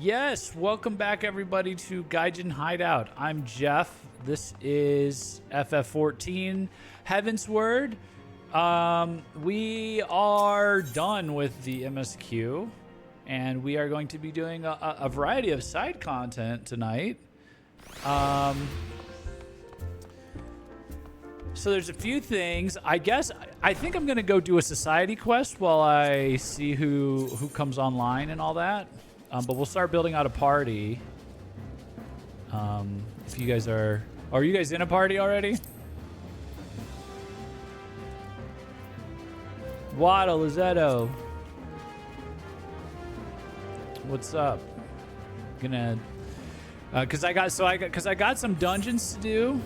Yes, welcome back everybody to Gaijin Hideout. I'm Jeff. This is FF14 Heavensward. We are done with the MSQ, and we are going to be doing a variety of side content tonight. So there's a few things. I think I'm gonna go do a society quest while I see who comes online and all that. But we'll start building out a party. If you guys are you guys in a party already? Waddle, Lizetto. What's up? Gonna, cause I got some dungeons to do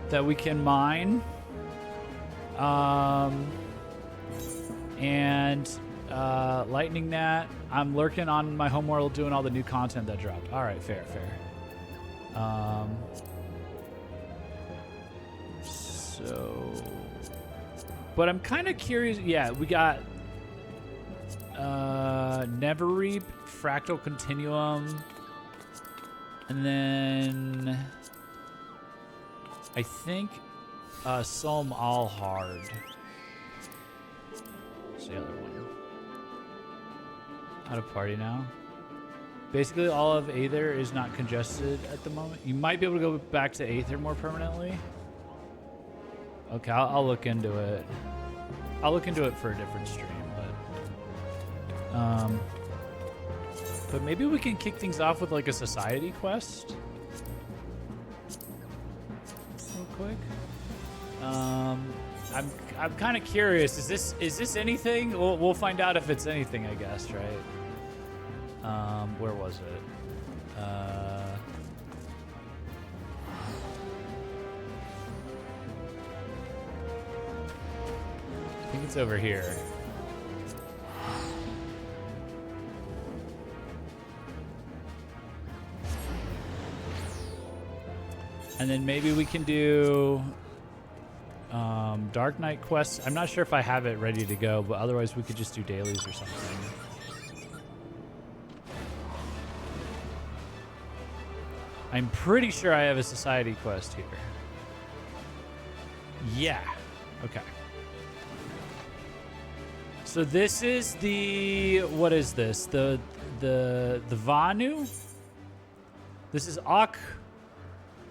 that we can mine. Lightning Gnat. I'm lurking on my homeworld doing all the new content that dropped. All right, fair. But I'm kind of curious. Yeah, we got Neverreap, Fractal Continuum, and then I think Solm Allhard. What's the other one? Out of party now. Basically, all of Aether is not congested at the moment. You might be able to go back to Aether more permanently. Okay, I'll look into it. I'll look into it for a different stream, but maybe we can kick things off with like a society quest real quick. I'm kind of curious. Is this anything? We'll find out if it's anything, I guess, right? Where was it? I think it's over here. And then maybe we can do Dark Knight quests. I'm not sure if I have it ready to go, but otherwise we could just do dailies or something. I'm pretty sure I have a society quest here. Yeah. Okay. So this is the, what is this? The Vanu? This is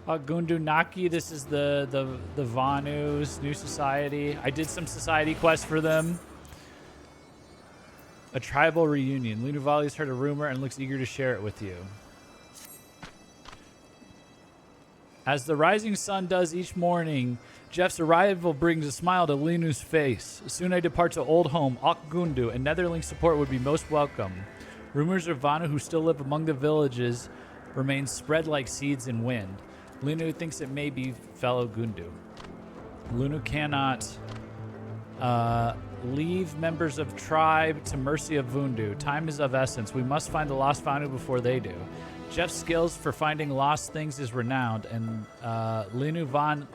Gundu Naki. This is the Vanu's new society. I did some society quests for them. A tribal reunion. Luna Valley's heard a rumor and looks eager to share it with you. As the rising sun does each morning, Jeff's arrival brings a smile to Linu's face. Soon I depart to old home, Okgundu, and Netherling support would be most welcome. Rumors of Vanu who still live among the villages remain spread like seeds in wind. Lunu thinks it may be fellow Gundu. Lunu cannot leave members of tribe to mercy of Vundu. Time is of essence. We must find the lost Vanu before they do. Jeff's skills for finding lost things is renowned, and Lunu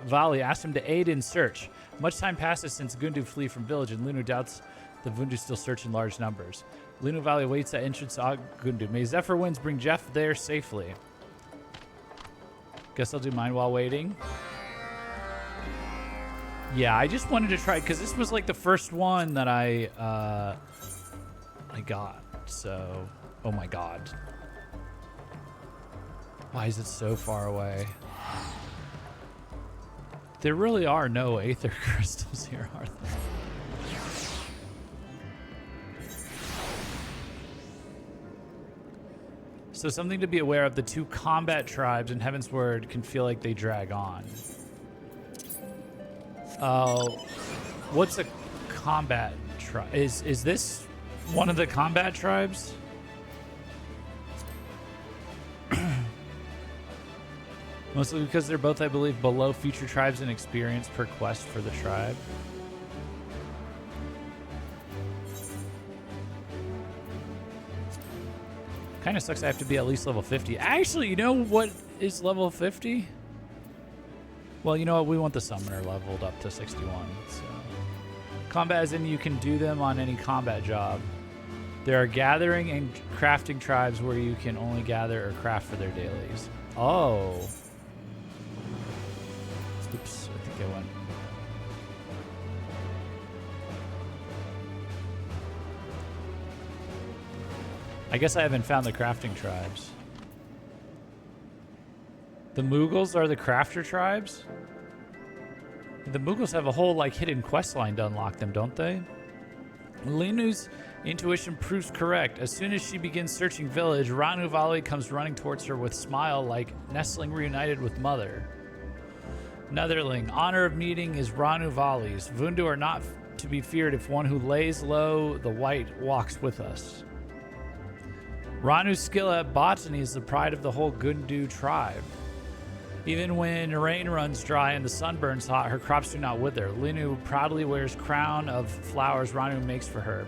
Valley asked him to aid in search. Much time passes since Gundu flee from village, and Lunu doubts the Vundu still search in large numbers. Lunu Valley waits at entrance to Gundu. May Zephyr winds bring Jeff there safely. Guess I'll do mine while waiting. Yeah, I just wanted to try, because this was like the first one that I got. So, oh my god. Why is it so far away? There really are no Aether crystals here, are there? So something to be aware of, the two combat tribes in Heavensward can feel like they drag on. What's a combat tribe? Is this one of the combat tribes? Mostly because they're both, I believe, below future tribes in experience per quest for the tribe. Kind of sucks I have to be at least level 50. Actually, you know what is level 50? Well, you know what? We want the summoner leveled up to 61. So. Combat as in you can do them on any combat job. There are gathering and crafting tribes where you can only gather or craft for their dailies. Oh. Oops, I think I went. I guess I haven't found the crafting tribes. The Mughals are the crafter tribes? The Mughals have a whole like hidden quest line to unlock them, don't they? Linu's intuition proves correct. As soon as she begins searching village, Ranu Vali comes running towards her with smile like nestling reunited with mother. Netherling, honor of meeting is Ranu Vali's. Vundu are not to be feared if one who lays low the white walks with us. Ranu's skill at botany is the pride of the whole Gundu tribe. Even when rain runs dry and the sun burns hot, her crops do not wither. Linu proudly wears crown of flowers Ranu makes for her.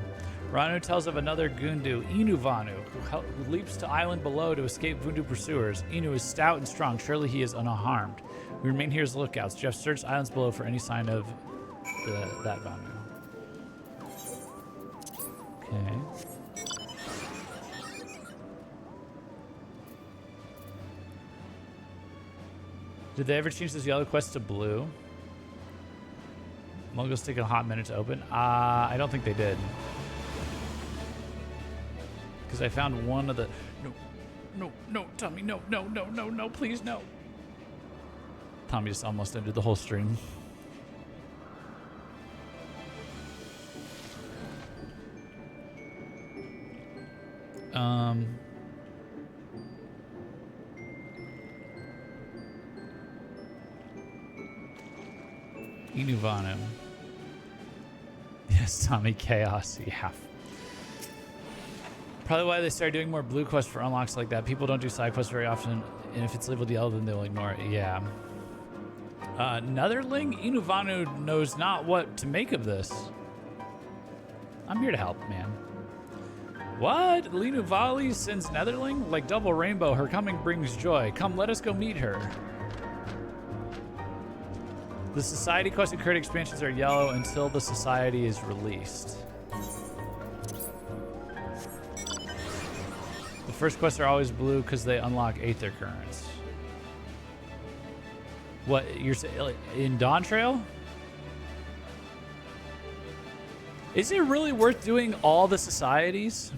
Ranu tells of another Gundu, Inu Vanu, who leaps to island below to escape Vundu pursuers. Inu is stout and strong. Surely he is unharmed. We remain here as lookouts. Jeff searched islands below for any sign of that Vanu. Okay. Did they ever change this yellow quest to blue? Logo's taking a hot minute to open. I don't think they did. Because I found one of the... No, Tommy, no, please, no. Tommy just almost ended the whole stream. Inuvanu. Yes, Tommy, chaos, yeah. Probably why they started doing more blue quests for unlocks like that. People don't do side quests very often, and if it's labeled yellow, then they'll ignore it. Yeah. Netherling? Inuvanu knows not what to make of this. I'm here to help, man. What? Linu Vali sends Netherling? Like double rainbow, her coming brings joy. Come, let us go meet her. The Society quest and current expansions are yellow until the Society is released. The first quests are always blue because they unlock Aether Currents. What, you're saying in Dawn Trail? Is it really worth doing all the societies?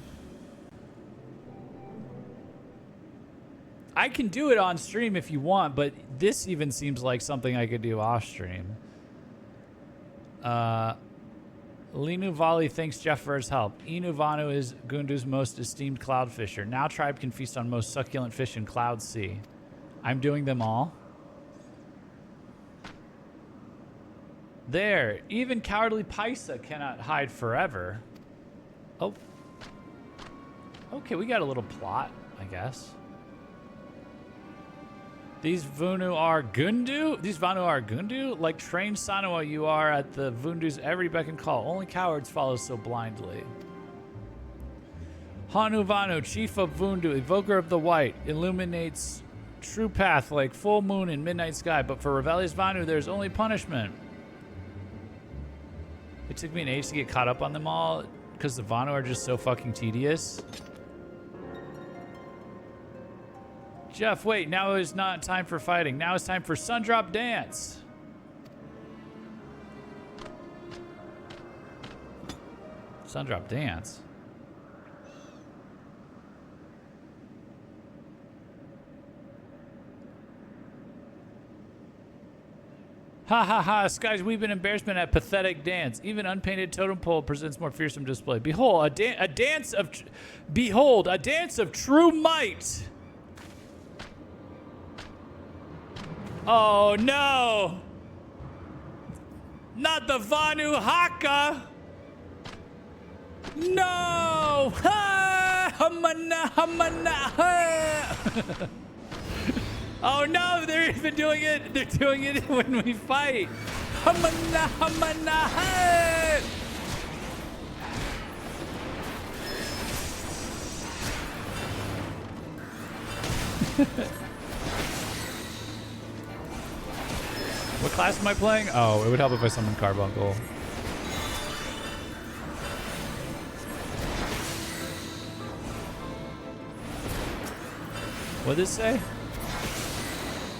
I can do it on stream if you want, but this even seems like something I could do off stream. Linu Vali thanks Jeff for his help. Inu Vanu is Gundu's most esteemed cloud fisher. Now tribe can feast on most succulent fish in Cloud Sea. I'm doing them all. There, even cowardly Paisa cannot hide forever. Oh. Okay, we got a little plot, I guess. These Vunu are Gundu? These Vanu are Gundu? Like trained Sanua you are at the Vundu's every beck and call. Only cowards follow so blindly. Hanu Vanu, chief of Vundu, evoker of the white, illuminates true path like full moon in midnight sky. But for rebellious Vanu, there's only punishment. It took me an age to get caught up on them all because the Vanu are just so fucking tedious. Jeff, wait, now is not time for fighting. Now it's time for Sundrop Dance. Sundrop Dance? Ha ha ha, Sky's weeping embarrassment at pathetic dance. Even unpainted totem pole presents more fearsome display. Behold, a dance of true might. Oh no! Not the Vanu Haka! No! Ha! Hamana, hamana, ha! Oh no, they're even doing it. They're doing it when we fight. Hamana, hamana, ha! What class am I playing? Oh, it would help if I summoned Carbuncle. What did it say?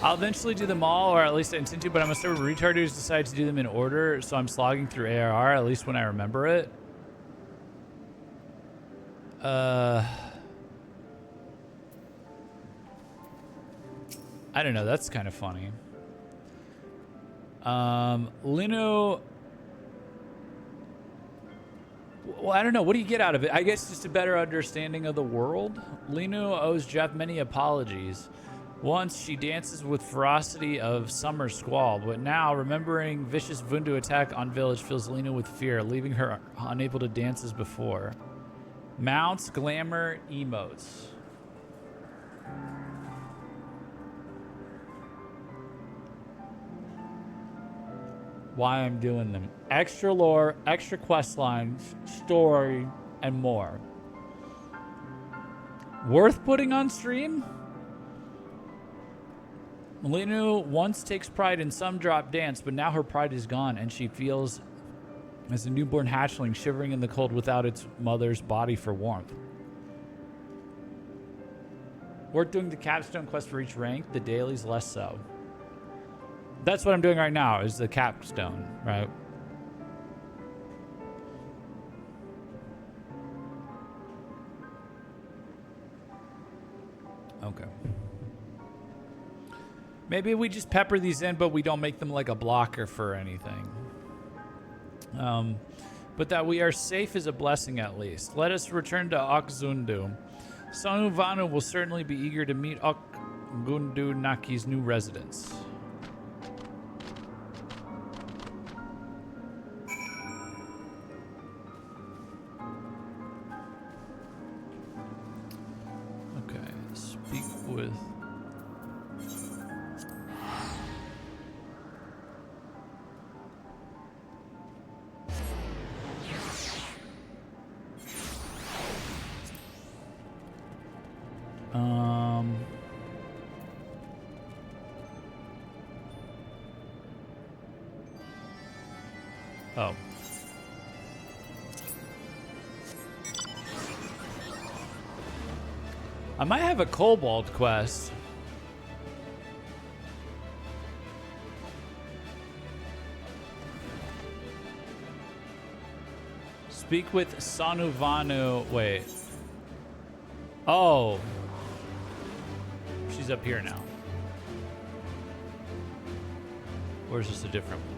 I'll eventually do them all, or at least I intend to, but I'm a sort of retard who's decided to do them in order, so I'm slogging through ARR, at least when I remember it. I don't know, that's kind of funny. Linu... Well, I don't know. What do you get out of it? I guess just a better understanding of the world. Linu owes Jeff many apologies. Once, she dances with ferocity of summer squall, but now, remembering vicious Vundu attack on village fills Linu with fear, leaving her unable to dance as before. Mounts, glamour, emotes. Why I'm doing them. Extra lore, extra quest lines, story, and more. Worth putting on stream? Linu once takes pride in some drop dance, but now her pride is gone, and she feels as a newborn hatchling shivering in the cold without its mother's body for warmth. Worth doing the capstone quest for each rank, the dailies less so. That's what I'm doing right now, is the capstone, right? Okay. Maybe we just pepper these in, but we don't make them like a blocker for anything. But that we are safe is a blessing at least. Let us return to Okzundu. Sonu Vanu will certainly be eager to meet Okgundu Naki's new residence. Okay, speak with... Oh. I might have a kobold quest. Speak with Sanuvanu. Wait. Oh. She's up here now. Or is this a different one?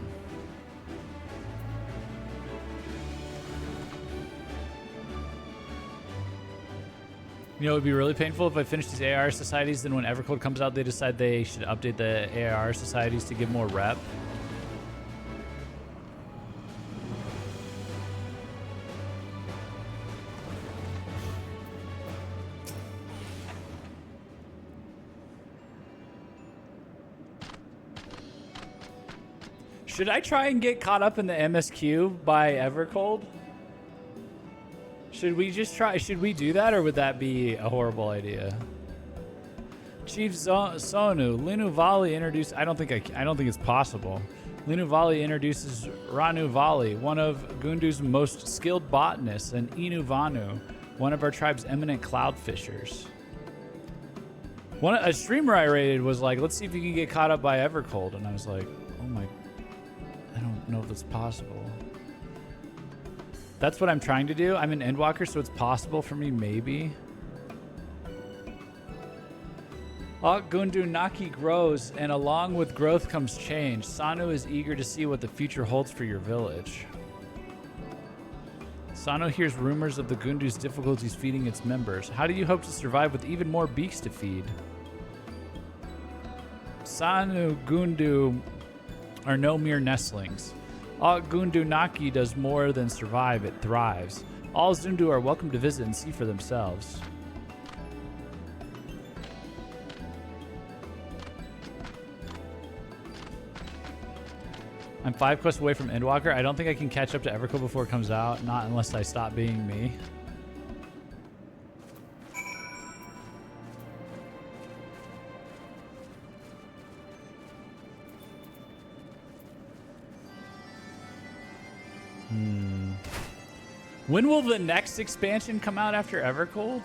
You know, it would be really painful if I finished these AR societies, then when Evercold comes out, they decide they should update the AR societies to give more rep. Should I try and get caught up in the MSQ by Evercold? Should we just try? Should we do that, or would that be a horrible idea? Chief Sonu, Linu Vali introduced. I don't think it's possible. Linu Vali introduces Ranu Vali, one of Gundu's most skilled botanists, and Inu Vanu, one of our tribe's eminent cloud fishers. A streamer I rated was like, "Let's see if you can get caught up by Evercold," and I was like, "Oh my, I don't know if that's possible." That's what I'm trying to do. I'm an Endwalker, so it's possible for me, maybe. Gundu Naki grows, and along with growth comes change. Sanu is eager to see what the future holds for your village. Sanu hears rumors of the Gundu's difficulties feeding its members. How do you hope to survive with even more beaks to feed? Sanu Gundu are no mere nestlings. Gundu Naki does more than survive, it thrives. All Zundu are welcome to visit and see for themselves. I'm 5 quests away from Endwalker. I don't think I can catch up to Evercold before it comes out, not unless I stop being me. When will the next expansion come out after Evercold?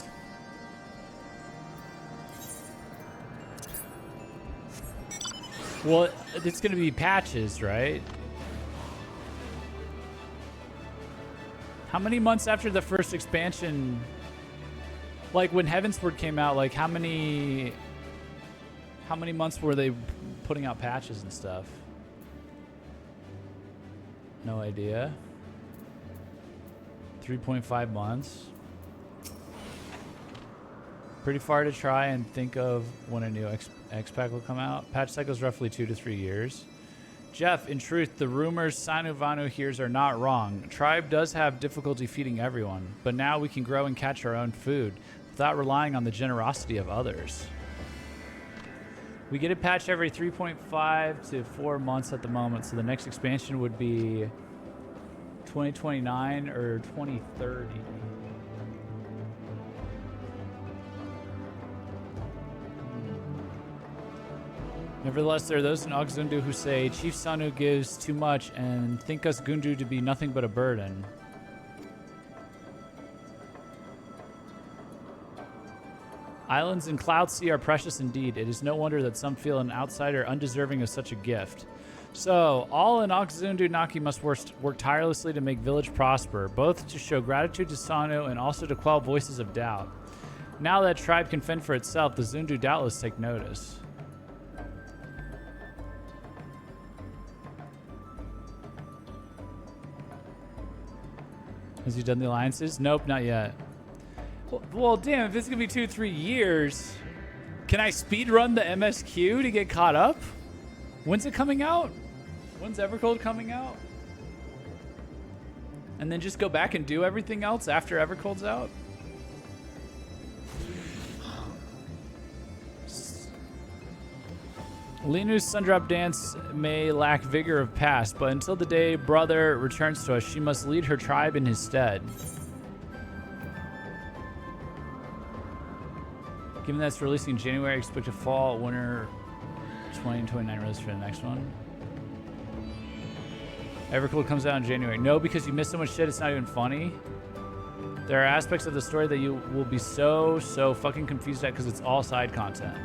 Well, it's going to be patches, right? How many months after the first expansion, like when Heavensward came out, like how many months were they putting out patches and stuff? No idea. 3.5 months. Pretty far to try and think of when a new X-Pack will come out. Patch cycle is roughly 2 to 3 years. Jeff, in truth, the rumors Sanu Vanu hears are not wrong. Tribe does have difficulty feeding everyone, but now we can grow and catch our own food without relying on the generosity of others. We get a patch every 3.5 to 4 months at the moment, so the next expansion would be 2029 or 2030. Nevertheless, there are those in Ogzundu who say Chief Sanu gives too much and think us Gundu to be nothing but a burden. Islands in Cloud Sea are precious indeed. It is no wonder that some feel an outsider undeserving of such a gift. So, all in Ogzundu Naki must work tirelessly to make village prosper, both to show gratitude to Sanu and also to quell voices of doubt. Now that tribe can fend for itself, the Zundu doubtless take notice. Has he done the alliances? Nope, not yet. Well, damn, if this is going to be 2-3 years, can I speed run the MSQ to get caught up? When's it coming out? When's Evercold coming out? And then just go back and do everything else after Evercold's out? Linu's Sundrop dance may lack vigor of past, but until the day brother returns to us, she must lead her tribe in his stead. Given that it's releasing in January, I expect a fall, winter 2029 release for the next one. Evercold comes out in January. No, because you missed so much shit, it's not even funny. There are aspects of the story that you will be so fucking confused at because it's all side content.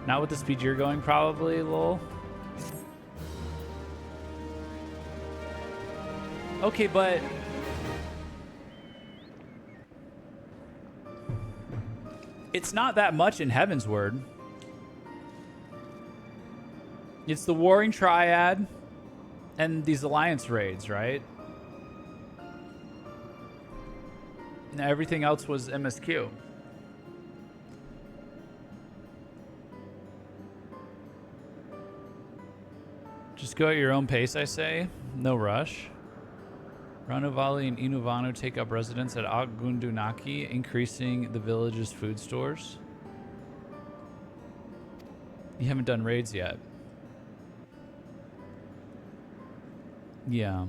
Not with the speed you're going, probably, lol. Okay, but... it's not that much in Heavensward. It's the Warring Triad and these Alliance raids, right? And everything else was MSQ. Just go at your own pace, I say. No rush. Ranuvali and Inuvanu take up residence at Ogundunaki, increasing the village's food stores. You haven't done raids yet. Yeah.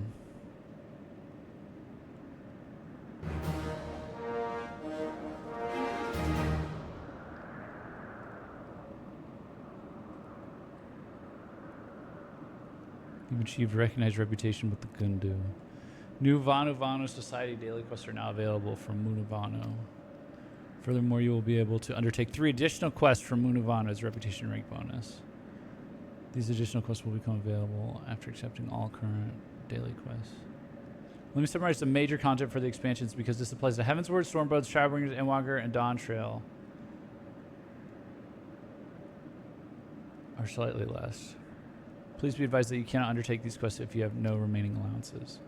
You've achieved recognized reputation with the Gundu. New Vanu Society daily quests are now available from Munuvanu. Furthermore, you will be able to undertake 3 additional quests from Munuvanu as reputation rank bonus. These additional quests will become available after accepting all current daily quests. Let me summarize the major content for the expansions because this applies to Heavensward, Stormblood, Shadowbringers, Endwalker, and Dawn Trail. Are slightly less. Please be advised that you cannot undertake these quests if you have no remaining allowances.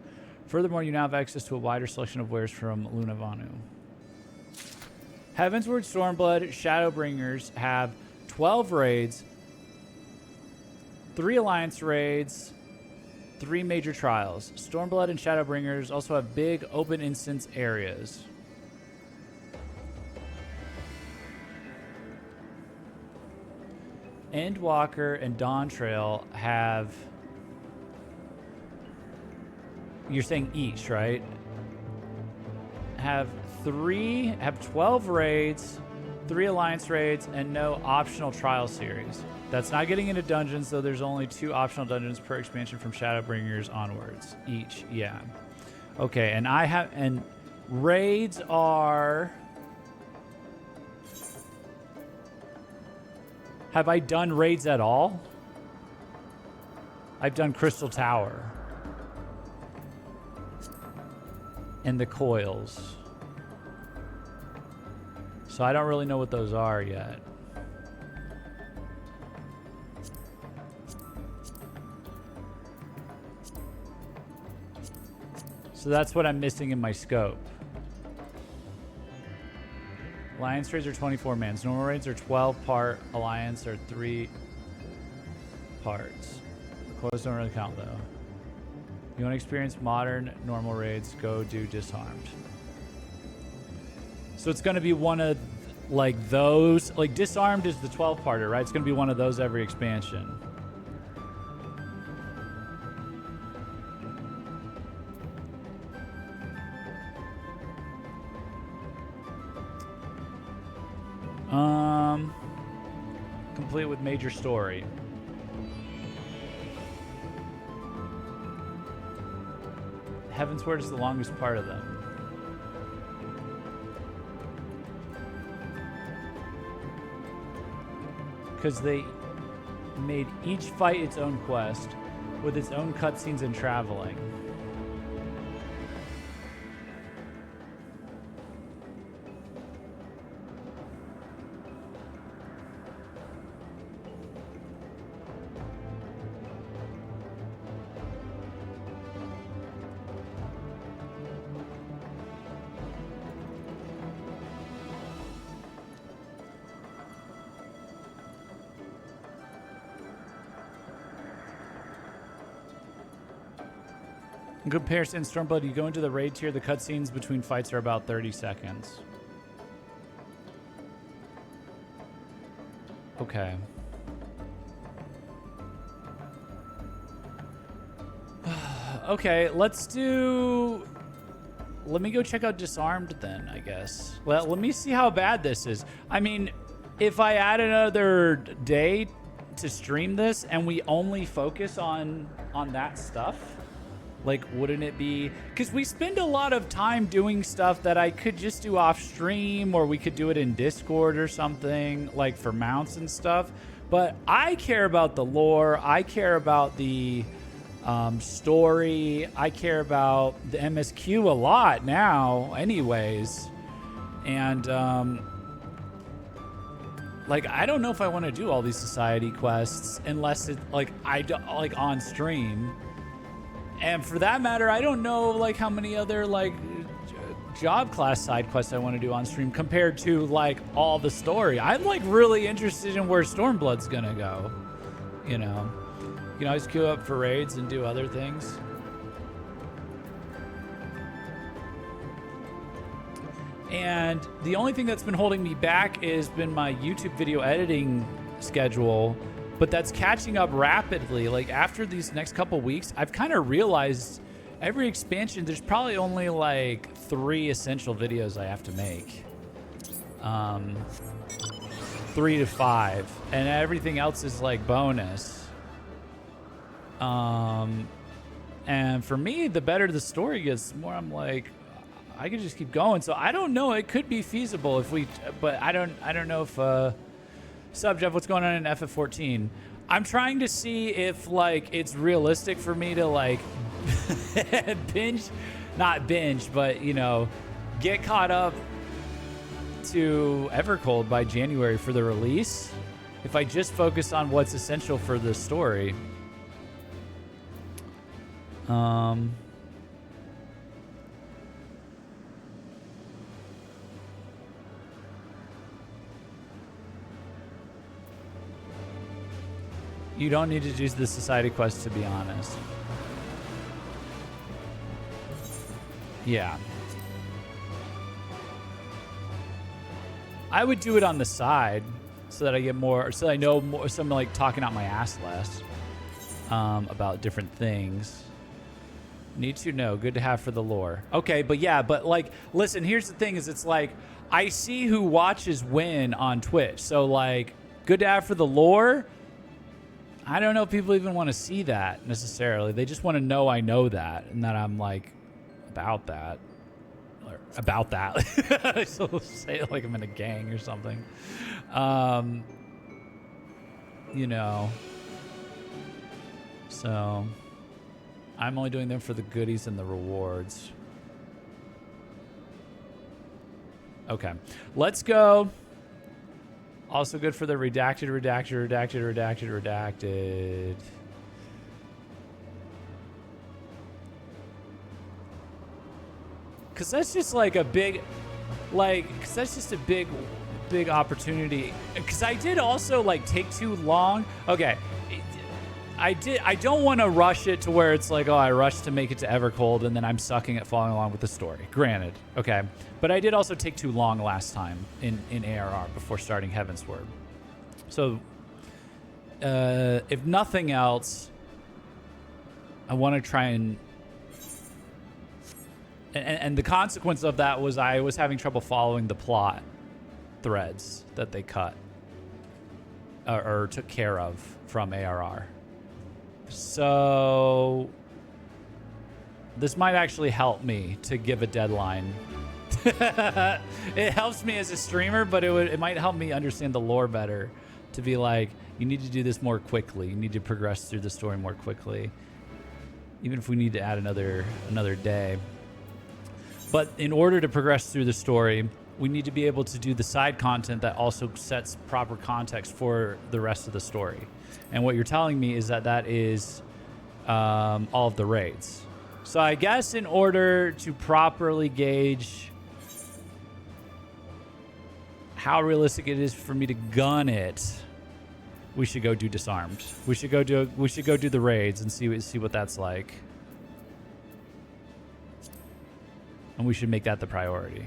Furthermore, you now have access to a wider selection of wares from Lunavanu. Heavensward, Stormblood, Shadowbringers have 12 raids, 3 Alliance raids, 3 major trials. Stormblood and Shadowbringers also have big open instance areas. Endwalker and Dawn Trail have... You're saying each, right? Have 12 raids, 3 Alliance raids, and no optional trial series. That's not getting into dungeons, though there's only 2 optional dungeons per expansion from Shadowbringers onwards. Each, yeah. Okay, and raids are... Have I done raids at all? I've done Crystal Tower. And the coils. So I don't really know what those are yet. So that's what I'm missing in my scope. Alliance raids are 24 mans. Normal raids are 12 part. Alliance are 3 parts. The coils don't really count though. You want to experience modern normal raids, go do Disarmed. So it's going to be one of like those, like Disarmed is the 12-parter, right? It's going to be one of those every expansion. Complete with major story. Heavensward is the longest part of them. Because they made each fight its own quest with its own cutscenes and traveling. In comparison, Stormblood, you go into the raid tier, the cutscenes between fights are about 30 seconds. Okay. Okay, let's do... Let me go check out Disarmed then, I guess. Well, let me see how bad this is. I mean, if I add another day to stream this and we only focus on that stuff... Like, wouldn't it be... Because we spend a lot of time doing stuff that I could just do off stream, or we could do it in Discord or something, like for mounts and stuff. But I care about the lore. I care about the story. I care about the MSQ a lot now, anyways. And, like, I don't know if I want to do all these society quests unless it, like, like, on stream. And for that matter, I don't know like how many other like job class side quests I want to do on stream compared to like all the story. I'm like really interested in where Stormblood's gonna go. You know, you can always queue up for raids and do other things. And the only thing that's been holding me back has been my YouTube video editing schedule. But that's catching up rapidly. Like after these next couple weeks, I've kind of realized every expansion, there's probably only like 3 essential videos I have to make. 3 to 5. And everything else is like bonus. And for me, the better the story gets, the more I'm like, I could just keep going. So I don't know. It could be feasible if we, but I don't know if, Sub Jeff, what's going on in FF14? I'm trying to see if like it's realistic for me to like not binge, but you know, get caught up to Evercold by January for the release. If I just focus on what's essential for the story. You don't need to do the society quest, to be honest. Yeah. I would do it on the side so that I get more, so that I know more, so I'm like talking out my ass less about different things. Need to know. Good to have for the lore. Okay, but yeah, but like, listen, here's the thing is it's like, I see who watches when on Twitch. So like, good to have for the lore. I don't know if people even want to see that necessarily. They just want to know I know that and that I'm like about that. Or about that. So say it like I'm in a gang or something. you know. So I'm only doing them for the goodies and the rewards. Okay, let's go. Also good for the redacted. Because that's just like a big, because that's just a big opportunity. Because I did also like take too long. Okay, I don't want to rush it to where it's like, oh, I rushed to make it to Evercold and then I'm sucking at following along with the story. Granted, okay. But I did also take too long last time in ARR before starting Heavensward. So, if nothing else, I want to try and the consequence of that was I was having trouble following the plot threads that they cut or took care of from ARR. So this might actually help me to give a deadline. It helps me as a streamer, but it might help me understand the lore better, to be like, you need to do this more quickly. You need to progress through the story more quickly, even if we need to add another day. But in order to progress through the story, we need to be able to do the side content that also sets proper context for the rest of the story. And what you're telling me is that is all of the raids. So I guess in order to properly gauge how realistic it is for me to gun it, we should go do Disarmed. We should go do the raids and see what that's like. And we should make that the priority.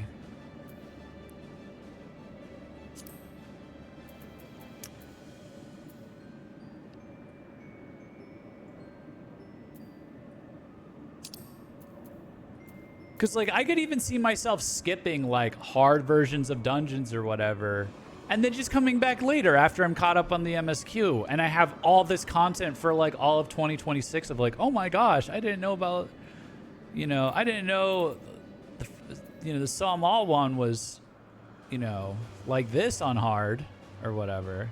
Because, like, I could even see myself skipping, like, hard versions of dungeons or whatever, and then just coming back later after I'm caught up on the MSQ, and I have all this content for, like, all of 2026 of, like, oh my gosh, I didn't know about, I didn't know, the Psalm All one was, like this on hard or whatever.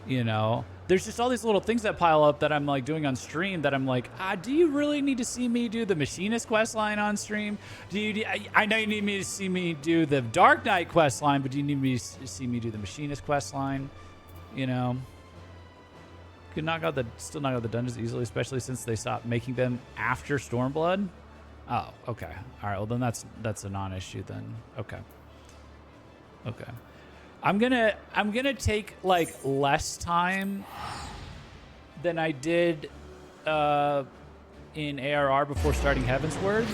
There's just all these little things that pile up that I'm like doing on stream that I'm like, do you really need to see me do the Machinist quest line on stream? I know you need me to see me do the Dark Knight quest line, but do you need me to see me do the Machinist quest line? Could still knock out the dungeons easily, especially since they stopped making them after Stormblood. Oh, okay. All right. Well, then that's a non-issue then. Okay. I'm gonna take like less time than I did in ARR before starting Heavensward.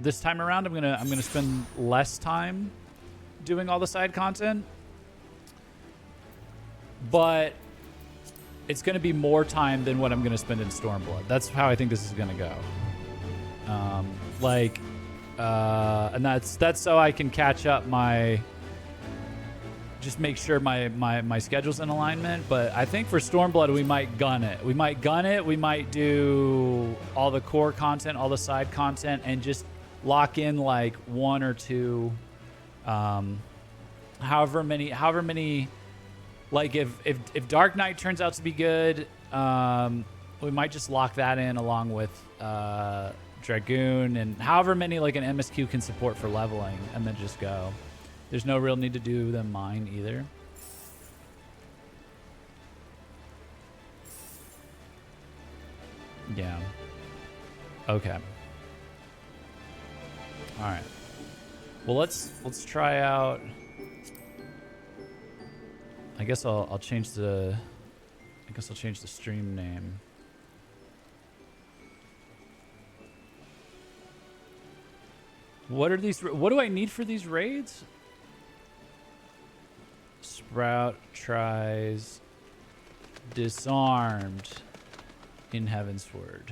This time around, I'm gonna spend less time doing all the side content, but it's gonna be more time than what I'm gonna spend in Stormblood. That's how I think this is gonna go. And that's so I can catch up just make sure my schedule's in alignment. But I think for Stormblood, we might gun it. We might do all the core content, all the side content, and just lock in like one or two, however many. Like if Dark Knight turns out to be good, we might just lock that in along with Dragoon and however many like an MSQ can support for leveling, and then just go. There's no real need to do them mine either. Yeah. Okay. All right. Well, let's try out. I guess I'll change the stream name. What are these? What do I need for these raids? Sprout tries Disarmed in Heavensward.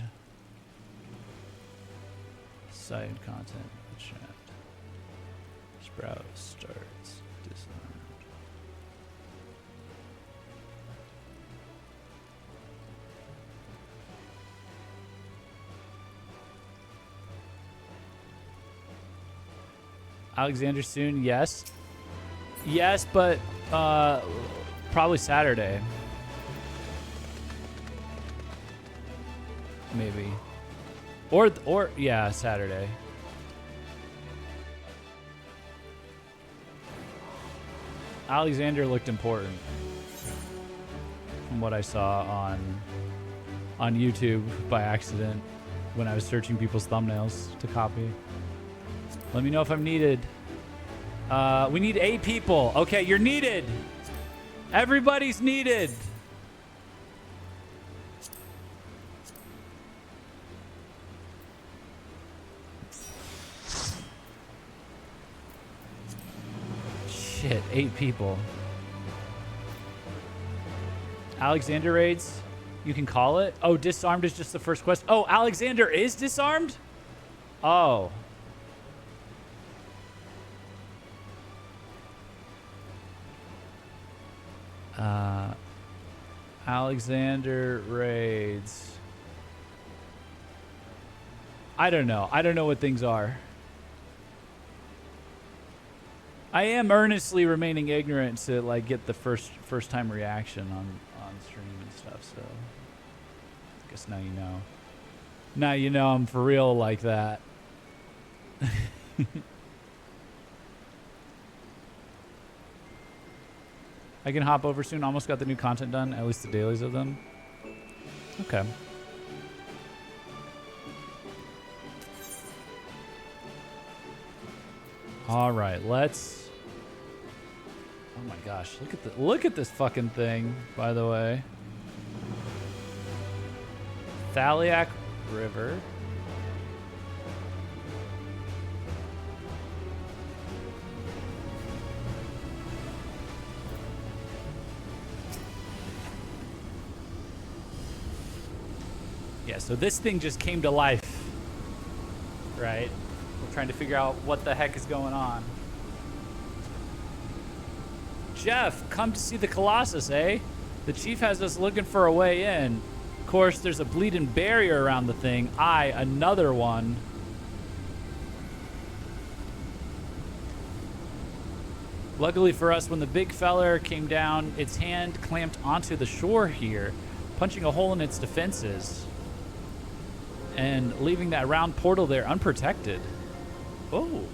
Side content chat. Sprout starts Disarmed. Alexander soon, yes. Yes, but Probably Saturday. Maybe. Or yeah, Saturday. Alexander looked important from what I saw on YouTube by accident when I was searching people's thumbnails to copy. Let me know if I'm needed. We need 8 people. Okay, you're needed. Everybody's needed. Shit, 8 people. Alexander raids? You can call it? Oh, disarmed is just the first quest. Oh, Alexander is disarmed? Oh. Alexander raids. I don't know. I don't know what things are. I am earnestly remaining ignorant to like get the first time reaction on stream and stuff, so I guess now you know. Now you know I'm for real like that. I can hop over soon. Almost got the new content done, at least the dailies of them. Okay. All right, let's. Oh my gosh, look at this fucking thing, by the way. Thaliac River. Yeah, so this thing just came to life, right? We're trying to figure out what the heck is going on. Jeff, come to see the Colossus, eh? The chief has us looking for a way in. Of course, there's a bleeding barrier around the thing. Another one. Luckily for us, when the big feller came down, its hand clamped onto the shore here, punching a hole in its defenses and leaving that round portal there unprotected. Oh,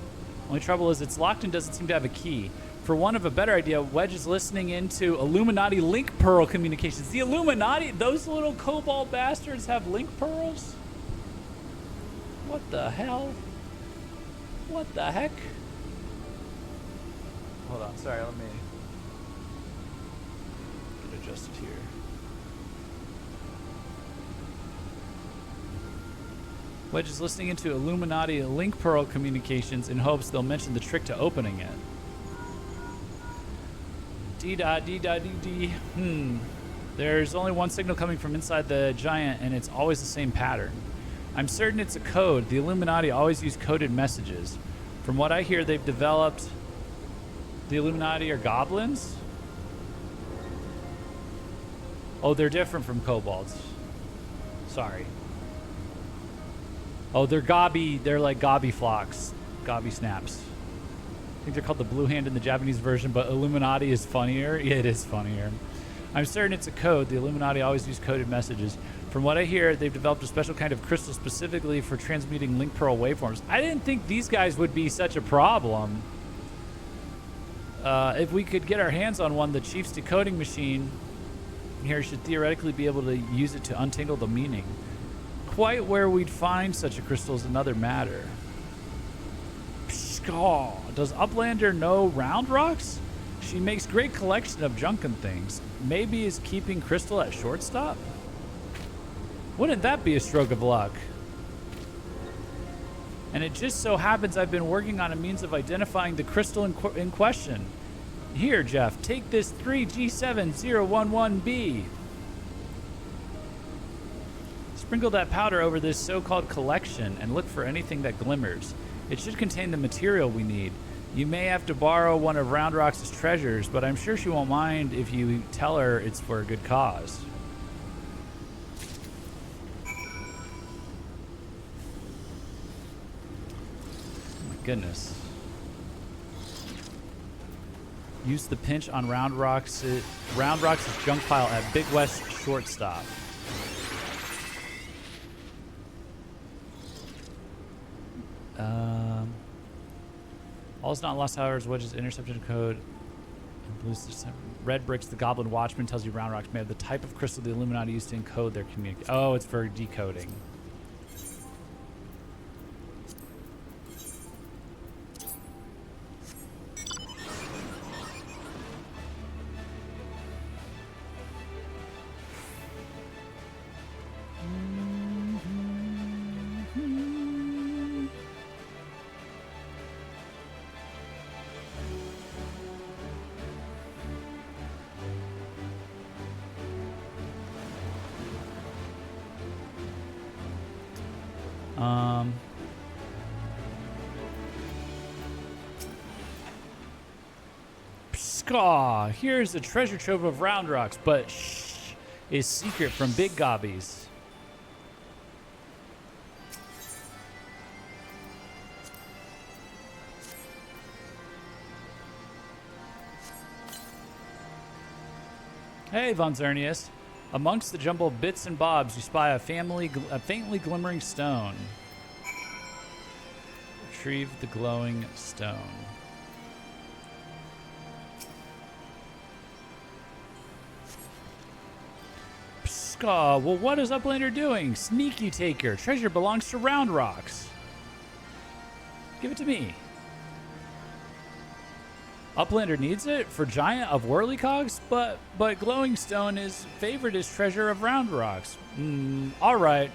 only trouble is it's locked and doesn't seem to have a key. For want of a better idea, Wedge is listening into Illuminati link pearl communications. The Illuminati, those little cobalt bastards have link pearls? What the hell? What the heck? Hold on, sorry, let me get adjusted here. Wedge is listening into Illuminati link pearl communications in hopes they'll mention the trick to opening it. D-da-D-da-D-D. There's only one signal coming from inside the giant, and it's always the same pattern. I'm certain it's a code. The Illuminati always use coded messages. From what I hear, they've developed... The Illuminati are goblins? Oh, they're different from kobolds. Sorry. Oh, they're gobby. They're like gobby flocks. Gobby snaps. I think they're called the Blue Hand in the Japanese version, but Illuminati is funnier. Yeah, it is funnier. I'm certain it's a code. The Illuminati always use coded messages. From what I hear, they've developed a special kind of crystal specifically for transmuting link pearl waveforms. I didn't think these guys would be such a problem. If we could get our hands on one, the chief's decoding machine here should theoretically be able to use it to untangle the meaning. Quite where we'd find such a crystal is another matter. Pshkaw. Does Uplander know Round Rocks? She makes great collection of junk and things. Maybe is keeping Crystal at shortstop? Wouldn't that be a stroke of luck? And it just so happens I've been working on a means of identifying the crystal in question. Here, Jeff, take this 3G7011B. Sprinkle that powder over this so-called collection and look for anything that glimmers. It should contain the material we need. You may have to borrow one of Round Rock's treasures, but I'm sure she won't mind if you tell her it's for a good cause. Oh my goodness. Use the pinch on Round Rocks' junk pile at Big West shortstop. All is not lost, however, is Wedge's interception code. Red bricks, the Goblin Watchman tells you Round Rocks may have the type of crystal the Illuminati used to encode their communication. Oh, it's for decoding. Pscaw, here's a treasure trove of Round Rocks, but shh, is secret from Big Gobbies. Hey, Von Zernius. Amongst the jumble of bits and bobs, you spy a faintly glimmering stone. Retrieve the glowing stone. Pscaw, well, what is Uplander doing? Sneaky taker. Treasure belongs to Round Rocks. Give it to me. Uplander needs it for Giant of Whirlycogs, but Glowing Stone is favored as treasure of Round Rocks. All right,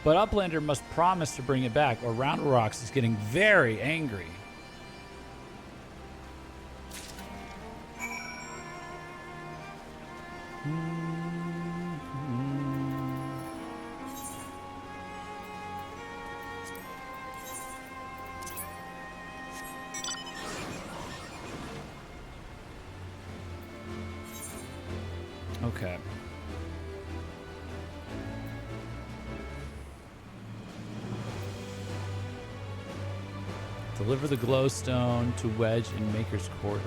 but Uplander must promise to bring it back, or Round Rocks is getting very angry. Okay. Deliver the glowstone to Wedge in Maker's Quarter.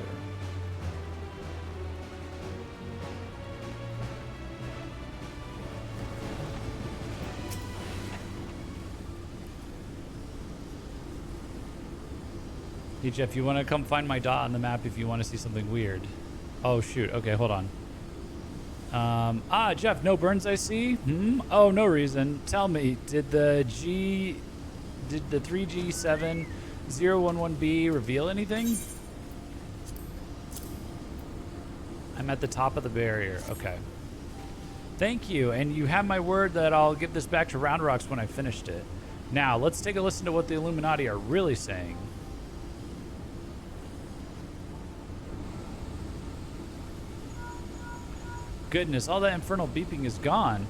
Hey Jeff, you want to come find my dot on the map if you want to see something weird? Oh shoot, okay, hold on. Jeff, no burns I see? Oh, no reason. Tell me, did the 3G7011B reveal anything? I'm at the top of the barrier. Okay. Thank you, and you have my word that I'll give this back to Round Rocks when I finished it. Now, let's take a listen to what the Illuminati are really saying. Goodness, all that infernal beeping is gone.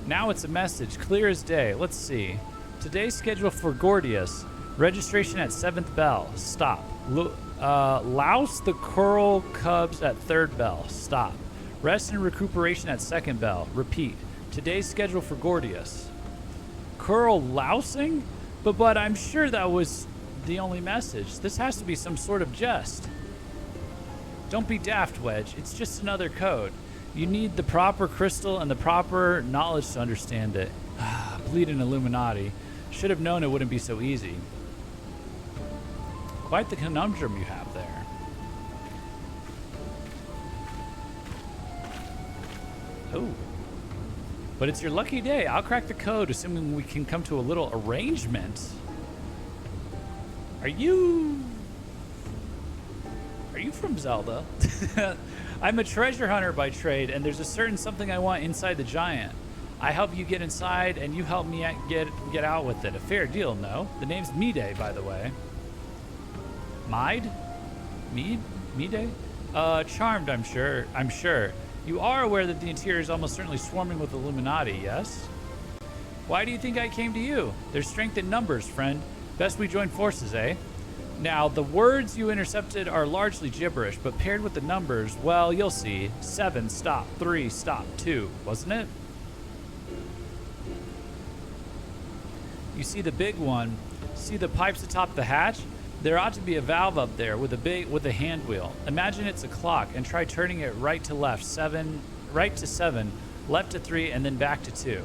Now it's a message, clear as day. Let's see. Today's schedule for Gordius. Registration at 7th bell. Stop. Louse the coral cubs at 3rd bell. Stop. Rest and recuperation at 2nd bell. Repeat. Today's schedule for Gordius. Coral lousing? But I'm sure that was the only message. This has to be some sort of jest. Don't be daft, Wedge. It's just another code. You need the proper crystal and the proper knowledge to understand it. Bleeding Illuminati. Should have known it wouldn't be so easy. Quite the conundrum you have there. Oh. But it's your lucky day. I'll crack the code, assuming we can come to a little arrangement. Are you from Zelda? I'm a treasure hunter by trade, and there's a certain something I want inside the giant. I help you get inside, and you help me get out with it. A fair deal, no? The name's Mide, by the way. Mide? Mide? Charmed, I'm sure. You are aware that the interior is almost certainly swarming with Illuminati, yes? Why do you think I came to you? There's strength in numbers, friend. Best we join forces, eh? Now, the words you intercepted are largely gibberish, but paired with the numbers, well, you'll see. 7, stop. 3, stop. 2, wasn't it? You see the big one? See the pipes atop the hatch? There ought to be a valve up there with a hand wheel. Imagine it's a clock and try turning it right to left, right to 7, left to 3, and then back to 2.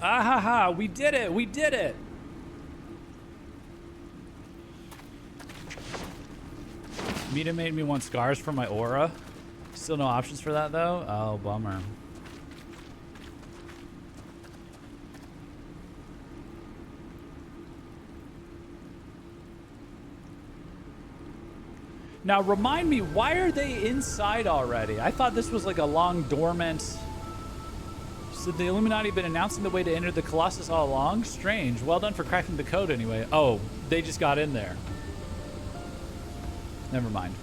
Ah ha ha, we did it, we did it! Mita made me want scars for my aura. Still no options for that though? Oh, bummer. Now remind me, why are they inside already? I thought this was like a long dormant... So the Illuminati been announcing the way to enter the Colossus all along? Strange. Well done for cracking the code anyway. Oh, they just got in there. Never mind.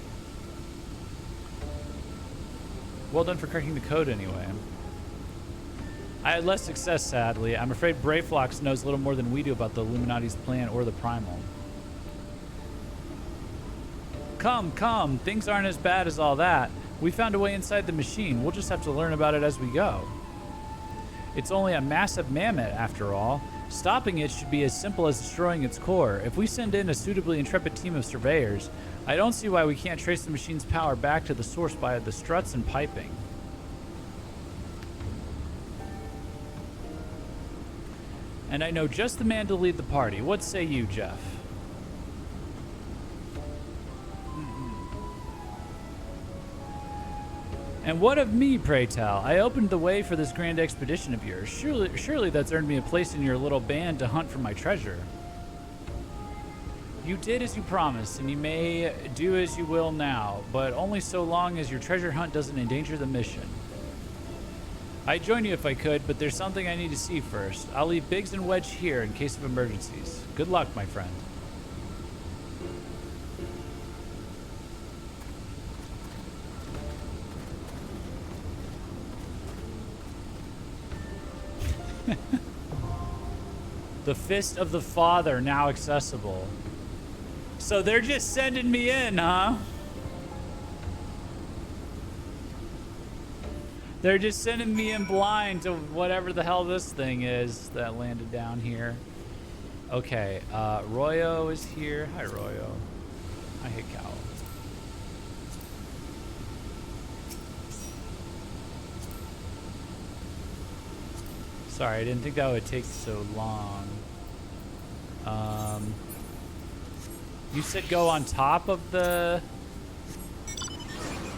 Well done for cracking the code anyway. I had less success, sadly. I'm afraid Brayflox knows a little more than we do about the Illuminati's plan or the Primal. Come, come. Things aren't as bad as all that. We found a way inside the machine. We'll just have to learn about it as we go. It's only a massive mammoth, after all. Stopping it should be as simple as destroying its core. If we send in a suitably intrepid team of surveyors, I don't see why we can't trace the machine's power back to the source by the struts and piping. And I know just the man to lead the party. What say you, Jeff? And what of me, pray tell? I opened the way for this grand expedition of yours. Surely that's earned me a place in your little band to hunt for my treasure. You did as you promised, and you may do as you will now, but only so long as your treasure hunt doesn't endanger the mission. I'd join you if I could, but there's something I need to see first. I'll leave Biggs and Wedge here in case of emergencies. Good luck, my friend. The Fist of the Father now accessible. So they're just sending me in, huh? They're just sending me in blind to whatever the hell this thing is that landed down here. Okay, Royo is here. Hi, Royo. Hi, Hikawa. Sorry, I didn't think that would take so long. You said go on top of the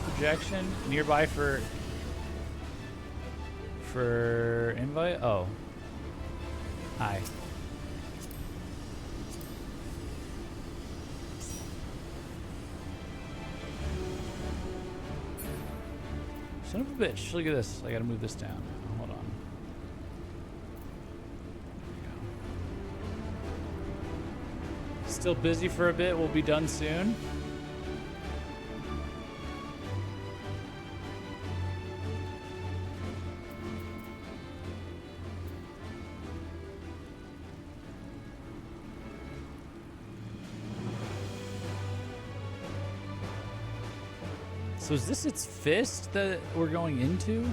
projection nearby for invite? Oh. Hi. Son of a bitch. Look at this. I gotta move this down. Hold on. Still busy for a bit. We'll be done soon. So is this its fist that we're going into?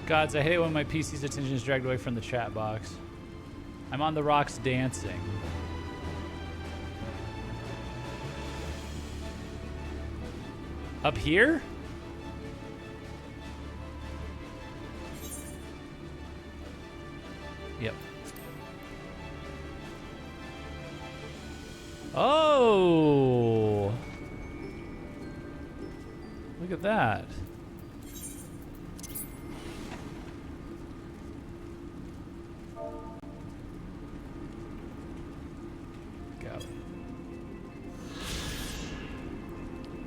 Gods, I hate when my PC's attention is dragged away from the chat box. I'm on the rocks dancing. Up here? Yep. Oh! Look at that.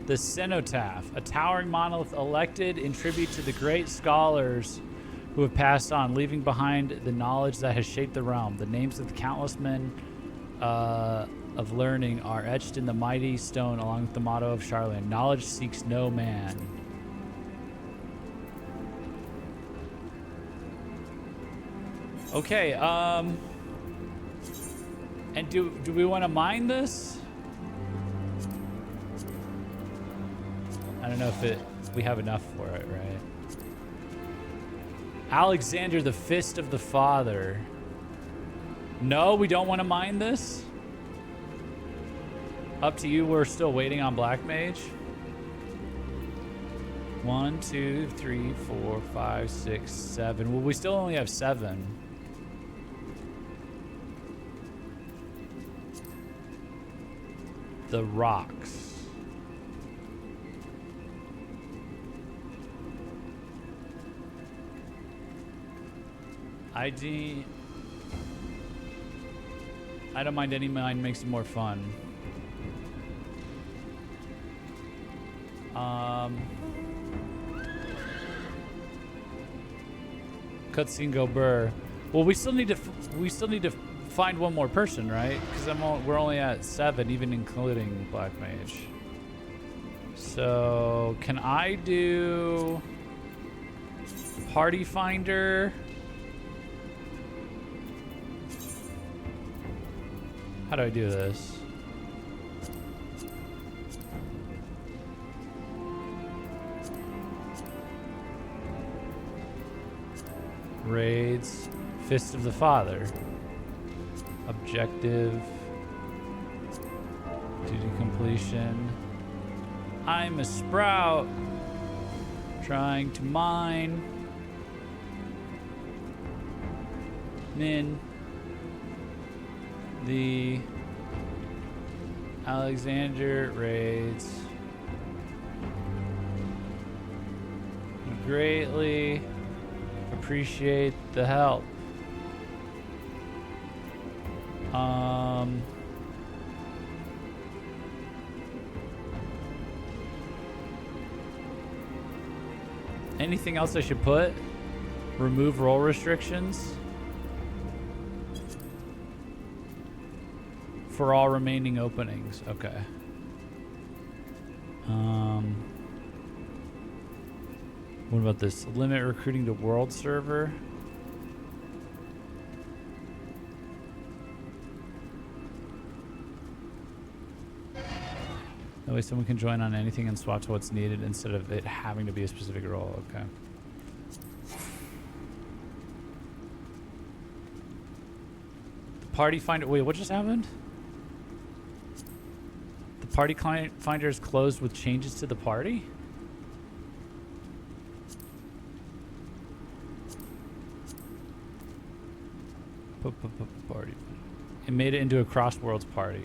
The Cenotaph, a towering monolith elected in tribute to the great scholars who have passed on, leaving behind the knowledge that has shaped the realm. The names of the countless men of learning are etched in the mighty stone along with the motto of Charlene. Knowledge seeks no man. Okay, and do we want to mine this? I don't know if we have enough for it, right? Alexander, the Fist of the Father. No, we don't want to mine this? Up to you, we're still waiting on Black Mage. 1, 2, 3, 4, 5, 6, 7. Well, we still only have 7. The rocks. I don't mind any mine, makes it more fun. Cutscene go burr. Well, we still need to find one more person, right? Because we're only at 7, even including Black Mage. So can I do Party Finder? How do I do this? Raids, Fist of the Father. Objective. Duty completion. I'm a sprout. Trying to mine. Min. The Alexander raids. Greatly appreciate the help. Anything else I should put? Remove role restrictions for all remaining openings. Okay. What about this? Limit recruiting to world server. That way someone can join on anything and swap to what's needed instead of it having to be a specific role. Okay. The party finder. Wait, what just happened? The party client finder is closed with changes to the party? Party. It made it into a cross worlds party.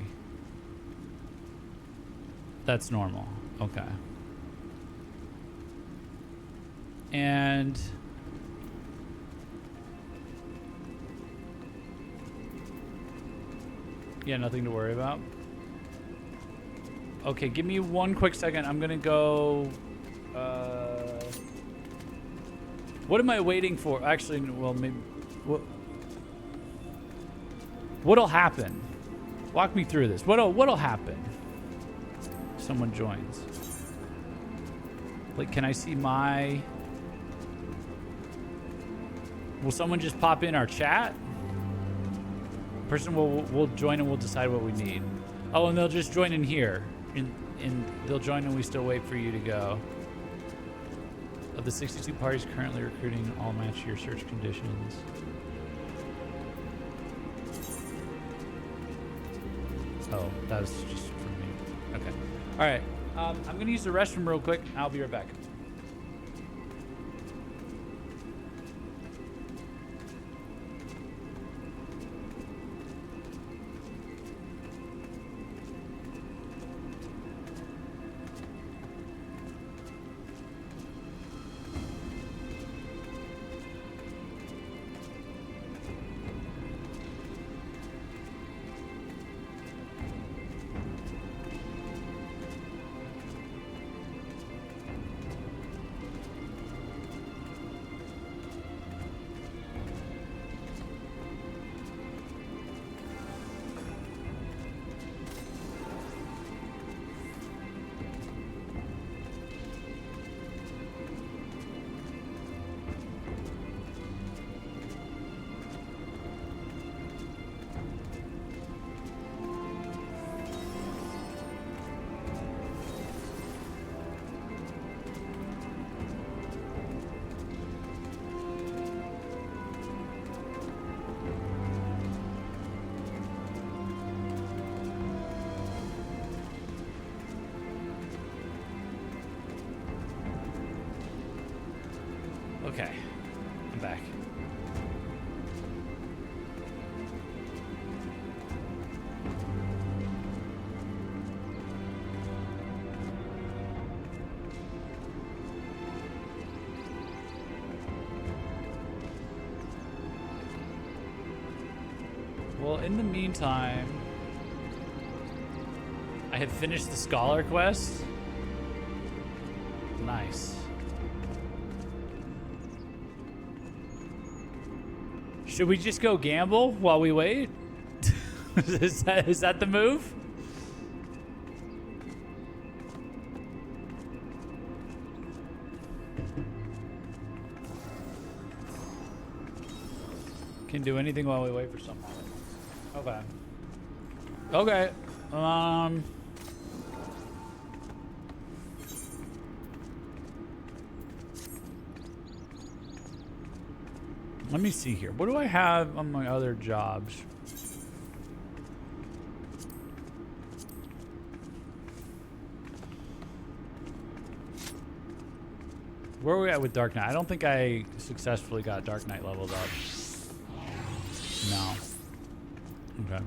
That's normal. Okay. And yeah, nothing to worry about. Okay, give me one quick second. I'm gonna go. What am I waiting for? Actually, well, maybe. What'll happen? Walk me through this. What'll happen? Someone joins. Like, can I see my? Will someone just pop in our chat? Person will join and we'll decide what we need. Oh, and they'll just join in here. And they'll join and we still wait for you to go. Of the 62 parties currently recruiting, all match your search conditions. Oh, that was just for me. Okay. All right. I'm going to use the restroom real quick. I'll be right back. Well, in the meantime, I have finished the Scholar quest. Nice. Should we just go gamble while we wait? Is that the move? Can do anything while we wait for someone. Okay. Okay. Let me see here. What do I have on my other jobs? Where are we at with Dark Knight? I don't think I successfully got Dark Knight leveled up. No. Okay.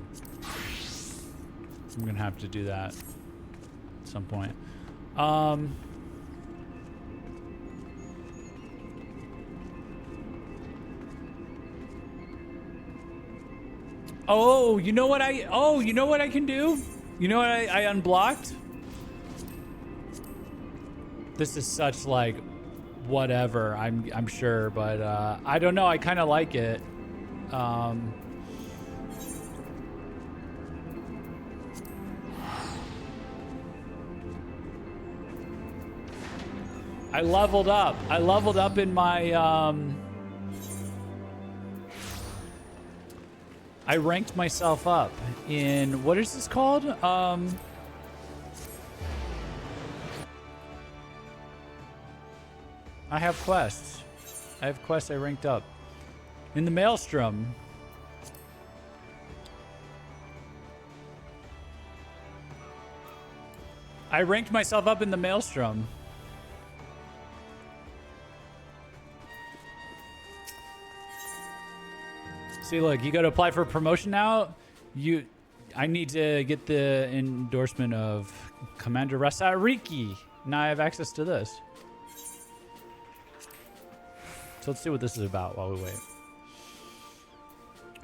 I'm gonna have to do that at some point. Oh, you know what I can do? You know what I unblocked? This is such like whatever, I'm sure, but I don't know, I kind of like it. I leveled up. I leveled up in my I ranked myself up in, what is this called? I have quests. I ranked up. In the Maelstrom. I ranked myself up in the Maelstrom. See, look, you got to apply for a promotion now. I need to get the endorsement of Commander Rasariki. Now I have access to this. So let's see what this is about while we wait.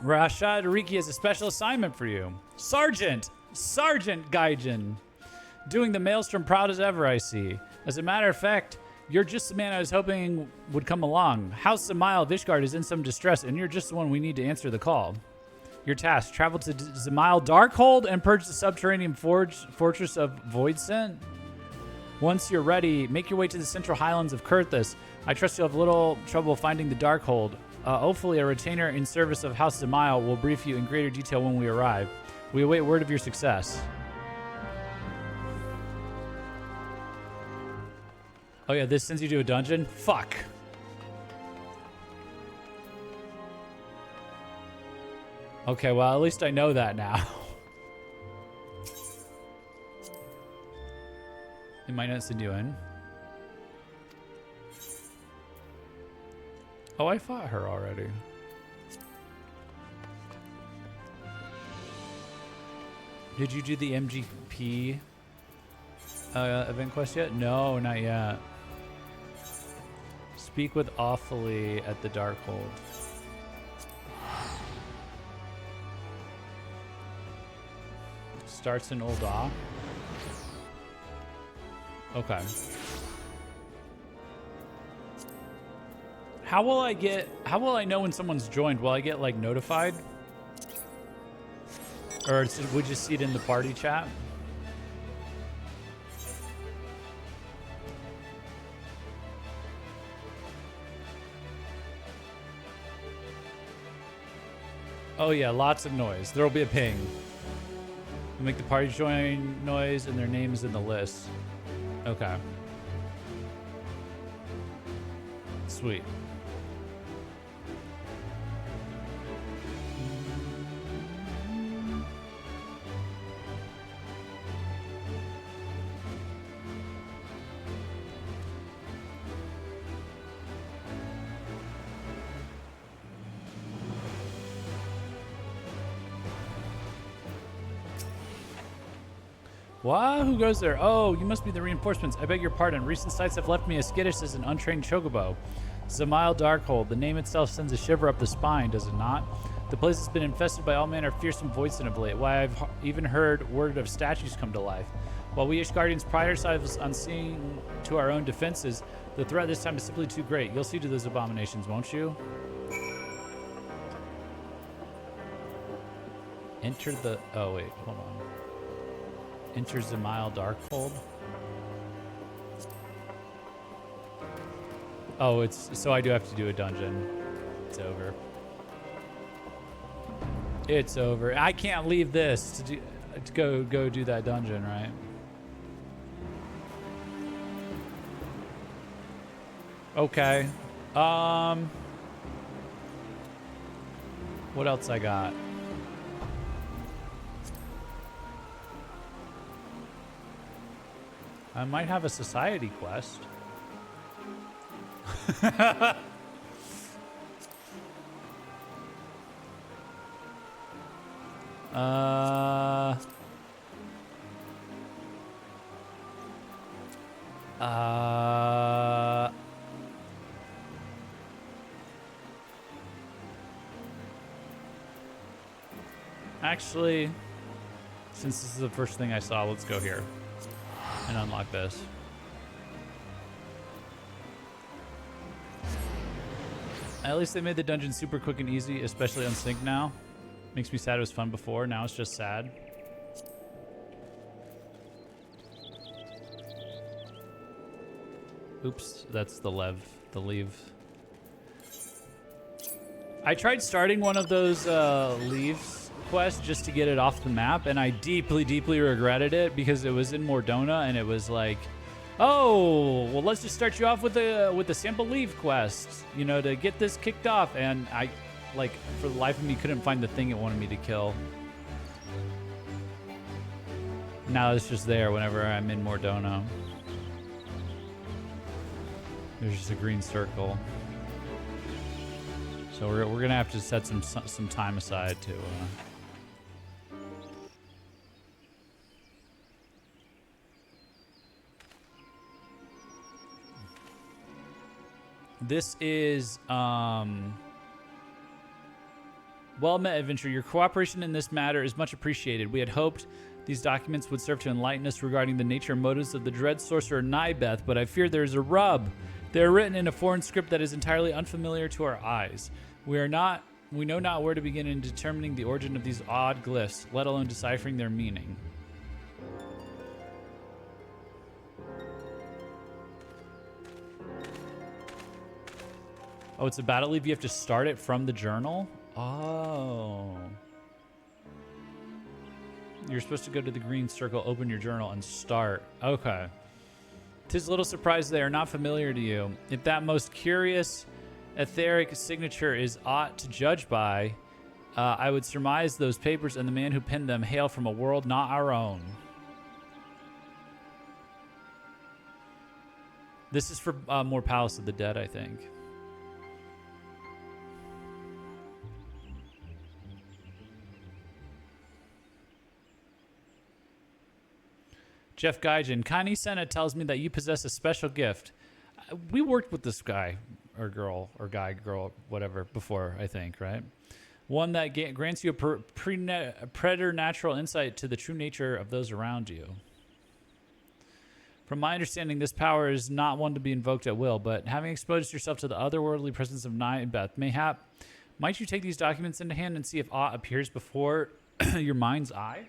Rashad Ariki has a special assignment for you. Sergeant Gaijin. Doing the Maelstrom proud as ever, I see. As a matter of fact, you're just the man I was hoping would come along. House Zamail Vishgard is in some distress, and you're just the one we need to answer the call. Your task, travel to Zamail Darkhold and purge the subterranean fortress of Voidsent. Once you're ready, make your way to the central highlands of Kurthus. I trust you'll have little trouble finding the Darkhold. Hopefully a retainer in service of House Zamail will brief you in greater detail when we arrive. We await word of your success. Oh yeah, this sends you to a dungeon? Fuck. Okay, well at least I know that now. It might not send you in. Oh, I fought her already. Did you do the MGP event quest yet? No, not yet. Speak with Awfully at the Darkhold. Starts in Ul'dah. Okay. How will I know when someone's joined? Will I get like notified? Or we just see it in the party chat? Oh yeah, lots of noise. There'll be a ping. We'll make the party join noise and their name is in the list. Okay. Sweet. What? Who goes there? Oh, you must be the reinforcements. I beg your pardon. Recent sights have left me as skittish as an untrained chocobo. Zamail Darkhold. The name itself sends a shiver up the spine, does it not? The place has been infested by all manner of fearsome voices of late. Why, I've even heard word of statues come to life. While we as Guardians pride ourselves on seeing to our own defenses, the threat this time is simply too great. You'll see to those abominations, won't you? Enter the... Oh, wait. Hold on. Enter Zemile Darkhold. Oh, it's... So I do have to do a dungeon. It's over. It's over. I can't leave this to go do that dungeon, right? Okay. What else I got? I might have a society quest. Actually, since this is the first thing I saw, let's go here and unlock this. At least they made the dungeon super quick and easy, especially on sync now. Makes me sad it was fun before. Now it's just sad. Oops, that's the leave. I tried starting one of those leaves quests just to get it off the map, and I deeply, deeply regretted it because it was in Mordona, and it was like, oh, well, let's just start you off with the sample leave quest, you know, to get this kicked off, and I, like, for the life of me, couldn't find the thing it wanted me to kill. Now it's just there whenever I'm in Mordona. There's just a green circle. So we're gonna have to set some time aside to. This is well met, adventure. Your cooperation in this matter is much appreciated. We had hoped these documents would serve to enlighten us regarding the nature and motives of the dread sorcerer Nybeth, but I fear there is a rub. They are written in a foreign script that is entirely unfamiliar to our eyes. We know not where to begin in determining the origin of these odd glyphs, let alone deciphering their meaning. Oh, it's a battle leave. You have to start it from the journal? Oh. You're supposed to go to the green circle, open your journal, and start. Okay. 'Tis little surprise they are not familiar to you. If that most curious etheric signature is aught to judge by, I would surmise those papers and the man who penned them hail from a world not our own. This is for more Palace of the Dead, I think. Jeff Gaijin, Connie Senna tells me that you possess a special gift. We worked with this guy, or girl, or guy, girl, whatever, before, I think, right? One that grants you a preternatural insight to the true nature of those around you. From my understanding, this power is not one to be invoked at will, but having exposed yourself to the otherworldly presence of Nybeth, might you take these documents into hand and see if aught appears before your mind's eye?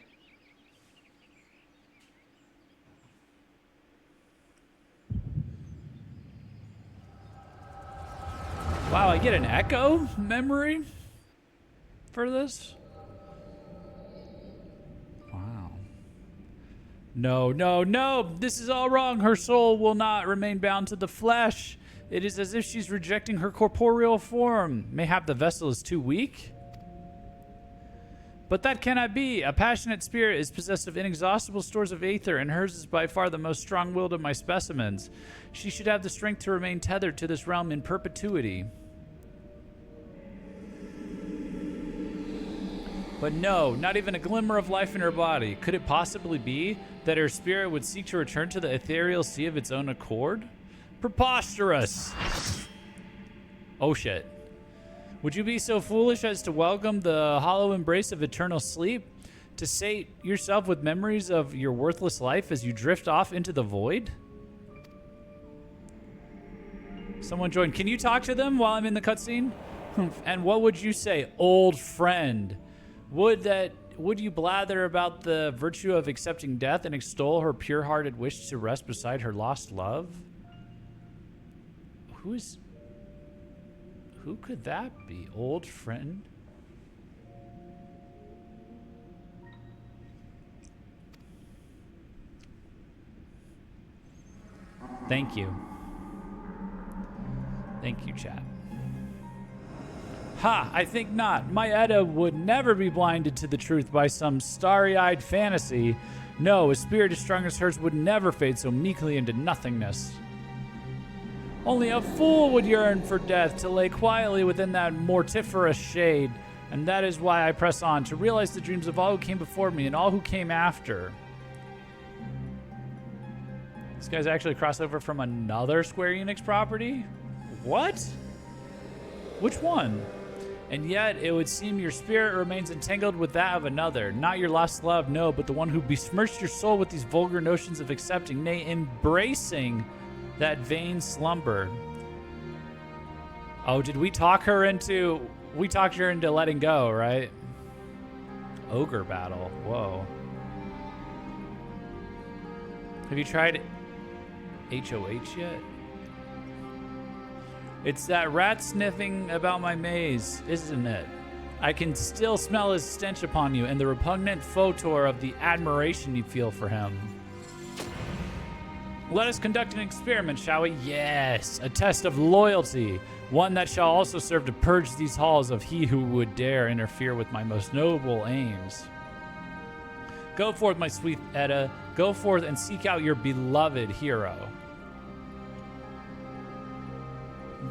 Wow, I get an echo memory for this? Wow. No, no, no! This is all wrong! Her soul will not remain bound to the flesh. It is as if she's rejecting her corporeal form. Mayhap the vessel is too weak? But that cannot be. A passionate spirit is possessed of inexhaustible stores of aether, and hers is by far the most strong-willed of my specimens. She should have the strength to remain tethered to this realm in perpetuity. But no, not even a glimmer of life in her body. Could it possibly be that her spirit would seek to return to the ethereal sea of its own accord? Preposterous! Oh shit. Would you be so foolish as to welcome the hollow embrace of eternal sleep? To sate yourself with memories of your worthless life as you drift off into the void? Someone joined. Can you talk to them while I'm in the cutscene? And what would you say, old friend? Would you blather about the virtue of accepting death and extol her pure-hearted wish to rest beside her lost love? Who could that be? Old friend? Thank you. Thank you, chat. Ha! I think not. My Edda would never be blinded to the truth by some starry-eyed fantasy. No, a spirit as strong as hers would never fade so meekly into nothingness. Only a fool would yearn for death, to lay quietly within that mortiferous shade. And that is why I press on, to realize the dreams of all who came before me and all who came after. This guy's actually a crossover from another Square Enix property? What? Which one? And yet, it would seem your spirit remains entangled with that of another. Not your lost love, no, but the one who besmirched your soul with these vulgar notions of accepting, nay, embracing that vain slumber. Oh, did we talk her into... We talked her into letting go, right? Ogre battle. Whoa. Have you tried HOH yet? It's that rat sniffing about my maze, isn't it? I can still smell his stench upon you and the repugnant photor of the admiration you feel for him. Let us conduct an experiment, shall we? Yes, a test of loyalty. One that shall also serve to purge these halls of he who would dare interfere with my most noble aims. Go forth, my sweet Edda. Go forth and seek out your beloved hero.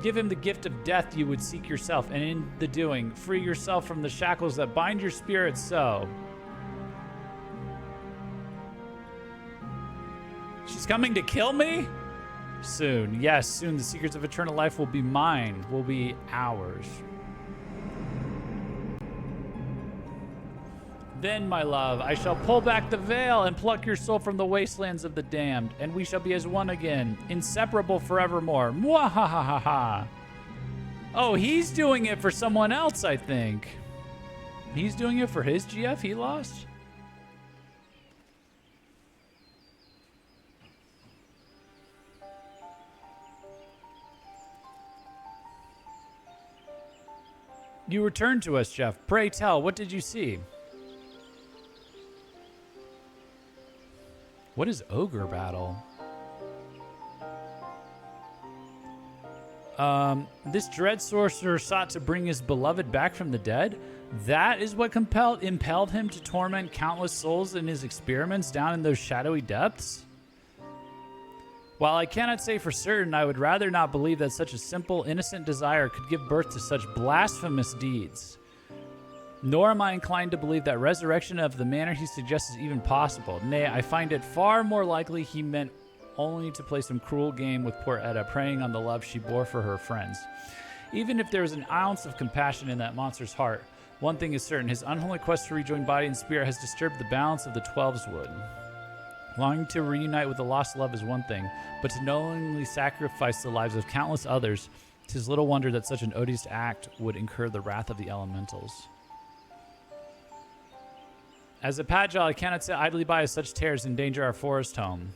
Give him the gift of death you would seek yourself, and in the doing, free yourself from the shackles that bind your spirit so. She's coming to kill me? Soon. Yes, soon the secrets of eternal life will be mine, will be ours. Then, my love, I shall pull back the veil and pluck your soul from the wastelands of the damned, and we shall be as one again, inseparable forevermore. Mwahahaha. Oh, he's doing it for someone else, I think. He's doing it for his GF he lost? You returned to us, Jeff. Pray tell, what did you see? What is Ogre Battle? This dread sorcerer sought to bring his beloved back from the dead? That is what impelled him to torment countless souls in his experiments down in those shadowy depths? While I cannot say for certain, I would rather not believe that such a simple, innocent desire could give birth to such blasphemous deeds. Nor am I inclined to believe that resurrection of the manner he suggests is even possible. Nay, I find it far more likely he meant only to play some cruel game with poor Edda, preying on the love she bore for her friends. Even if there was an ounce of compassion in that monster's heart, one thing is certain, his unholy quest to rejoin body and spirit has disturbed the balance of the 12's wood. Longing to reunite with a lost love is one thing, but to knowingly sacrifice the lives of countless others, 'tis little wonder that such an odious act would incur the wrath of the elementals. As a Padjal, I cannot sit idly by as such tears endanger our forest home.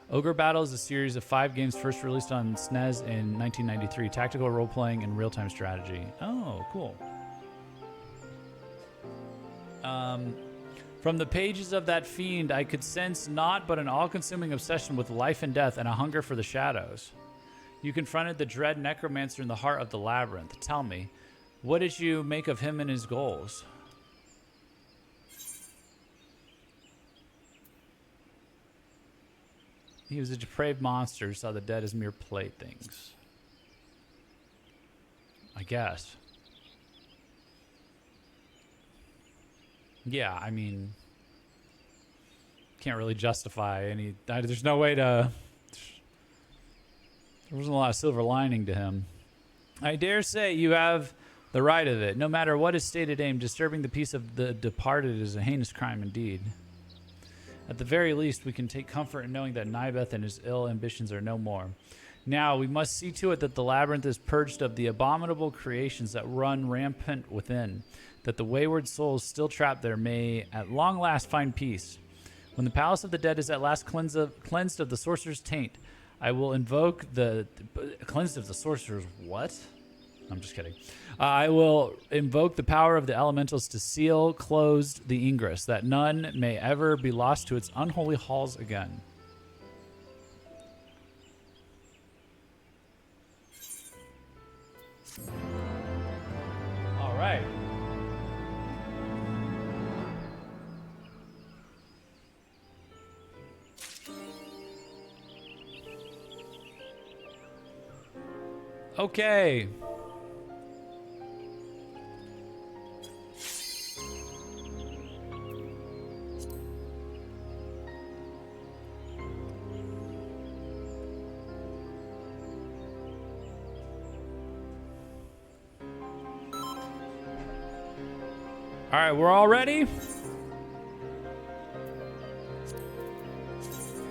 Ogre Battle is a series of 5 games first released on SNES in 1993. Tactical role-playing and real-time strategy. Oh, cool. From the pages of that fiend, I could sense naught but an all-consuming obsession with life and death and a hunger for the shadows. You confronted the dread necromancer in the heart of the labyrinth. Tell me, what did you make of him and his goals? He was a depraved monster who saw the dead as mere playthings. I guess. Yeah, I mean, can't really justify any... There's no way to... There wasn't a lot of silver lining to him. I dare say you have the right of it. No matter what his stated aim, disturbing the peace of the departed is a heinous crime indeed. At the very least, we can take comfort in knowing that Nibeth and his ill ambitions are no more. Now, we must see to it that the labyrinth is purged of the abominable creations that run rampant within, that the wayward souls still trapped there may at long last find peace. When the palace of the dead is at last cleansed of the sorcerer's taint, I will invoke the... Cleansed of the sorcerer's what? I'm just kidding. I will invoke the power of the elementals to seal closed the ingress, that none may ever be lost to its unholy halls again. All right. Okay. All right, we're all ready?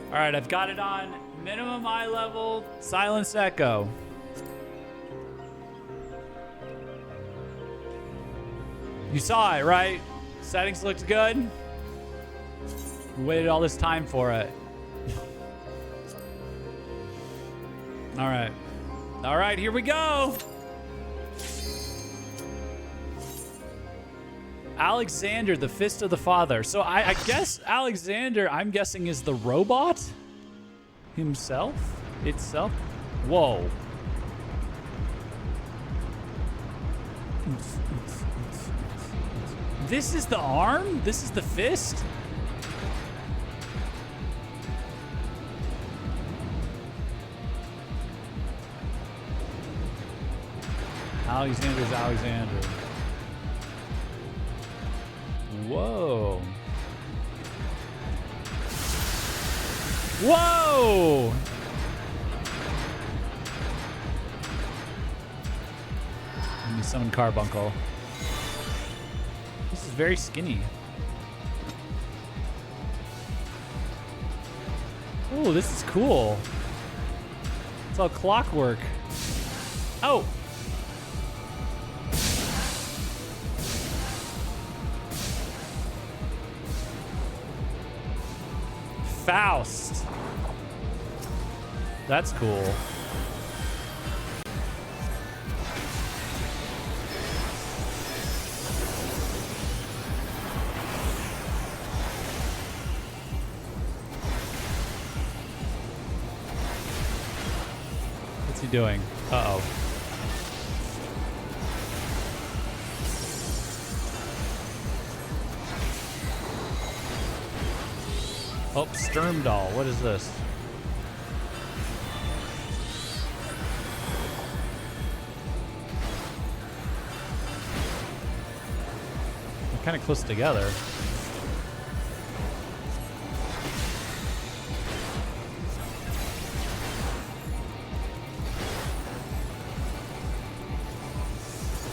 All right, I've got it on minimum eye level, silence echo. You saw it, right? Settings looked good. We waited all this time for it. All right. All right, here we go. Alexander, the Fist of the Father. So I guess Alexander, I'm guessing, is the robot himself? Itself? Whoa. This is the arm? This is the fist? Alexander's Alexander. Whoa. Whoa! Let me summon Carbuncle. This is very skinny. Oh, this is cool. It's all clockwork. Oh! Faust. That's cool. What's he doing? Uh-oh. Oh, Sturmdoll. What is this? They're kind of close together.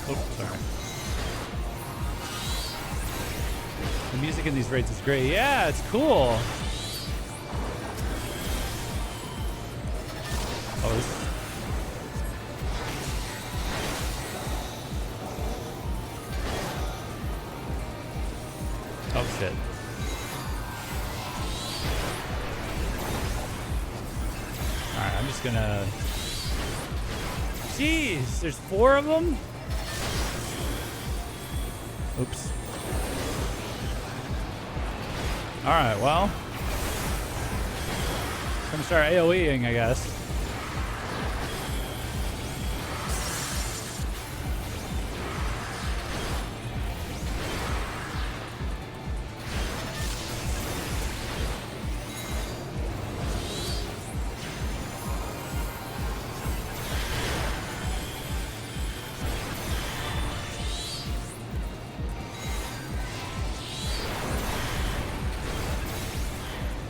Oh, sorry. The music in these raids is great. Yeah, it's cool. Oh shit. Alright, I'm just gonna... Jeez, there's 4 of them? Oops. Alright, well. I'm gonna start AoEing, I guess.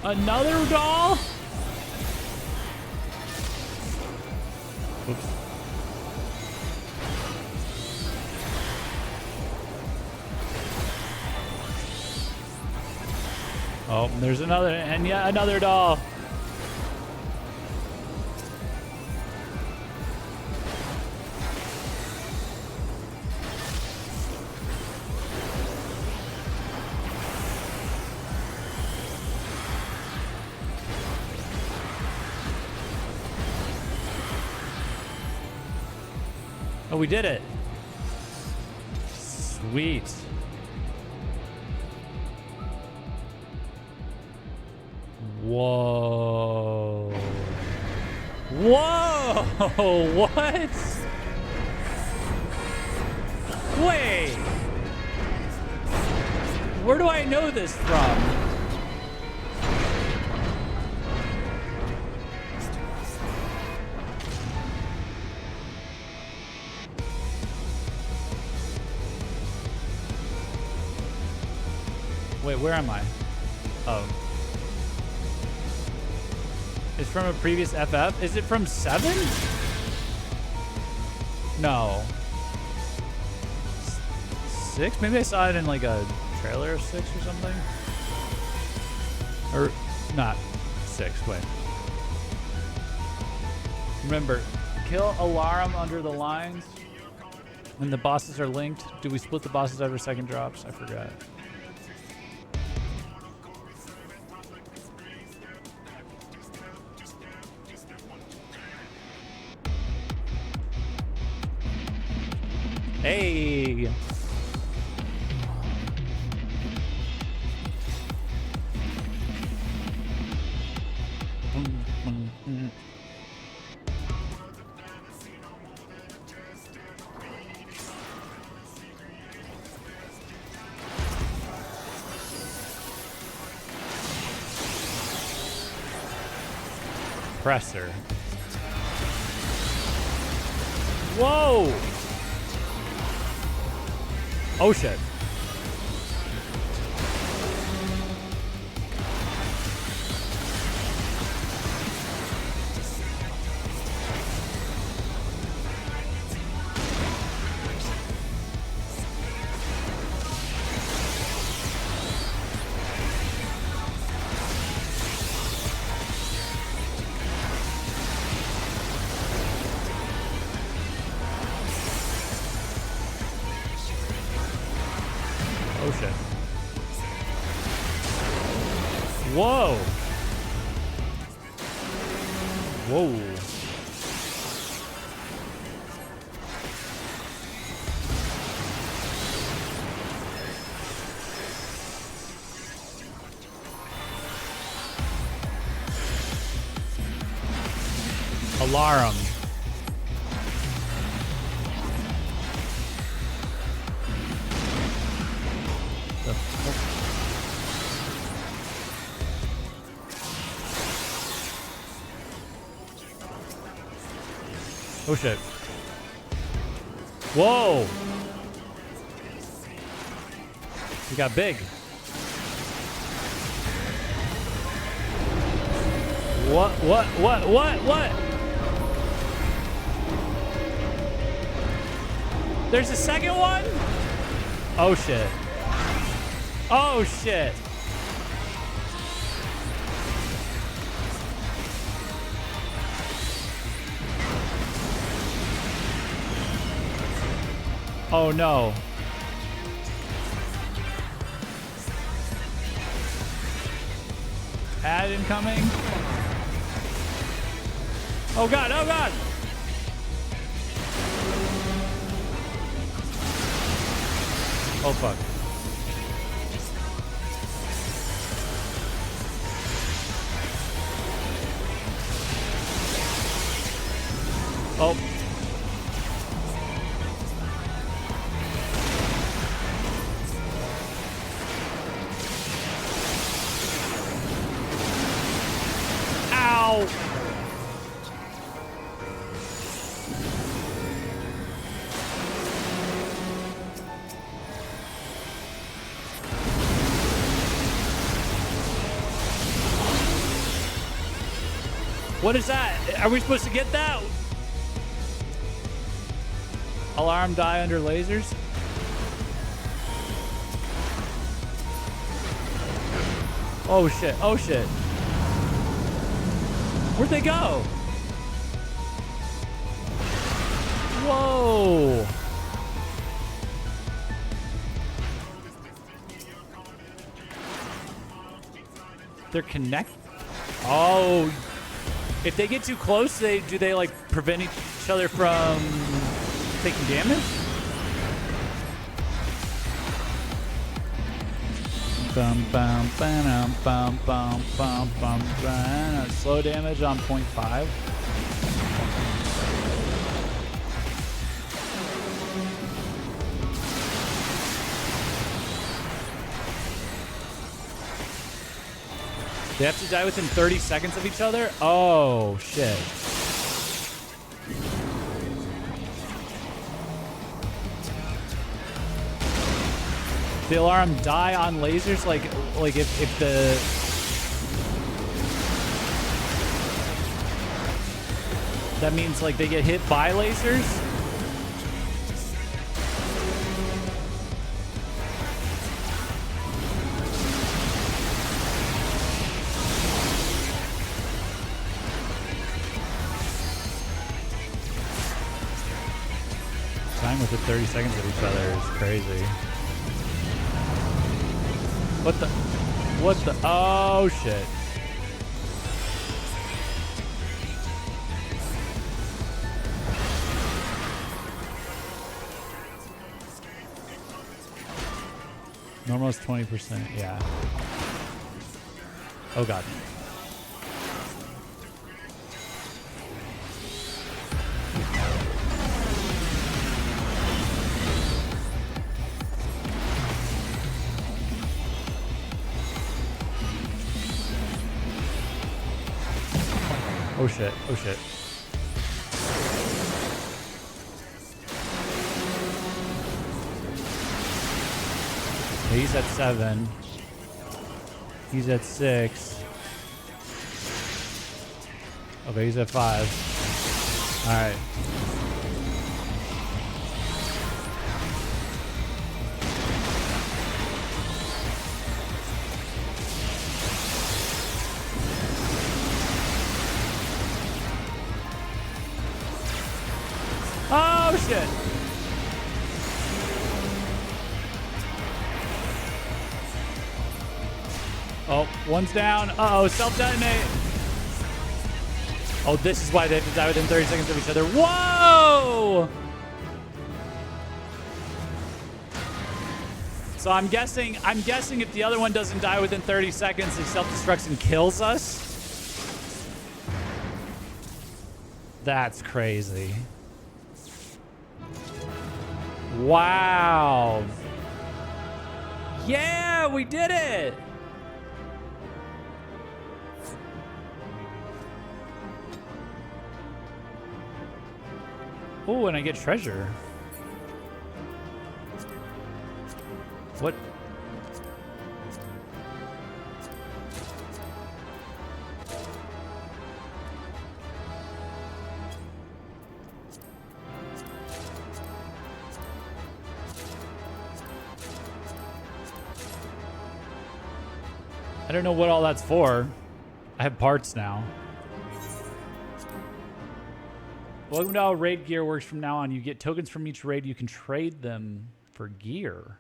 Another doll? Oops. Oh, there's another, and yet another doll. Oh, we did it. Sweet. Whoa. Whoa! What? Wait. Where do I know this from? Wait, where am I? Oh. It's from a previous FF? Is it from 7? No. 6? Maybe I saw it in like a trailer of 6 or something? Or not 6, wait. Remember, kill Alarum under the lines and the bosses are linked. Do we split the bosses over second drops? I forgot. Hey! Presser. Whoa! Oh shit. Oh shit. Whoa. Whoa. Alarum. Oh shit. Whoa! He got big. What? There's a second one? Oh shit. Oh shit. Oh no. Ad incoming. Oh god, oh god. Oh fuck. Oh. Ow. What is that? Are we supposed to get that? Alarm die under lasers? Oh shit, oh shit. Where'd they go? Whoa. They're connect. Oh, if they get too close, do they like prevent each other from taking damage? Bum bum bum bum bum bum bum bum. Slow damage on 0.5. They have to die within 30 seconds of each other? Oh, shit. The alarm die on lasers? Like if the... That means like they get hit by lasers? Within 30 seconds of each other is crazy. What the? Oh shit. Normal is 20%, yeah. Oh god. Oh shit, oh shit. He's at 7. He's at 6. Okay, he's at 5. Alright. Oh shit! Oh, one's down. Uh-oh, self-detonate. Oh, this is why they have to die within 30 seconds of each other. Whoa! So I'm guessing if the other one doesn't die within 30 seconds, he self-destructs and kills us. That's crazy. Wow. Yeah, we did it. Oh, and I get treasure. What? I don't know what all that's for. I have parts now. Welcome to how raid gear works from now on. You get tokens from each raid. You can trade them for gear.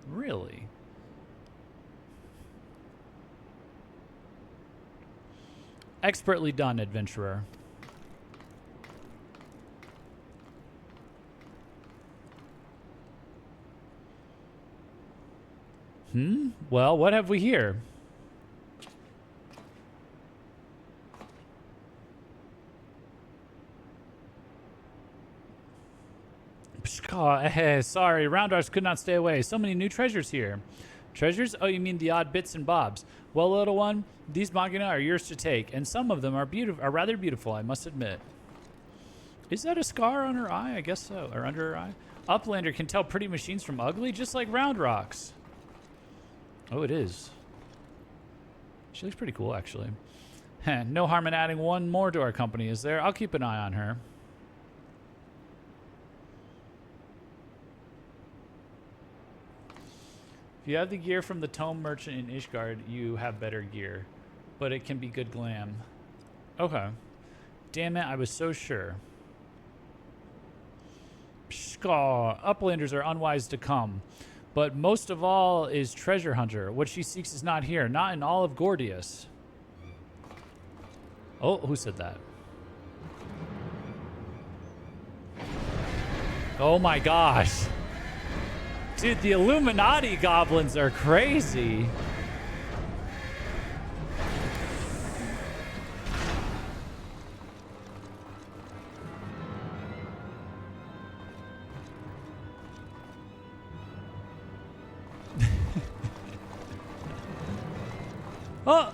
Really? Expertly done, adventurer. Well, what have we here? Sorry, Roundars could not stay away. So many new treasures here. Treasures? Oh, you mean the odd bits and bobs. Well, little one, these Magina are yours to take, and some of them are rather beautiful, I must admit. Is that a scar on her eye? I guess so. Or under her eye? Uplander can tell pretty machines from ugly, just like Round Rocks. Oh, it is. She looks pretty cool, actually. No harm in adding one more to our company, is there? I'll keep an eye on her. If you have the gear from the Tome Merchant in Ishgard, you have better gear. But it can be good glam. Okay. Damn it, I was so sure. Pshkaw. Uplanders are unwise to come. But most of all is Treasure Hunter. What she seeks is not here. Not in all of Gordius. Oh, who said that? Oh my gosh. Dude, the Illuminati goblins are crazy. Oh!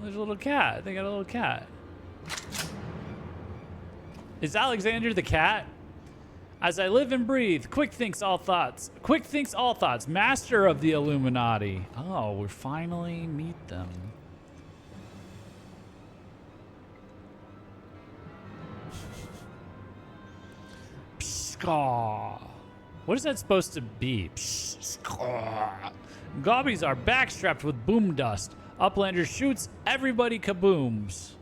There's a little cat. They got a little cat. Is Alexander the cat? As I live and breathe, quick thinks all thoughts. Quick thinks all thoughts. Master of the Illuminati. Oh, we finally meet them. Pshkaw. What is that supposed to be? Pshkaw. Gobbies are backstrapped with boom dust. Uplander shoots, everybody kabooms.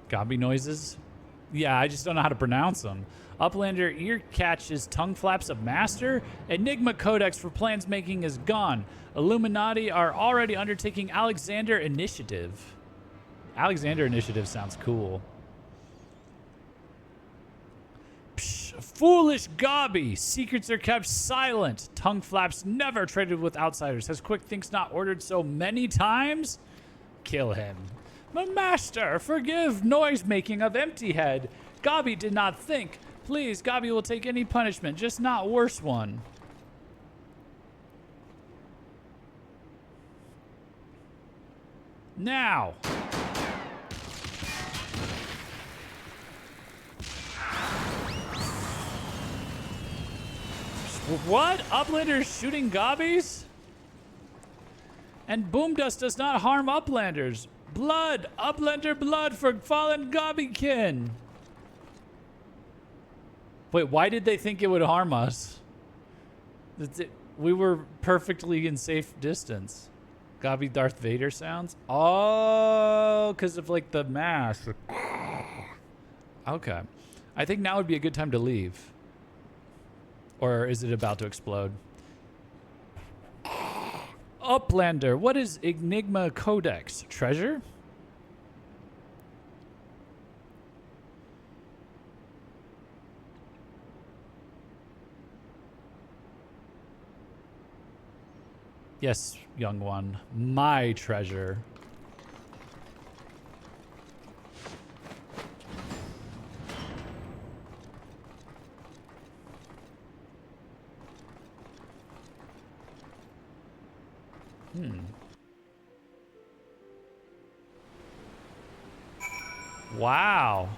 Gobby noises? Yeah, I just don't know how to pronounce them. Uplander ear catches tongue flaps of master. Enigma Codex for plans making is gone. Illuminati are already undertaking Alexander Initiative. Alexander Initiative sounds cool. Psh, foolish Gobby. Secrets are kept silent. Tongue flaps never traded with outsiders. Has Quick Thinks not ordered so many times? Kill him. My master, forgive noise making of Empty Head. Gobby did not think. Please, Gobby will take any punishment, just not worse one. Now. What? Uplanders shooting Gobbies? And boom dust does not harm Uplanders. Blood! Uplander blood for fallen Gobbykin! Wait, why did they think it would harm us? We were perfectly in safe distance. Gobby Darth Vader sounds? Oh, because of like the mask. Okay. I think now would be a good time to leave. Or is it about to explode? Uplander, what is Enigma Codex? Treasure? Yes, young one. My treasure. Wow.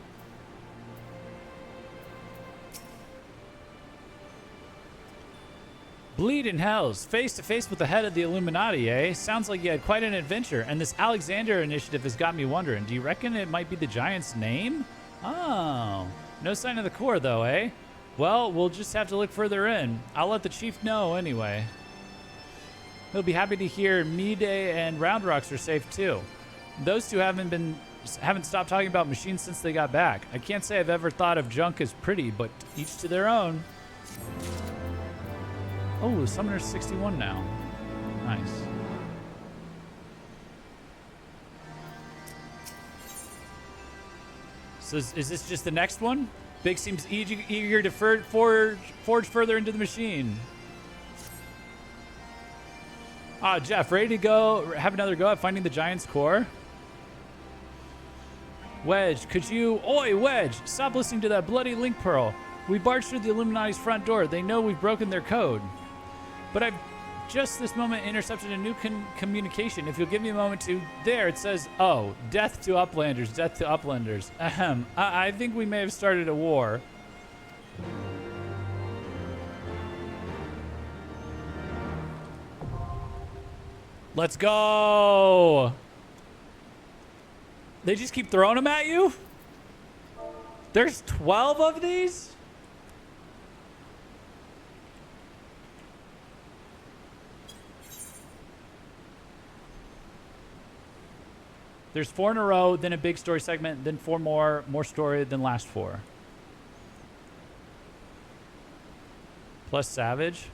Bleed in Hells, face to face with the head of the Illuminati, eh? Sounds like you had quite an adventure, and this Alexander Initiative has got me wondering. Do you reckon it might be the giant's name? Oh, no sign of the core though, eh? Well, we'll just have to look further in. I'll let the chief know anyway. He'll be happy to hear Mide and Round Rocks are safe too. Those two haven't stopped talking about machines since they got back. I can't say I've ever thought of junk as pretty, but each to their own. Oh, Summoner's 61 now. Nice. So is this just the next one? Big seems eager to forge further into the machine. Ah, Jeff, ready to go? Have another go at finding the giant's core? Wedge, could you... Oi, Wedge! Stop listening to that bloody link pearl. We barged through the Illuminati's front door. They know we've broken their code. But I've just this moment intercepted a new communication. If you'll give me a moment to... There, it says, oh, death to Uplanders, death to Uplanders. Ahem. I think we may have started a war. Let's go! They just keep throwing them at you? There's 12 of these? There's 4 in a row, then a big story segment, then 4 more story, then last 4. Plus Savage.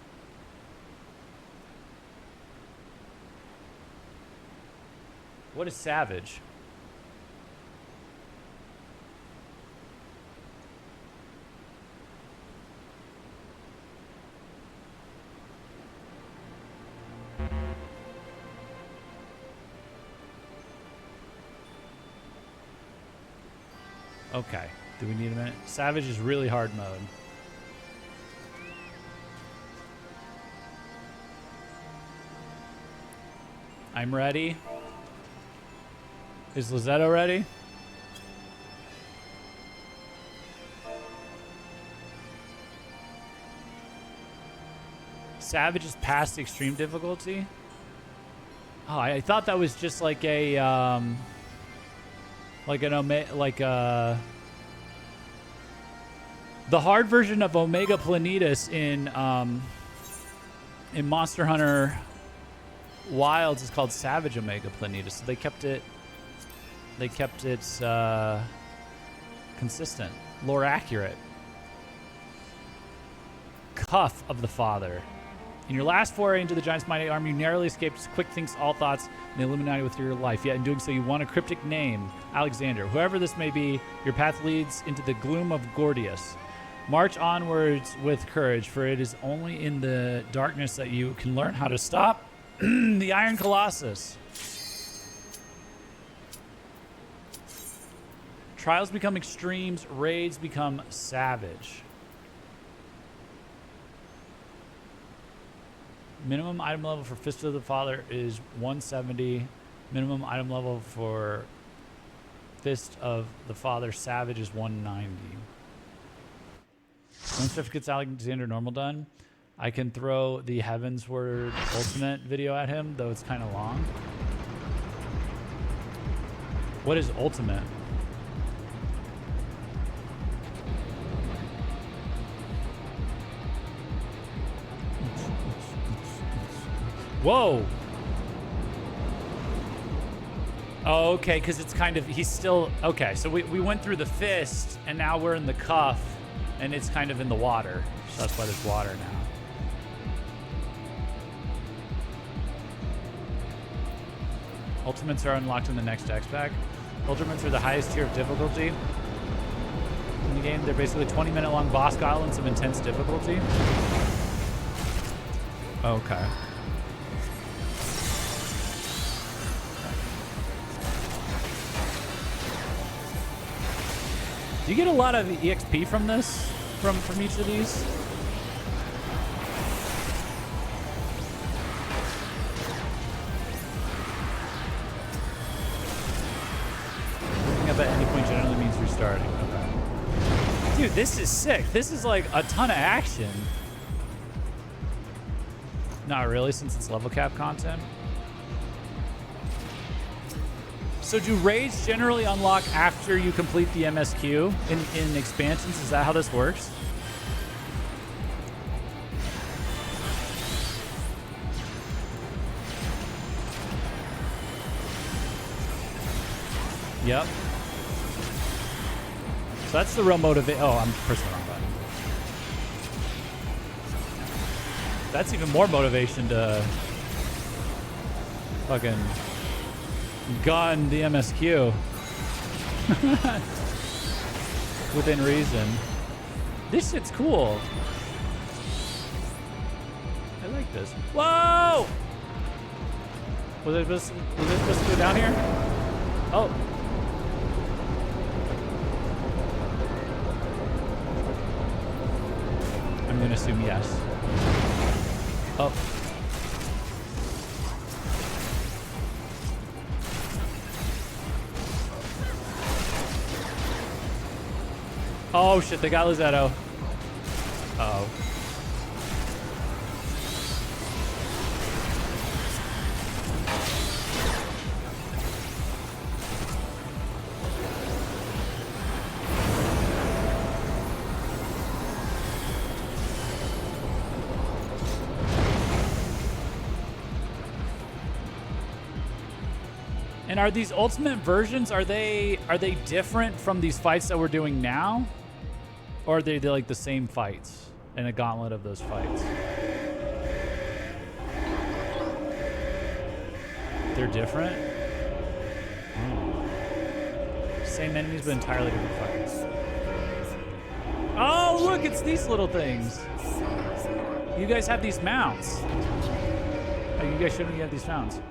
What is Savage? Okay. Do we need a minute? Savage is really hard mode. I'm ready. Is Lizetto ready? Savage is past the extreme difficulty. Oh, I thought that was just like a the hard version of Omega Planetus in Monster Hunter Wilds is called Savage Omega Planetus. So they kept it consistent, lore accurate. Cuff of the Father. In your last foray into the Giant's mighty army, you narrowly escaped quick thinks all thoughts and the Illuminati with your life. Yet in doing so, you won a cryptic name, Alexander. Whoever this may be, your path leads into the gloom of Gordius. March onwards with courage, for it is only in the darkness that you can learn how to stop the Iron Colossus. Trials become extremes, raids become savage. Minimum item level for Fist of the Father is 170. Minimum item level for Fist of the Father Savage is 190. Once stuff gets Alexander normal done, I can throw the Heavensward Ultimate video at him, though it's kind of long. What is Ultimate? Whoa! Oh, okay, because it's kind of, he's still, okay, so we went through the fist, and now we're in the cuff, and it's kind of in the water. So that's why there's water now. Ultimates are unlocked in the next X pack. Ultimates are the highest tier of difficulty in the game. They're basically 20-minute long boss islands of intense difficulty. Okay. Do you get a lot of EXP from this? From each of these? Looking up at any point generally means restarting. Okay. Dude, this is sick. This is like a ton of action. Not really, since it's level cap content. So do raids generally unlock after you complete the MSQ in expansions? Is that how this works? Yep. So that's the real motivation. Oh, I'm pressing the wrong button. That's even more motivation to fucking gun the MSQ within reason. This shit's cool. I like this. Whoa! Was it supposed to go down here? Oh. I'm gonna assume yes. Oh. Oh shit, they got Lizetto. Uh-oh. And are these ultimate versions, are they different from these fights that we're doing now? Or are they like the same fights in a gauntlet of those fights? They're different? Oh. Same enemies, but entirely different fights. Oh, look, it's these little things. You guys have these mounts. Oh, you guys shouldn't have these mounts.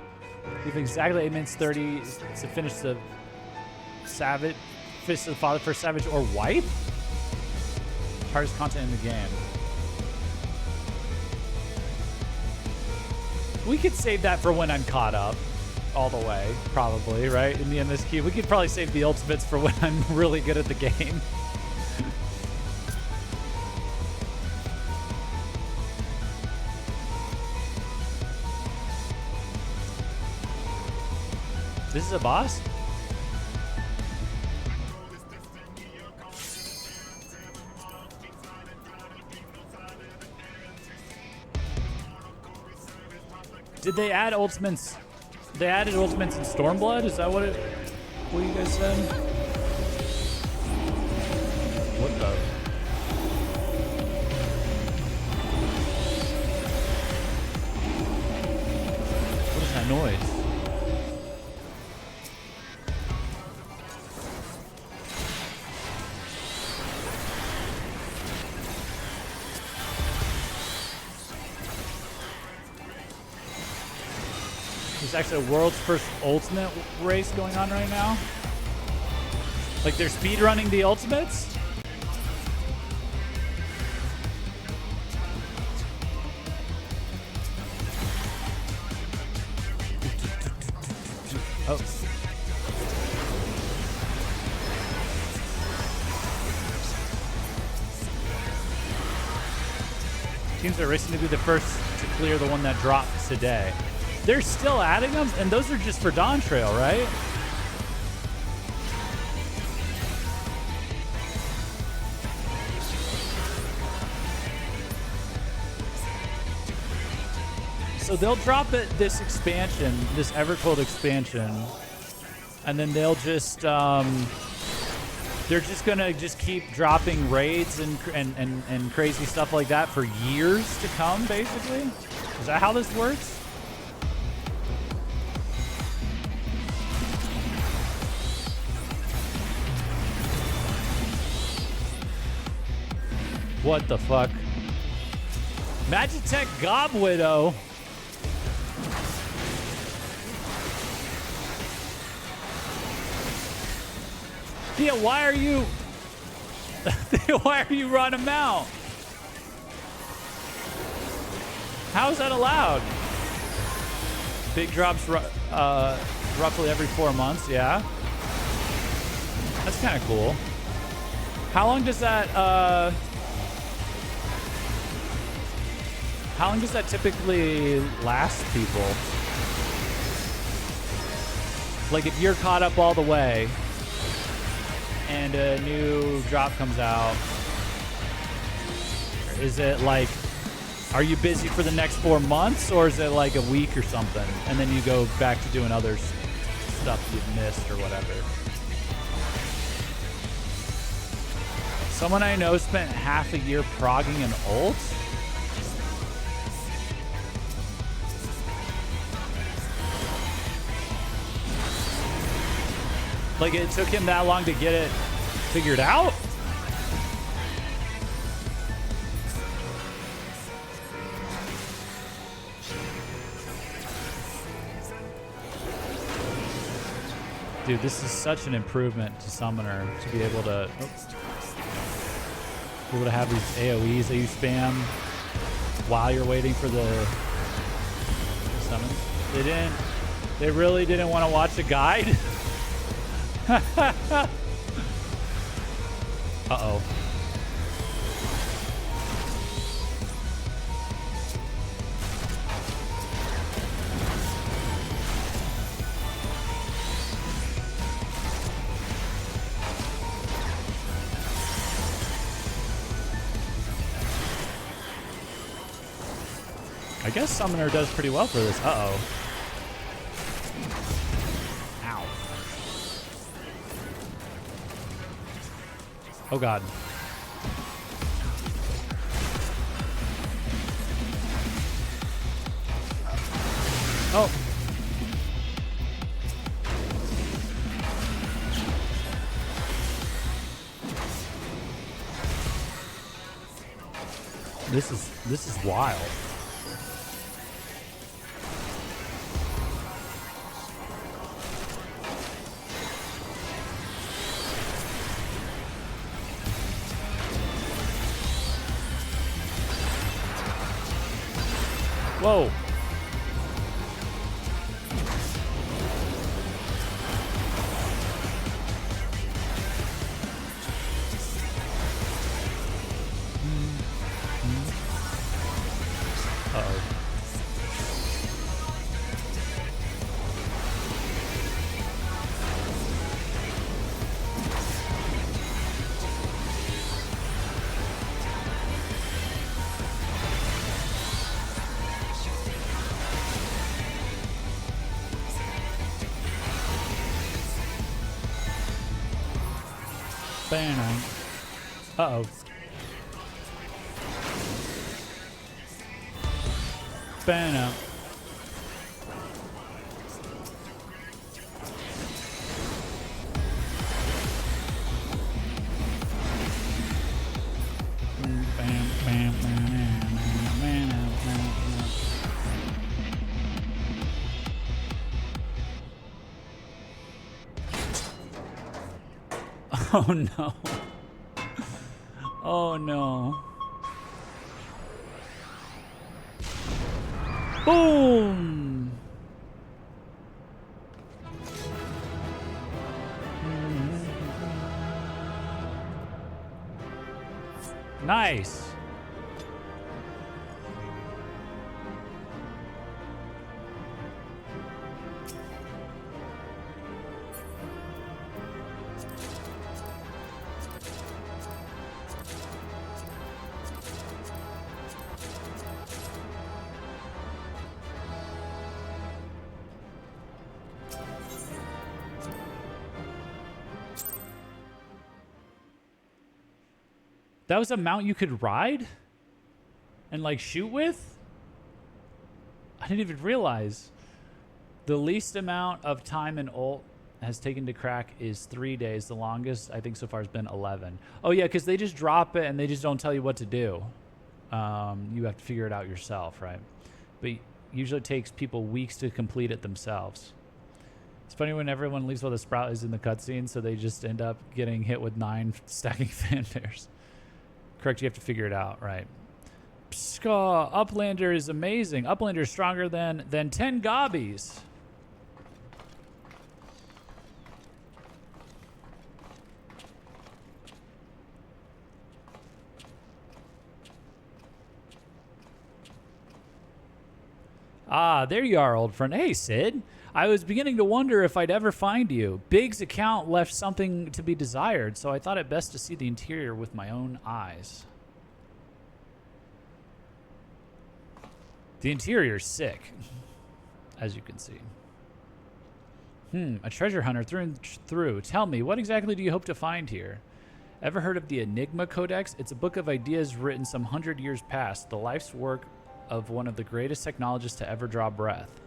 You have exactly 8 minutes 30 to finish the Savage, Fist of the Father, First Savage, or Wipe? Hardest content in the game. We could save that for when I'm caught up all the way, probably, right? In the MSQ. We could probably save the ultimates for when I'm really good at the game. This is a boss? Did they add ultimates? They added ultimates in Stormblood? Is that what you guys said? What the? What is that noise? There's actually a world's first ultimate race going on right now. Like they're speedrunning the ultimates. Oh. Teams are racing to be the first to clear the one that dropped today. They're still adding them, and those are just for Dawn Trail, right? So they'll drop it, this expansion, this Evercold expansion, and then they'll just, they're just gonna just keep dropping raids and crazy stuff like that for years to come, basically? Is that how this works? What the fuck? Magitech Gob Widow. Thea, why are you running them out? How is that allowed? Big drops roughly every 4 months, yeah. That's kind of cool. How long does that typically last people? Like if you're caught up all the way and a new drop comes out, is it like, are you busy for the next 4 months, or is it like a week or something, and then you go back to doing other stuff you've missed or whatever? Someone I know spent half a year progging an ult. Like it took him that long to get it figured out? Dude, this is such an improvement to Summoner to be able to have these AoEs that you spam while you're waiting for the summon. They really didn't want to watch a guide. Uh-oh. I guess Summoner does pretty well for this. Uh-oh. Ow. Oh god. Oh. This is wild. Whoa. Uh-oh. Banner. Oh no. Oh no. Boom. Nice. That was a mount you could ride and like shoot with? I didn't even realize. The least amount of time an ult has taken to crack is 3 days. The longest I think so far has been 11. Oh yeah, because they just drop it and they just don't tell you what to do. You have to figure it out yourself, right? But usually it takes people weeks to complete it themselves. It's funny when everyone leaves while the Sprout is in the cutscene, so they just end up getting hit with 9 stacking fanfares. Correct, you have to figure it out, right? Pska, Uplander is amazing. Uplander is stronger than 10 gobbies. Ah, there you are, old friend. Hey, Sid. I was beginning to wonder if I'd ever find you. Big's account left something to be desired, so I thought it best to see the interior with my own eyes. The interior's sick, as you can see. A treasure hunter through and through. Tell me, what exactly do you hope to find here? Ever heard of the Enigma Codex? It's a book of ideas written some 100 years past, the life's work of one of the greatest technologists to ever draw breath.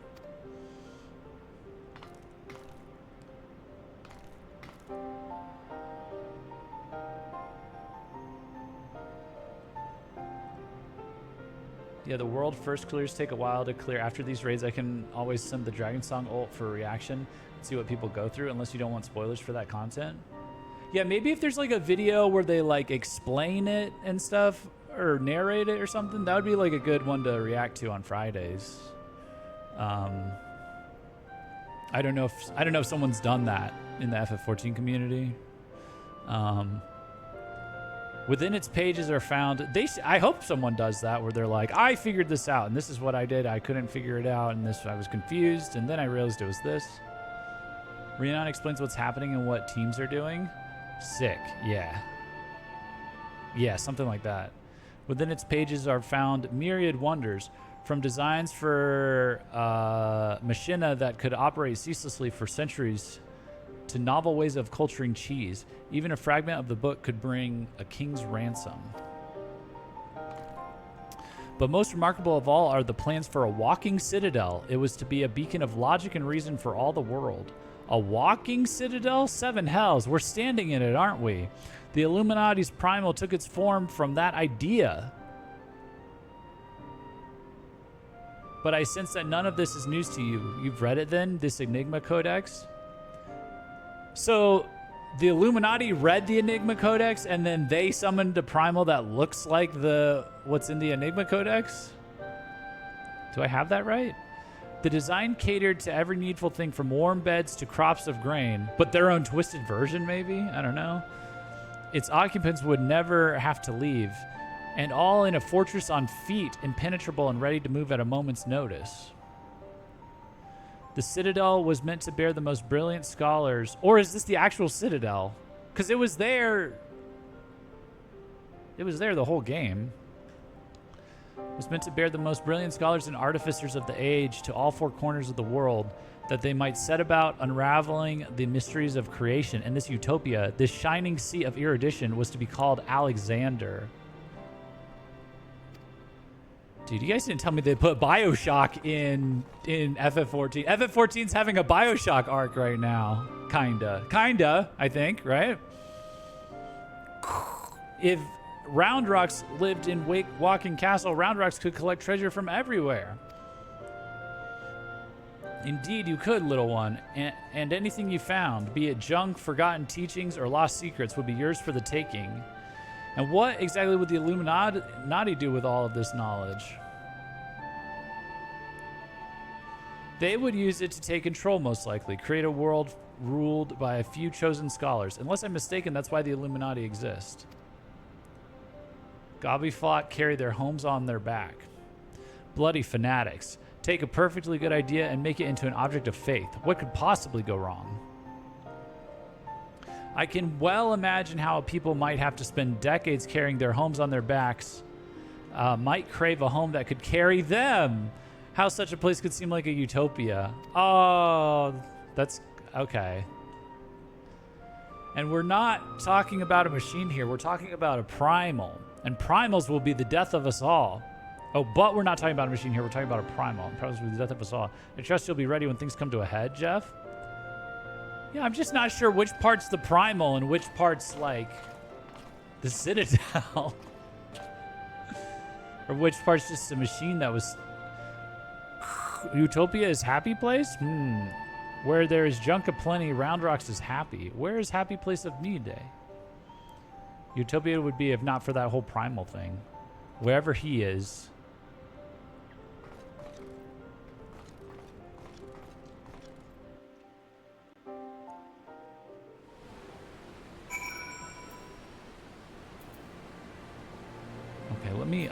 Yeah, the world first clears take a while to clear. After these raids, I can always send the Dragon Song ult for a reaction, see what people go through, unless you don't want spoilers for that content. Yeah, maybe if there's like a video where they like explain it and stuff, or narrate it or something, that would be like a good one to react to on Fridays. I don't know if someone's done that in the FF14 community. Within its pages are found, I hope someone does that where they're like, I figured this out and this is what I did. I couldn't figure it out and I was confused and then I realized it was this. Rhiannon explains what's happening and what teams are doing. Sick, yeah. Yeah, something like that. Within its pages are found myriad wonders, from designs for machina that could operate ceaselessly for centuries to novel ways of culturing cheese. Even a fragment of the book could bring a king's ransom. But most remarkable of all are the plans for a walking citadel. It was to be a beacon of logic and reason for all the world. A walking citadel? Seven hells. We're standing in it, aren't we? The Illuminati's primal took its form from that idea. But I sense that none of this is news to you. You've read it then, this Enigma Codex? So the Illuminati read the Enigma Codex and then they summoned a primal that looks like what's in the Enigma Codex? Do I have that right? The design catered to every needful thing from warm beds to crops of grain, but their own twisted version maybe? I don't know. Its occupants would never have to leave, and all in a fortress on feet, impenetrable and ready to move at a moment's notice. The citadel was meant to bear the most brilliant scholars. Or is this the actual citadel? Because it was there. It was there the whole game. It was meant to bear the most brilliant scholars and artificers of the age to all four corners of the world, that they might set about unraveling the mysteries of creation. And this utopia, this shining sea of erudition, was to be called Alexander. Dude, you guys didn't tell me they put Bioshock in FF14. FF14's having a Bioshock arc right now. Kinda, I think, right? If Round Rocks lived in Walking Castle, Round Rocks could collect treasure from everywhere. Indeed, you could, little one, and anything you found, be it junk, forgotten teachings, or lost secrets, would be yours for the taking. And what exactly would the Illuminati do with all of this knowledge? They would use it to take control, most likely, create a world ruled by a few chosen scholars. Unless I'm mistaken, that's why the Illuminati exist. Gobbyflot carry their homes on their back. Bloody fanatics. Take a perfectly good idea and make it into an object of faith. What could possibly go wrong? I can well imagine how people might have to spend decades carrying their homes on their backs, might crave a home that could carry them. How such a place could seem like a utopia. Oh, that's okay. And we're not talking about a machine here. We're talking about a primal. And primals will be the death of us all. Oh, but we're not talking about a machine here. We're talking about a primal. And primals will be the death of us all. I trust you'll be ready when things come to a head, Jeff. Yeah, I'm just not sure which part's the primal and which part's, like, the citadel. Or which part's just a machine that was... Utopia is happy place? Where there is junk aplenty, Round Rocks is happy. Where is happy place of need day? Utopia would be if not for that whole primal thing. Wherever he is. Okay, let me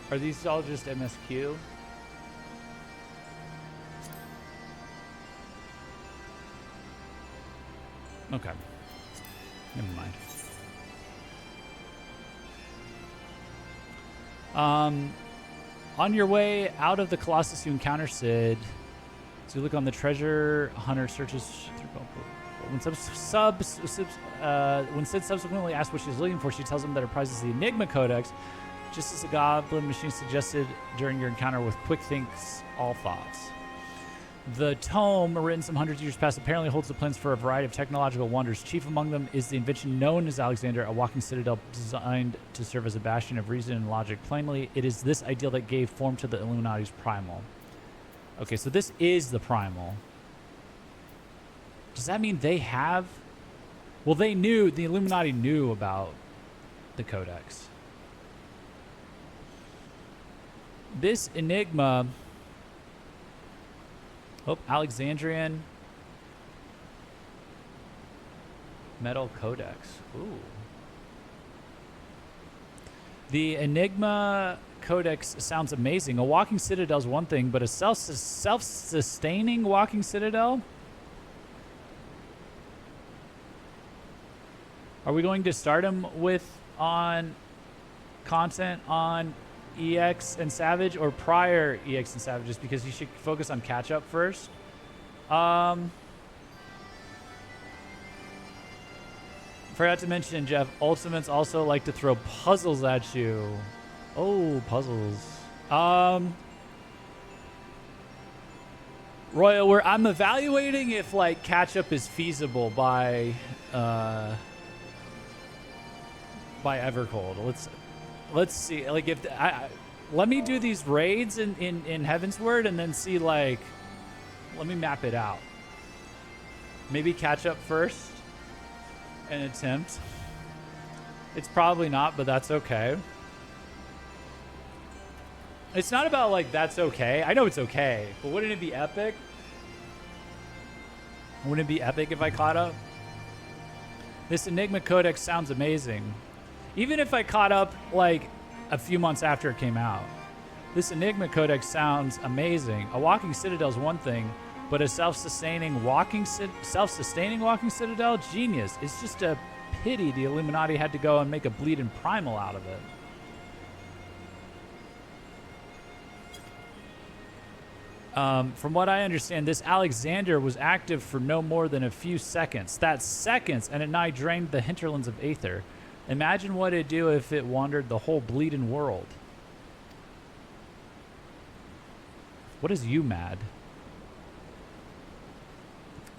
Are these all just MSQ? Okay. Never mind. On your way out of the Colossus, you encounter Sid. So you look on the treasure hunter searches through. When Sid subsequently asks what she's looking for, she tells him that her prize is the Enigma Codex, just as the Goblin Machine suggested during your encounter with Quick Think's All Thoughts. The tome, written some hundreds of years past, apparently holds the plans for a variety of technological wonders. Chief among them is the invention known as Alexander, a walking citadel designed to serve as a bastion of reason and logic. Plainly, it is this ideal that gave form to the Illuminati's primal. Okay, so this is the primal. Does that mean they have... Well, they knew, the Illuminati knew about the Codex. This Enigma Oh, Alexandrian Metal Codex. Ooh. The Enigma Codex sounds amazing. A walking citadel is one thing, but a self-sustaining walking citadel? Are we going to start him with on content on EX and Savage or prior EX and Savage, just because you should focus on catch up first? Forgot to mention, Jeff, Ultimates also like to throw puzzles at you. Oh, puzzles. Royal, I'm evaluating if like catch up is feasible by Evercold. Let's see. Like if let me do these raids in Heavensward and then see, like, let me map it out. Maybe catch up first and attempt. It's probably not, but that's okay. It's not about like that's okay. I know it's okay, but wouldn't it be epic? Wouldn't it be epic if I caught up? This Enigma Codex sounds amazing. Even if I caught up like a few months after it came out. This Enigma Codex sounds amazing. A walking citadel is one thing, but a self-sustaining walking citadel? Genius. It's just a pity the Illuminati had to go and make a bleeding primal out of it. From what I understand, this Alexander was active for no more than a few seconds. That's seconds, and it nigh drained the hinterlands of Aether. Imagine what it'd do if it wandered the whole bleeding world. What is you mad?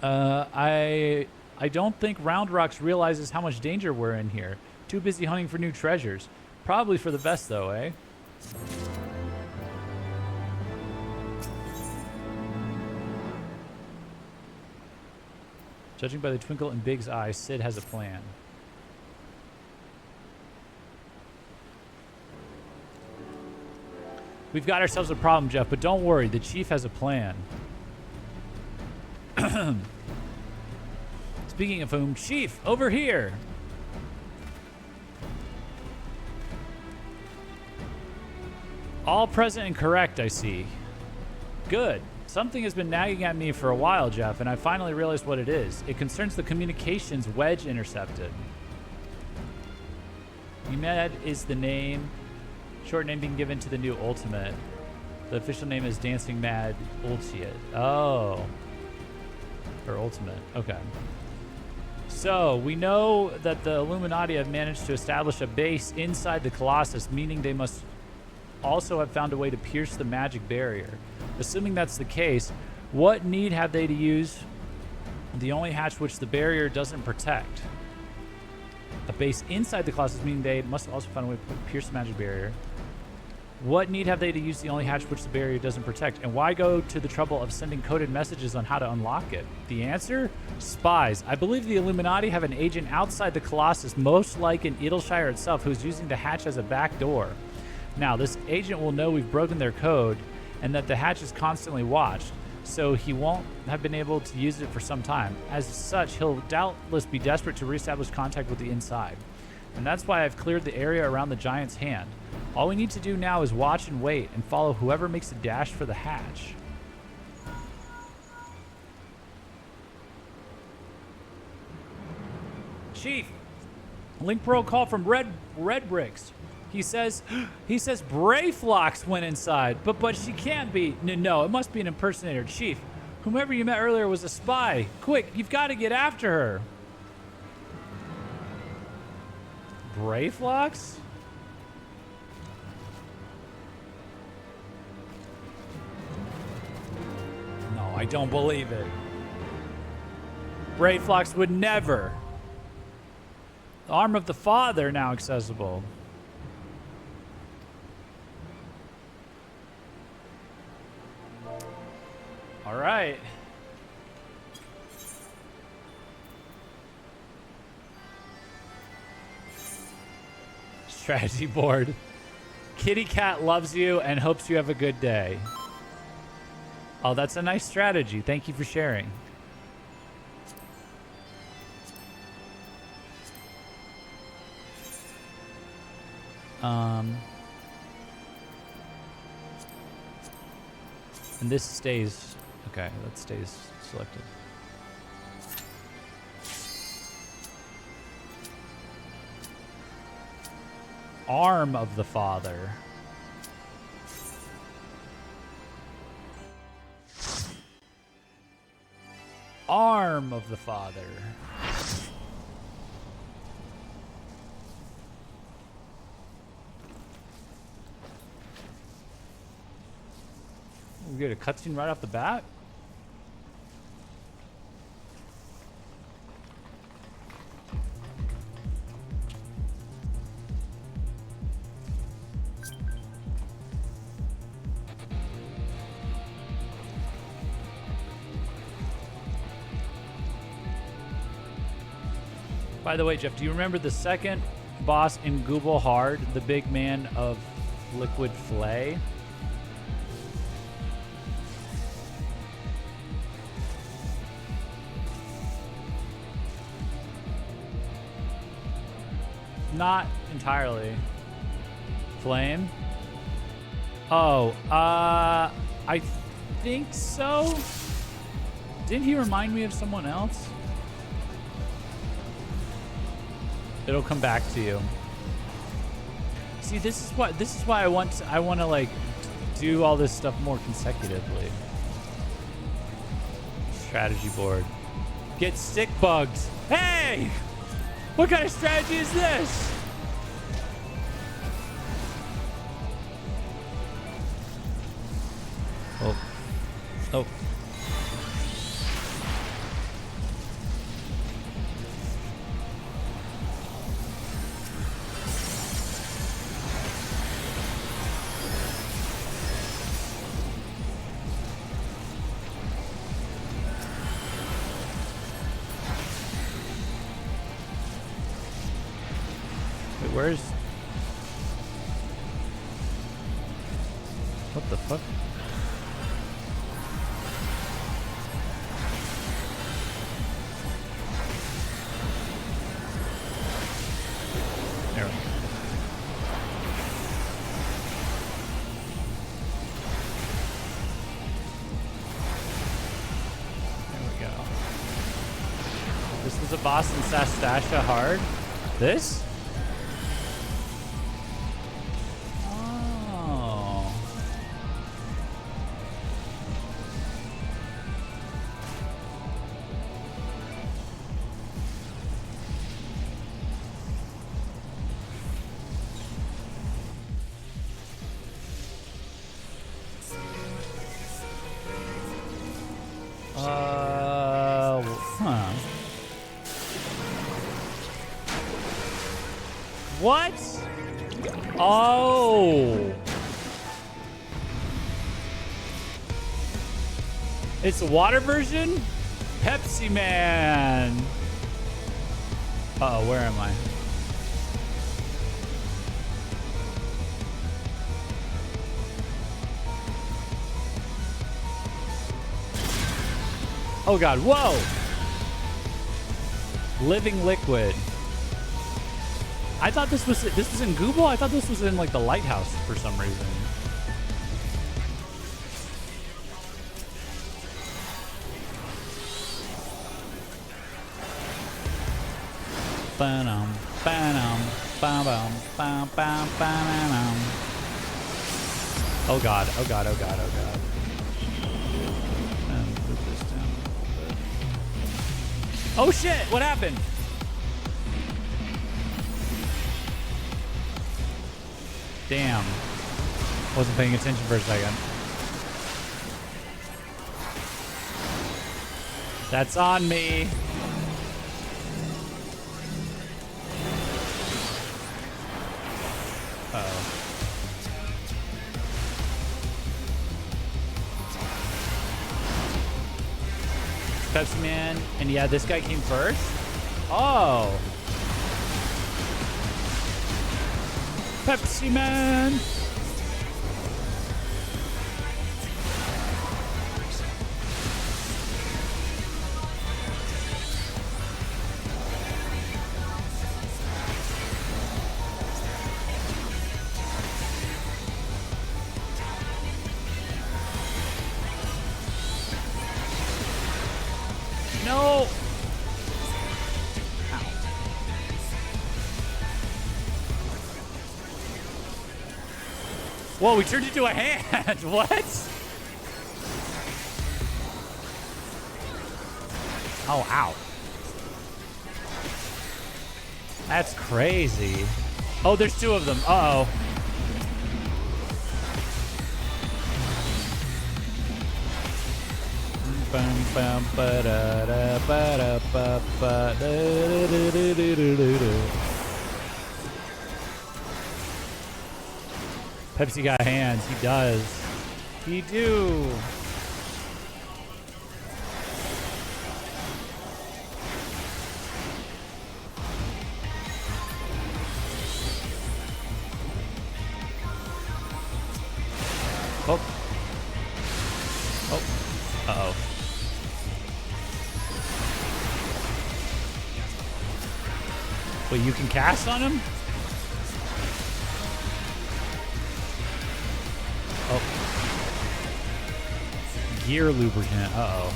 I don't think Round Rocks realizes how much danger we're in here. Too busy hunting for new treasures. Probably for the best, though, eh? Judging by the twinkle in Big's eye, Sid has a plan. We've got ourselves a problem, Jeff, but don't worry. The chief has a plan. Speaking of whom, Chief, over here. All present and correct, I see. Good. Something has been nagging at me for a while, Jeff, and I finally realized what it is. It concerns the communications wedge intercepted. UMAD is the name, short name being given to the new Ultimate. The official name is Dancing Mad Ultiate. Oh. Or Ultimate. Okay. So, we know that the Illuminati have managed to establish a base inside the Colossus, meaning they must also have found a way to pierce the magic barrier. Assuming that's the case, what need have they to use the only hatch which the barrier doesn't protect? A base inside the Colossus, meaning they must also find a way to pierce the magic barrier. What need have they to use the only hatch which the barrier doesn't protect? And why go to the trouble of sending coded messages on how to unlock it? The answer? Spies. I believe the Illuminati have an agent outside the Colossus, most like in Edelshire itself, who's using the hatch as a back door. Now, this agent will know we've broken their code and that the hatch is constantly watched, so he won't have been able to use it for some time. As such, he'll doubtless be desperate to reestablish contact with the inside. And that's why I've cleared the area around the giant's hand. All we need to do now is watch and wait and follow whoever makes a dash for the hatch. Chief, link pro call from Red Bricks. He says Brayflox went inside, but she can't be. No, it must be an impersonator. Chief, whomever you met earlier was a spy. Quick, you've got to get after her. Brayflox? No, I don't believe it. Brayflox would never. The arm of the father now accessible. All right. Strategy board. Kitty Cat loves you and hopes you have a good day. Oh, that's a nice strategy. Thank you for sharing. And this stays... Okay, that stays selected. Arm of the Father. Arm of the Father. We get a cutscene right off the bat? By the way, Jeff, do you remember the second boss in Google Hard, the big man of Liquid Flay? Not entirely. Flame? Oh, I think so. Didn't he remind me of someone else? It'll come back to you. See, this is why I want to like do all this stuff more consecutively. Strategy board. Get stick bugs. Hey! What kind of strategy is this? Oh. Oh. Where's... What the fuck? There we go. There we go. This was a boss in Sastasha Hard? This? What? Oh. It's a water version? Pepsi Man. Uh-oh, where am I? Oh god, whoa! Living Liquid. I thought this was in Google? I thought this was in like the lighthouse for some reason. Ba-dum, ba-dum, ba-bum, ba-bum, ba-dum. Oh god, oh god, oh god, oh god. And put this down a little bit. Oh shit, what happened? Damn. Wasn't paying attention for a second. That's on me. Uh-oh. Pepsi Man. And yeah, this guy came first? Oh. Pepsi Man. Whoa, we turned into a hand. What? Oh, ow. That's crazy. Oh, there's two of them. Uh-oh. Pepsi got hands. He does. He do. Oh. Oh. Uh-oh. Wait, you can cast on him? Oh. Gear lubricant. Uh-oh.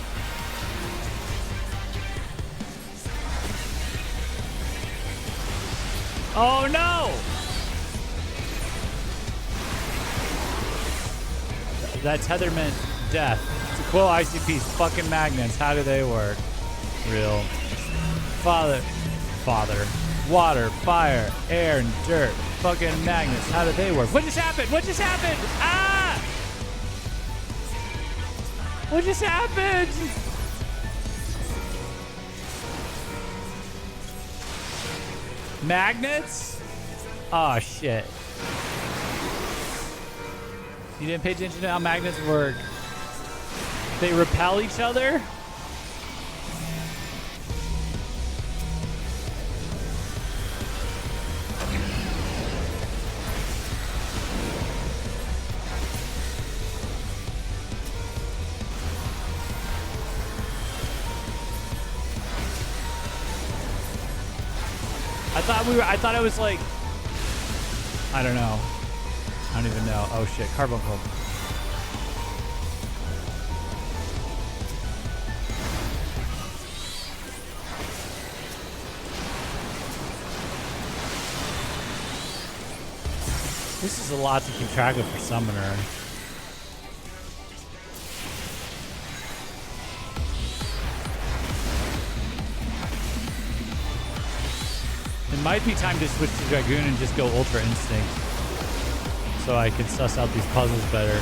Oh, no! That tether meant death. To quote ICP's fucking magnets, how do they work? Real. Father. Water, fire, air, and dirt. Fucking magnets, how do they work? What just happened? What just happened? Ah! What just happened? Magnets? Oh, shit. You didn't pay attention to how magnets work. They repel each other? I thought it was like, I don't know. I don't even know. Oh shit, carbuncle. This is a lot to keep track of for Summoner. It might be time to switch to Dragoon and just go Ultra Instinct so I can suss out these puzzles better.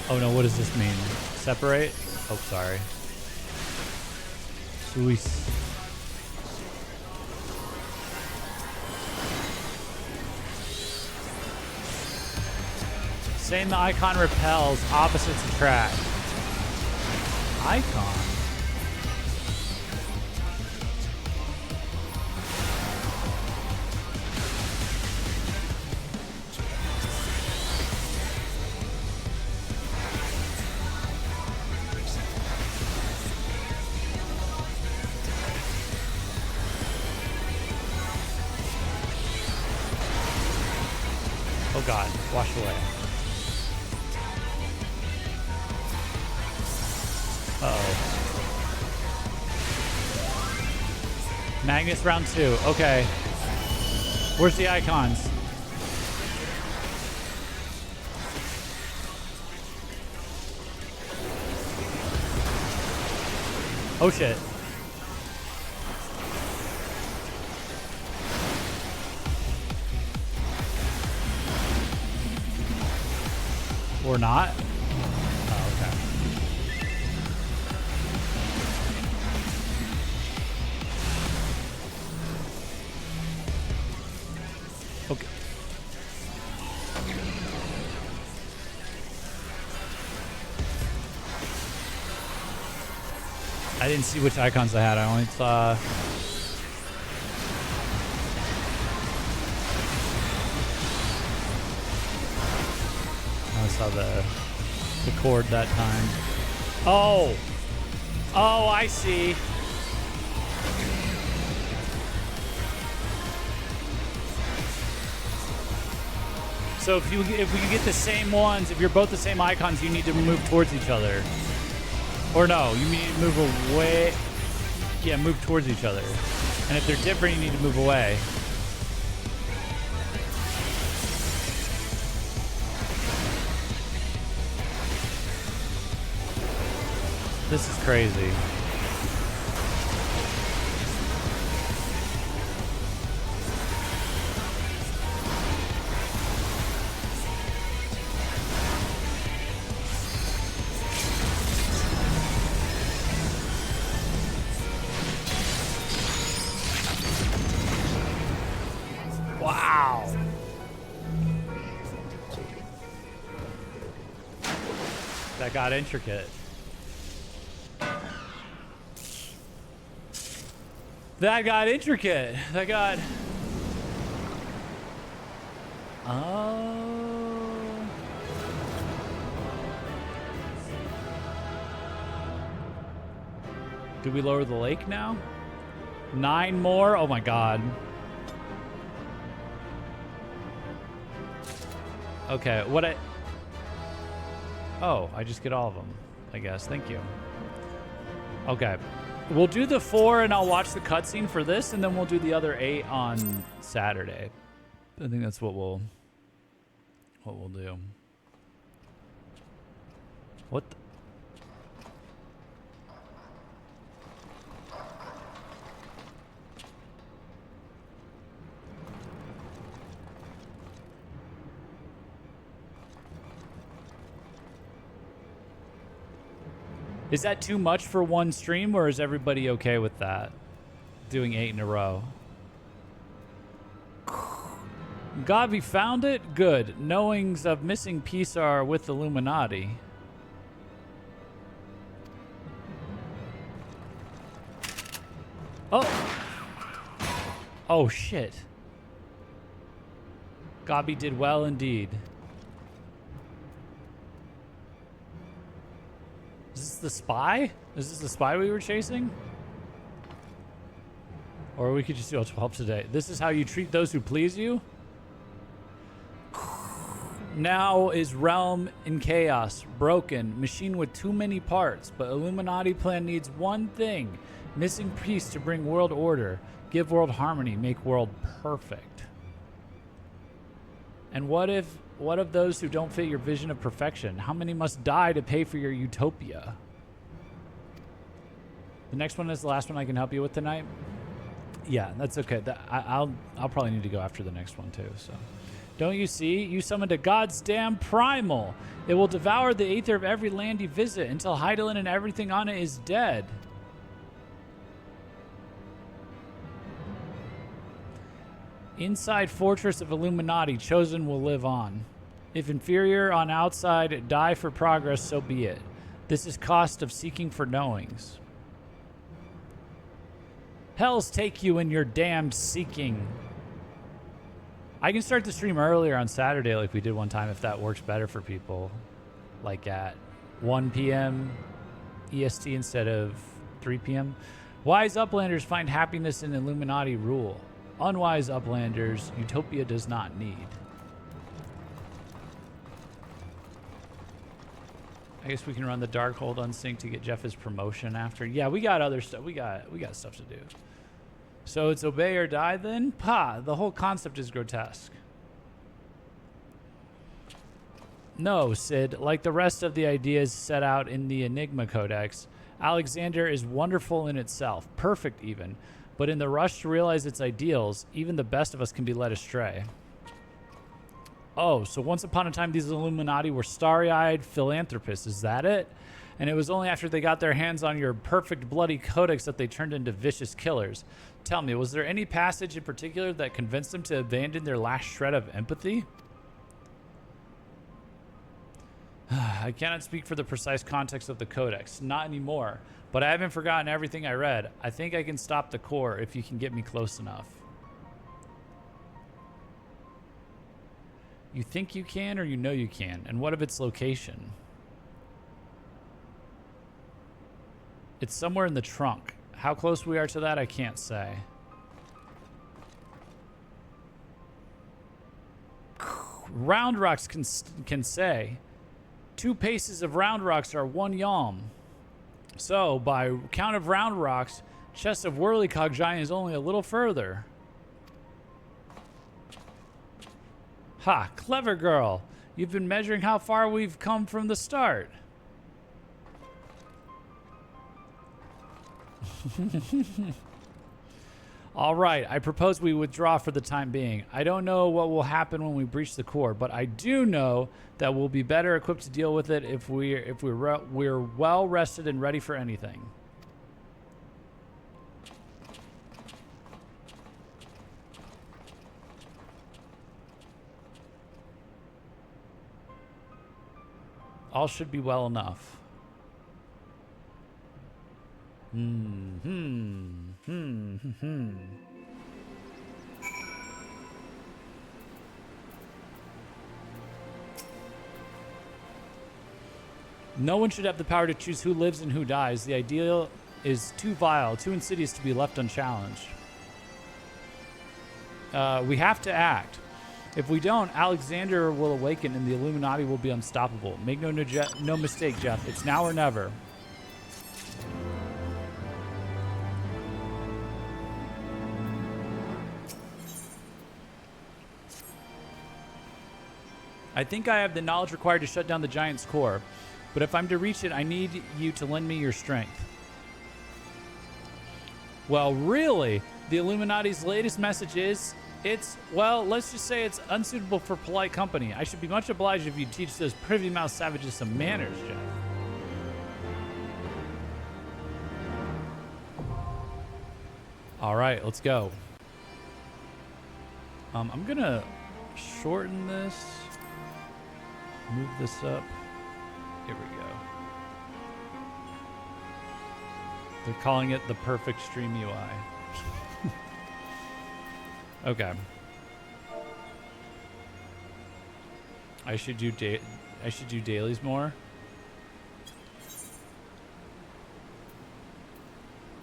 Oh no, what does this mean? Separate? Oh, sorry. Suis. Saying the icon repels, opposites attract. Icon? Oh God, wash away. Uh-oh. Magnus round 2. Okay. Where's the icons? Oh shit. Or not? Oh, okay. Okay. I didn't see which icons I had. I only saw... I saw the cord that time. Oh! Oh, I see. So if you get the same ones, if you're both the same icons, you need to move towards each other. Or no, you need to move away. Yeah, move towards each other. And if they're different, you need to move away. This is crazy. Wow. That got intricate. That got intricate. That got... Oh. Do we lower the lake now? 9 more? Oh my god. Okay, what I... Oh, I just get all of them, I guess. Thank you. Okay. We'll do the 4 and I'll watch the cutscene for this, and then we'll do the other 8 on Saturday. I think that's what we'll do. What the... Is that too much for one stream, or is everybody okay with that? Doing 8 in a row. Gavi found it? Good. Knowings of missing piece are with Illuminati. Oh! Oh, shit. Gabi did well indeed. Is this the spy? Is this the spy we were chasing? Or we could just do a 12 today. This is how you treat those who please you? Now is realm in chaos, broken, machine with too many parts, but Illuminati plan needs one thing. Missing piece to bring world order, give world harmony, make world perfect. And what of those who don't fit your vision of perfection? How many must die to pay for your utopia? The next one is the last one I can help you with tonight. Yeah, that's okay. I'll probably need to go after the next one too. So, don't you see? You summoned a God's damn primal. It will devour the aether of every land you visit until Hydaelyn and everything on it is dead. Inside fortress of Illuminati, chosen will live on. If inferior on outside, die for progress, so be it. This is cost of seeking for knowings. Hells take you in your damned seeking. I can start the stream earlier on Saturday like we did one time if that works better for people. Like at 1 p.m. EST instead of 3 p.m. Wise uplanders find happiness in Illuminati rule. Unwise uplanders, utopia does not need. I guess we can run the Darkhold unsync to get Jeff his promotion after. Yeah, we got other stuff. We got stuff to do. So it's obey or die then? Pa, the whole concept is grotesque. No, Sid, like the rest of the ideas set out in the Enigma Codex, Alexander is wonderful in itself, perfect even. But in the rush to realize its ideals, even the best of us can be led astray. Oh, so once upon a time, these Illuminati were starry-eyed philanthropists. Is that it? And it was only after they got their hands on your perfect bloody codex that they turned into vicious killers. Tell me, was there any passage in particular that convinced them to abandon their last shred of empathy? I cannot speak for the precise context of the codex. Not anymore. But I haven't forgotten everything I read. I think I can stop the core if you can get me close enough. You think you can or you know you can? And what of its location? It's somewhere in the trunk. How close we are to that, I can't say. Round rocks can say. 2 paces of round rocks are 1 yalm. So, by count of round rocks, chest of Whirlycog Giant is only a little further. Ha, clever girl. You've been measuring how far we've come from the start. All right, I propose we withdraw for the time being. I don't know what will happen when we breach the core, but I do know that we'll be better equipped to deal with it if we're well rested and ready for anything. All should be well enough. No one should have the power to choose who lives and who dies. The ideal is too vile, too insidious to be left unchallenged. We have to act. If we don't, Alexander will awaken and the Illuminati will be unstoppable. Make no mistake, Jeff. It's now or never. I think I have the knowledge required to shut down the Giant's core, but if I'm to reach it, I need you to lend me your strength. Well, really, the Illuminati's latest message is, well, let's just say it's unsuitable for polite company. I should be much obliged if you teach those privy-mouthed savages some manners, Jeff. All right, let's go. I'm gonna shorten this. Move this up. Here we go. They're calling it the perfect stream UI. Okay. I should do dailies more.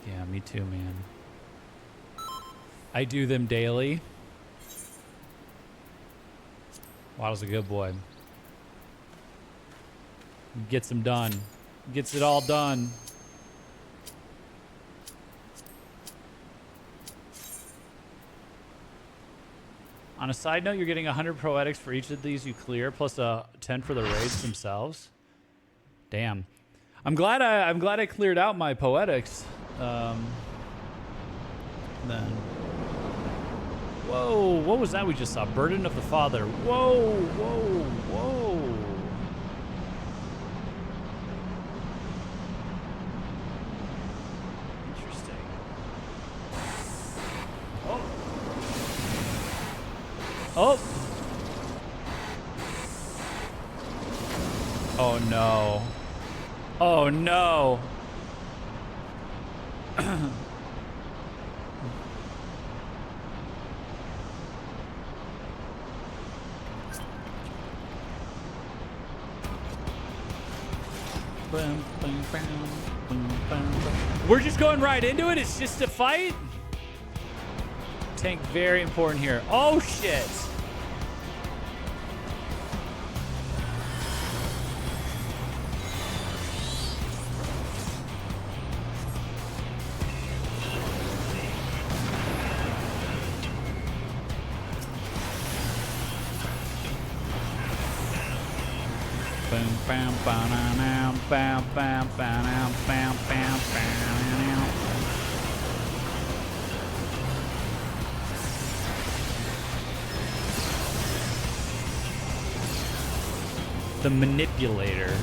Yeah, me too, man. I do them daily. Waddle's a good boy. Gets them done. Gets it all done. On a side note, you're getting 100 poetics for each of these you clear, plus 10 for the raids themselves. Damn. I'm glad I cleared out my poetics. Then. Whoa, what was that we just saw? Burden of the Father. Whoa, whoa, whoa. Oh. Oh no. Oh no. We're just going right into it. It's just a fight. Tank very important here. Oh shit. Bam bam bam bam bam bam bam bam bam. The manipulator.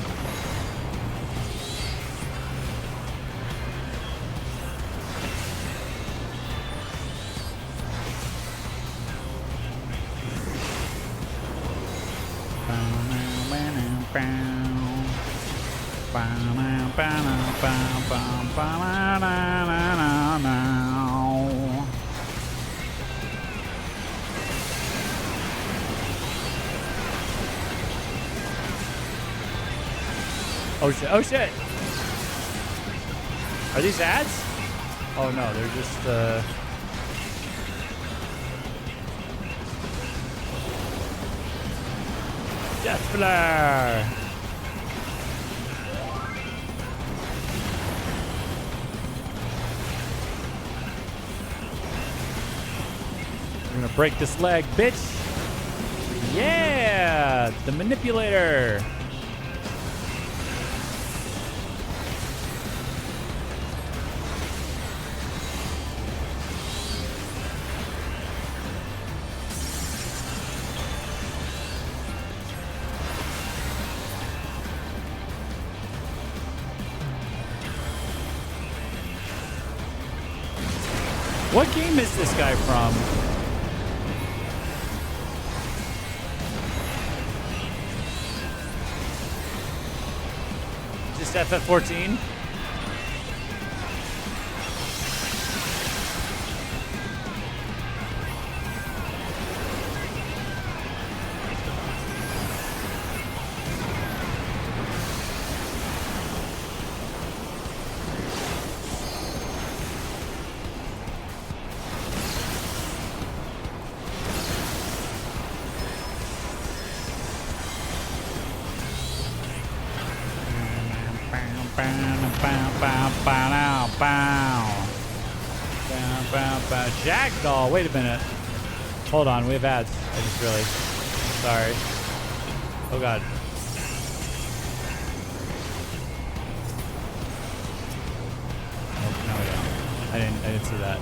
Oh shit, oh shit! Are these ads? Oh no, they're just Death Flare! We're gonna break this leg, bitch! Yeah! The manipulator! What game is this guy from? Just FF14? Jackdaw, wait a minute. Hold on, we have ads. I just realized. Sorry. Oh god. Oh, no we don't. I didn't see that.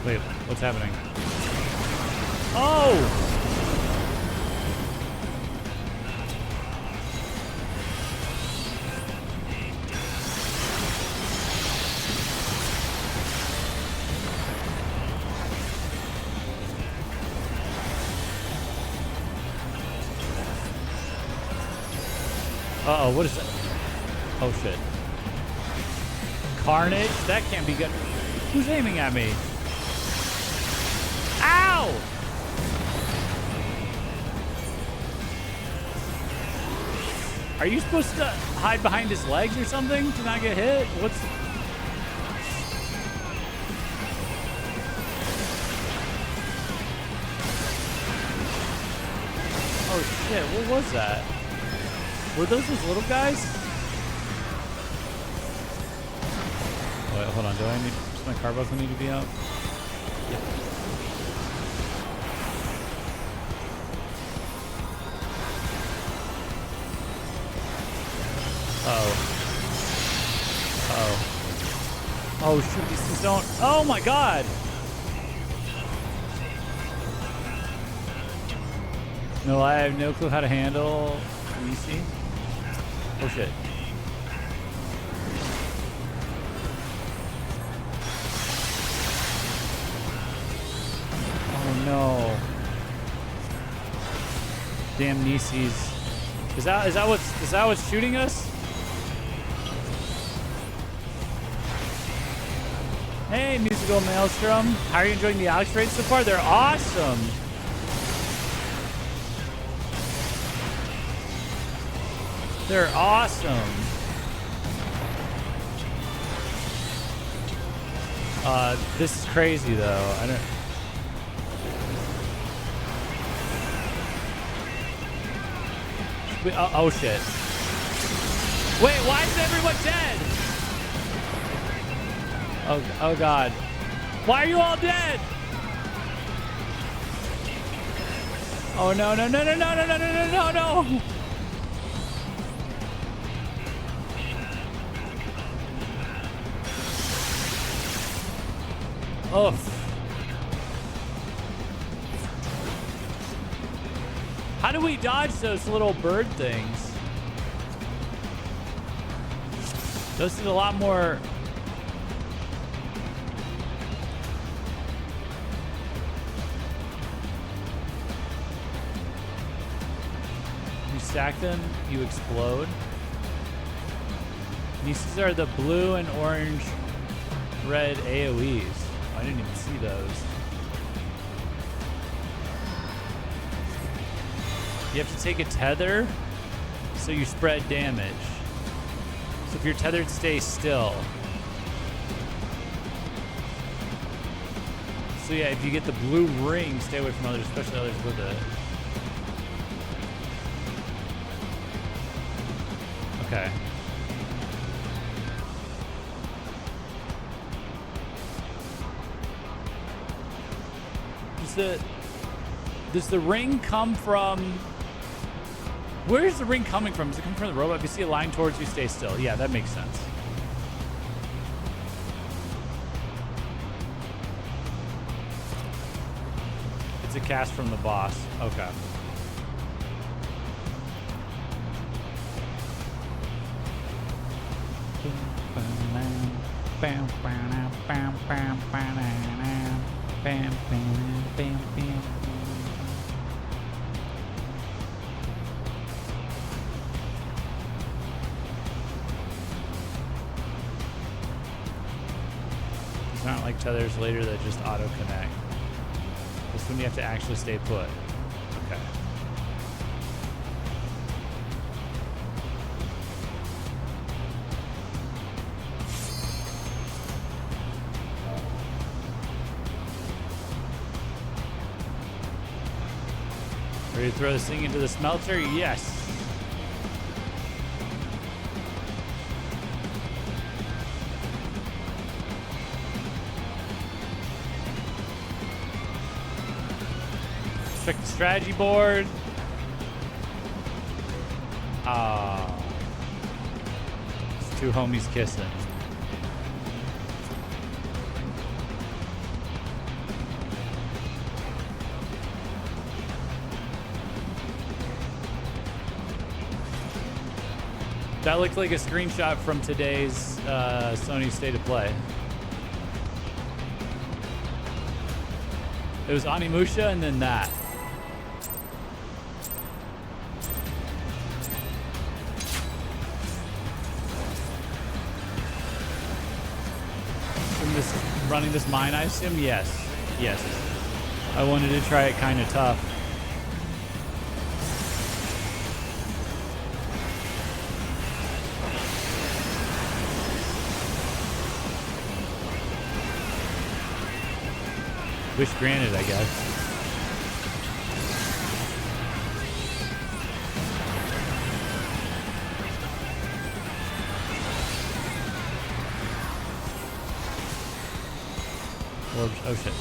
Wait, what's happening? Oh! Uh-oh, what is that? Oh, shit. Carnage? That can't be good. Who's aiming at me? Ow! Are you supposed to hide behind his legs or something to not get hit? What's... Oh shit, what was that? Were those little guys? Oh, wait, hold on, does my car buzzer need to be up? Yep. Oh shoot, these things don't... Oh my god! No, I have no clue how to handle EC. Oh shit. Oh no. Damn Nisi's. Is that what's shooting us? Hey, Musical Maelstrom. How are you enjoying the Alex raids so far? They're awesome. They're awesome. This is crazy though. I don't. Oh shit. Wait, why is everyone dead? Oh god. Why are you all dead? Oh no no no no no no no no no no. Oh. How do we dodge those little bird things? Those did a lot more. You stack them, you explode. These are the blue and orange red AoEs. I didn't even see those. You have to take a tether so you spread damage. So if you're tethered, stay still. So yeah, if you get the blue ring, stay away from others, especially others with it. Okay. Does the ring come from... Where is the ring coming from? Does it come from the robot? If you see a line towards you, stay still. Yeah, that makes sense. It's a cast from the boss. Okay. It's not like tethers later that just auto connect. This one you have to actually stay put. Okay. Ready to throw this thing into the smelter? Yes. Check the strategy board. Ah. It's two homies kissing. That looked like a screenshot from today's Sony State of Play. It was Onimusha and then that. Running this mine, I assume? Yes. Yes. I wanted to try it kind of tough. Wish granted, I guess. Oh shit.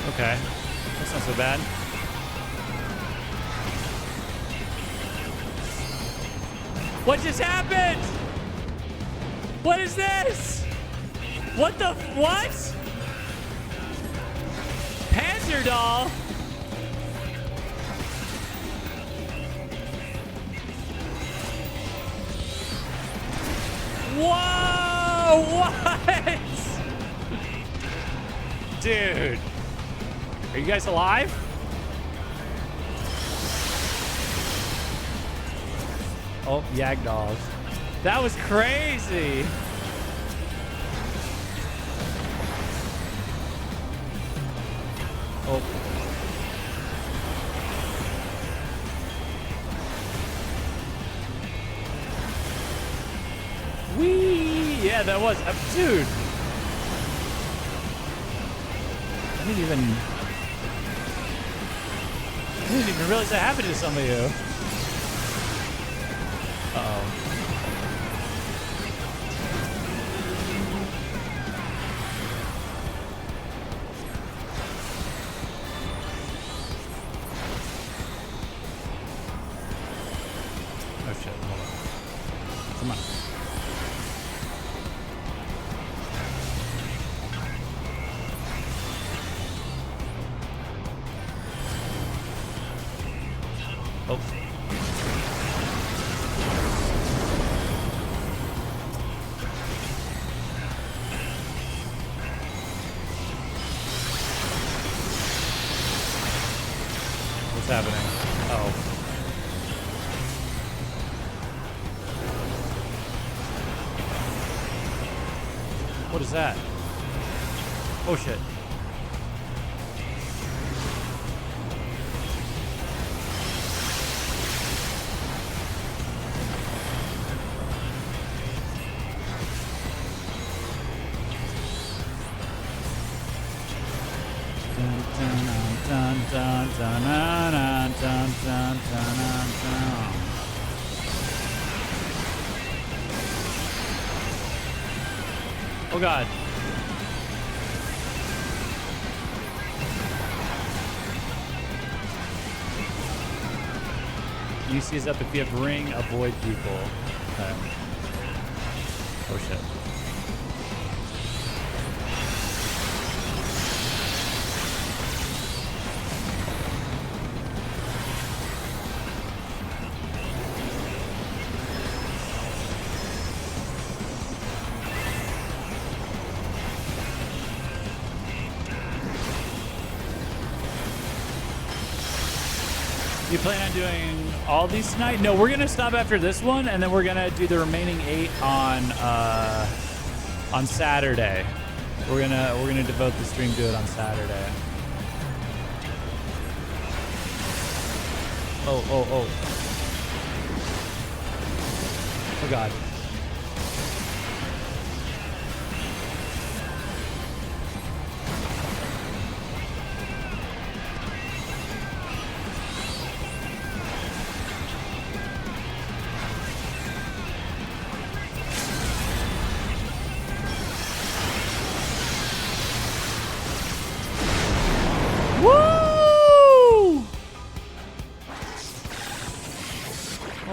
Okay, that's not so bad. What just happened? What is this? What the what? Panzer doll? Whoa! What? Dude. Are you guys alive? Oh, Yagdolls. That was crazy. Oh. Whee! Yeah, that was... dude! I didn't even realize that happened to some of you. Uh-oh. Oh shit, hold on. Come on. Oh. What's happening? Oh. What is that? Oh shit. Oh god. UC is up if you have ring, avoid people. Okay. Oh shit. You plan on doing all these tonight? No, we're gonna stop after this one, and then we're gonna do the remaining 8 on Saturday. We're gonna devote the stream to it on Saturday. Oh, oh, oh. Oh god.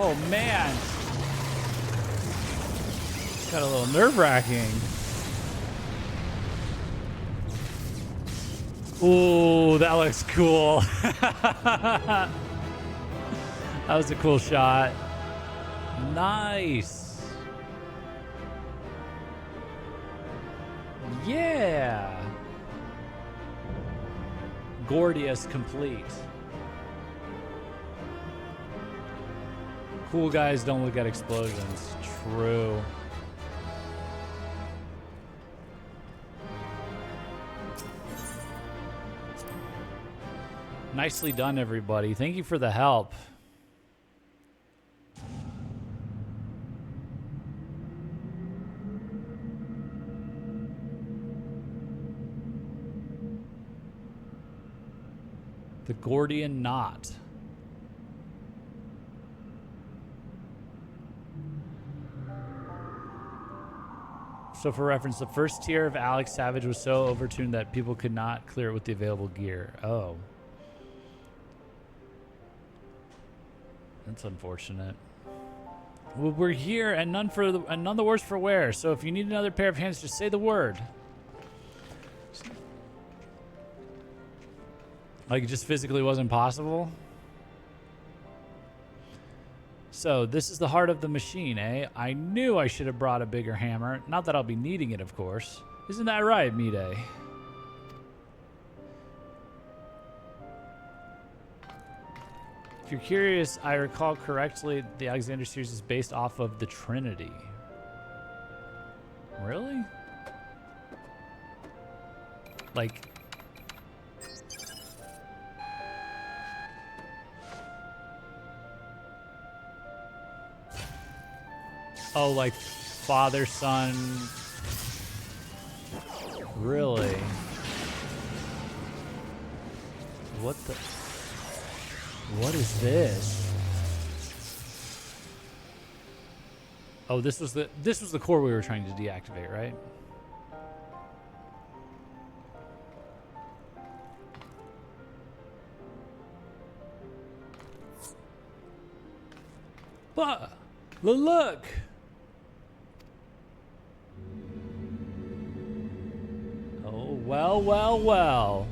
Oh man, got a little nerve-wracking. Ooh, that looks cool. That was a cool shot. Nice. Yeah. Gordius complete. Cool guys don't look at explosions. True. Nicely done, everybody. Thank you for the help. The Gordian Knot. So for reference, the first tier of Alex Savage was so overtuned that people could not clear it with the available gear. Oh. That's unfortunate. Well, we're here and none the worse for wear. So if you need another pair of hands, just say the word. Like it just physically wasn't possible? So, this is the heart of the machine, eh? I knew I should have brought a bigger hammer. Not that I'll be needing it, of course. Isn't that right, Mide? If you're curious, I recall correctly, the Alexander series is based off of the Trinity. Really? Like... Oh, like father, son. Really? What the? What is this? Oh, this was the core we were trying to deactivate, right? But look. Oh, well.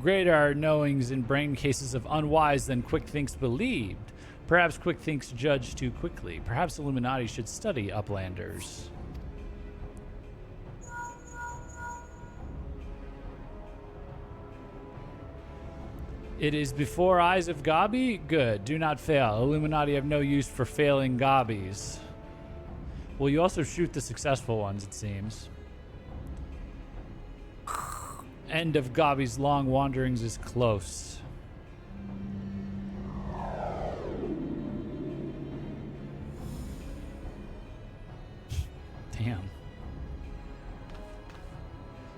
Great are our knowings in brain cases of unwise than Quick Thinks believed. Perhaps Quick Thinks judge too quickly. Perhaps Illuminati should study Uplanders. It is before eyes of Gabi? Good. Do not fail. Illuminati have no use for failing Gabis. Well, you also shoot the successful ones, it seems. End of Gabi's long wanderings is close. Damn.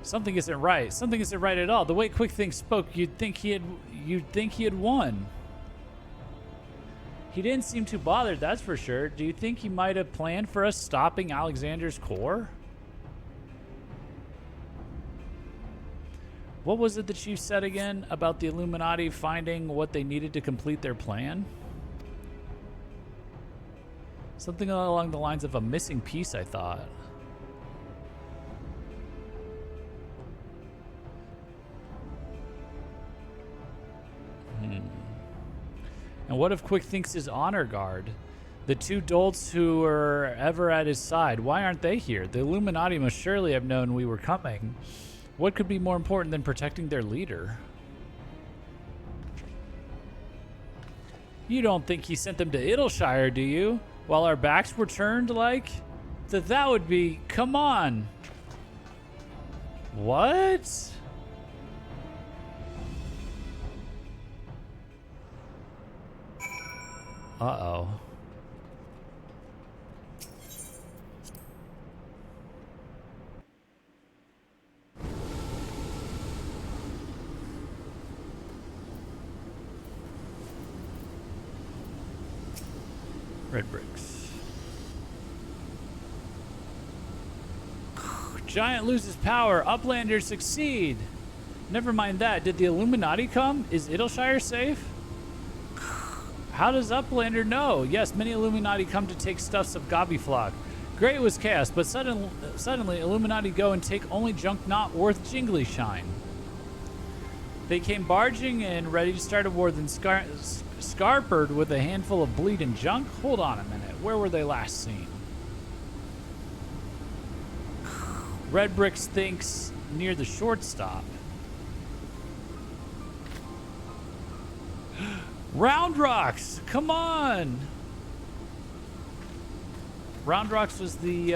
Something isn't right. Something isn't right at all. The way Quick Think spoke, you'd think he had won. He didn't seem too bothered, that's for sure. Do you think he might have planned for us stopping Alexander's core? What was it the chief said again about the Illuminati finding what they needed to complete their plan? Something along the lines of a missing piece, I thought. And what if Quick thinks his honor guard? The two dolts who were ever at his side, why aren't they here? The Illuminati must surely have known we were coming. What could be more important than protecting their leader? You don't think he sent them to Idleshire, do you? While our backs were turned, like? That would be... Come on! What? Uh-oh. Red bricks. Giant loses power. Uplanders succeed. Never mind that. Did the Illuminati come? Is Idleshire safe? How does Uplander know? Yes, many Illuminati come to take stuffs of Gobbyflock. Great was cast, but suddenly Illuminati go and take only junk not worth jingly shine. They came barging in, ready to start a war, then scarpered with a handful of bleed and junk? Hold on a minute. Where were they last seen? Red Bricks thinks near the shortstop. Round Rocks! Come on! Round Rocks was the,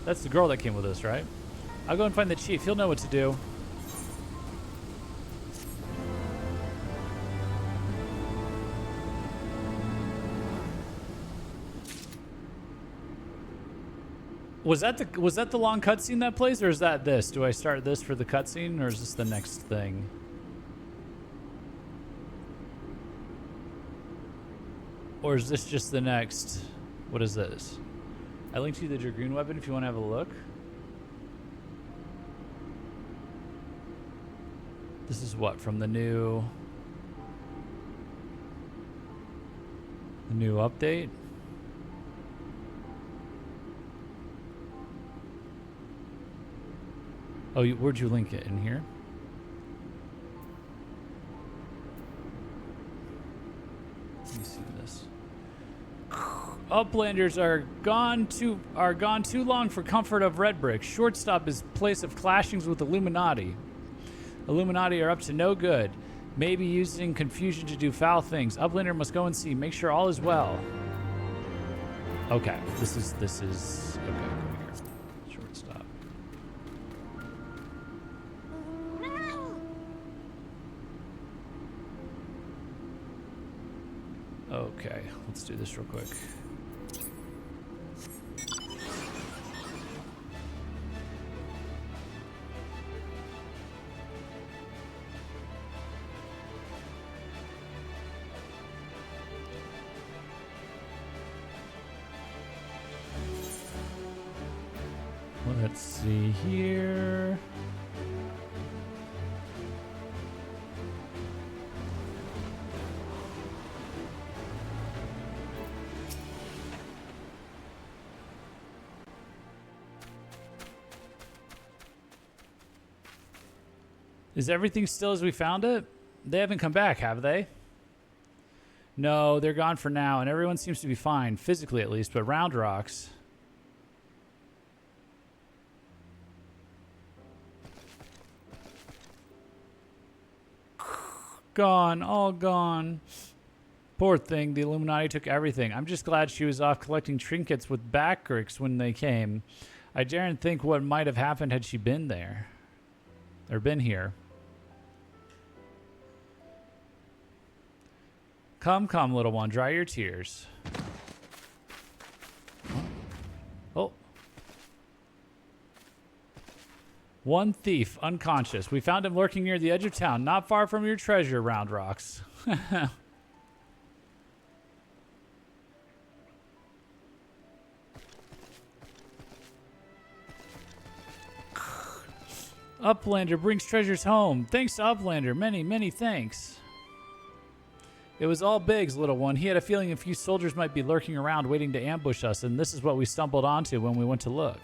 that's the girl that came with us, right? I'll go and find the chief. He'll know what to do. Was that the long cutscene that plays, or is that this? Do I start this for the cutscene, or is this the next thing? Or is this just the next? What is this? I linked you the Dragoon weapon if you want to have a look. This is what, from the new update? Oh, where'd you link it? In here? Let me see this. Uplanders are gone too long for comfort of Red Brick. Shortstop is place of clashings with Illuminati. Illuminati are up to no good. Maybe using confusion to do foul things. Uplander must go and see. Make sure all is well. Okay, this is okay. Go here. Shortstop. Okay, let's do this real quick. Let's see here. Is everything still as we found it? They haven't come back, have they? No, they're gone for now, and everyone seems to be fine, physically at least, but Round Rocks... Gone, all gone. Poor thing, the Illuminati took everything. I'm just glad she was off collecting trinkets with Backricks when they came. I daren't think what might have happened had she been there. Or been here. Come, come, little one, dry your tears. Oh. One thief, unconscious. We found him lurking near the edge of town, not far from your treasure, Round Rocks. Uplander brings treasures home. Thanks to Uplander. Many, many thanks. It was all Biggs, little one. He had a feeling a few soldiers might be lurking around waiting to ambush us, and this is what we stumbled onto when we went to look.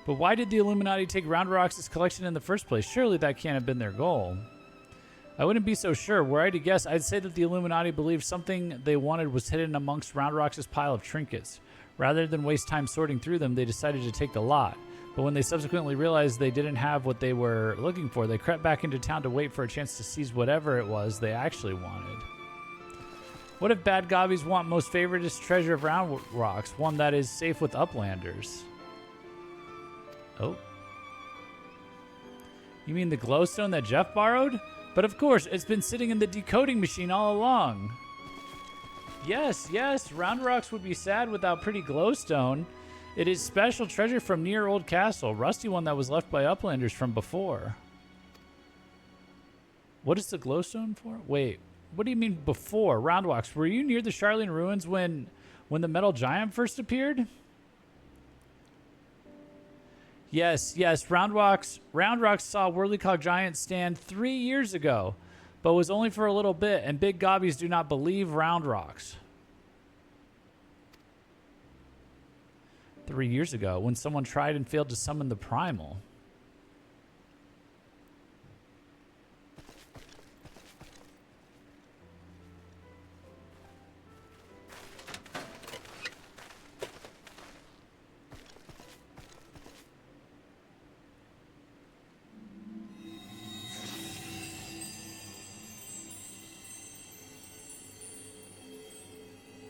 But why did the Illuminati take Round Rocks' collection in the first place? Surely that can't have been their goal. I wouldn't be so sure. Were I to guess, I'd say that the Illuminati believed something they wanted was hidden amongst Round Rocks' pile of trinkets. Rather than waste time sorting through them, they decided to take the lot. But when they subsequently realized they didn't have what they were looking for, they crept back into town to wait for a chance to seize whatever it was they actually wanted. What if bad gobbies want most favoritist treasure of Round Rocks, one that is safe with Uplanders? Oh. You mean the glowstone that Jeff borrowed? But of course, it's been sitting in the decoding machine all along. Yes, yes, Round Rocks would be sad without pretty glowstone. It is special treasure from near Old Castle, rusty one that was left by Uplanders from before. What is the glowstone for? Wait, what do you mean before? Round Rocks, were you near the Charlene Ruins when the metal giant first appeared? Yes, yes, Round Rocks saw Whirlycog Giant stand 3 years ago, but was only for a little bit, and big gobbies do not believe Round Rocks. 3 years ago, when someone tried and failed to summon the Primal.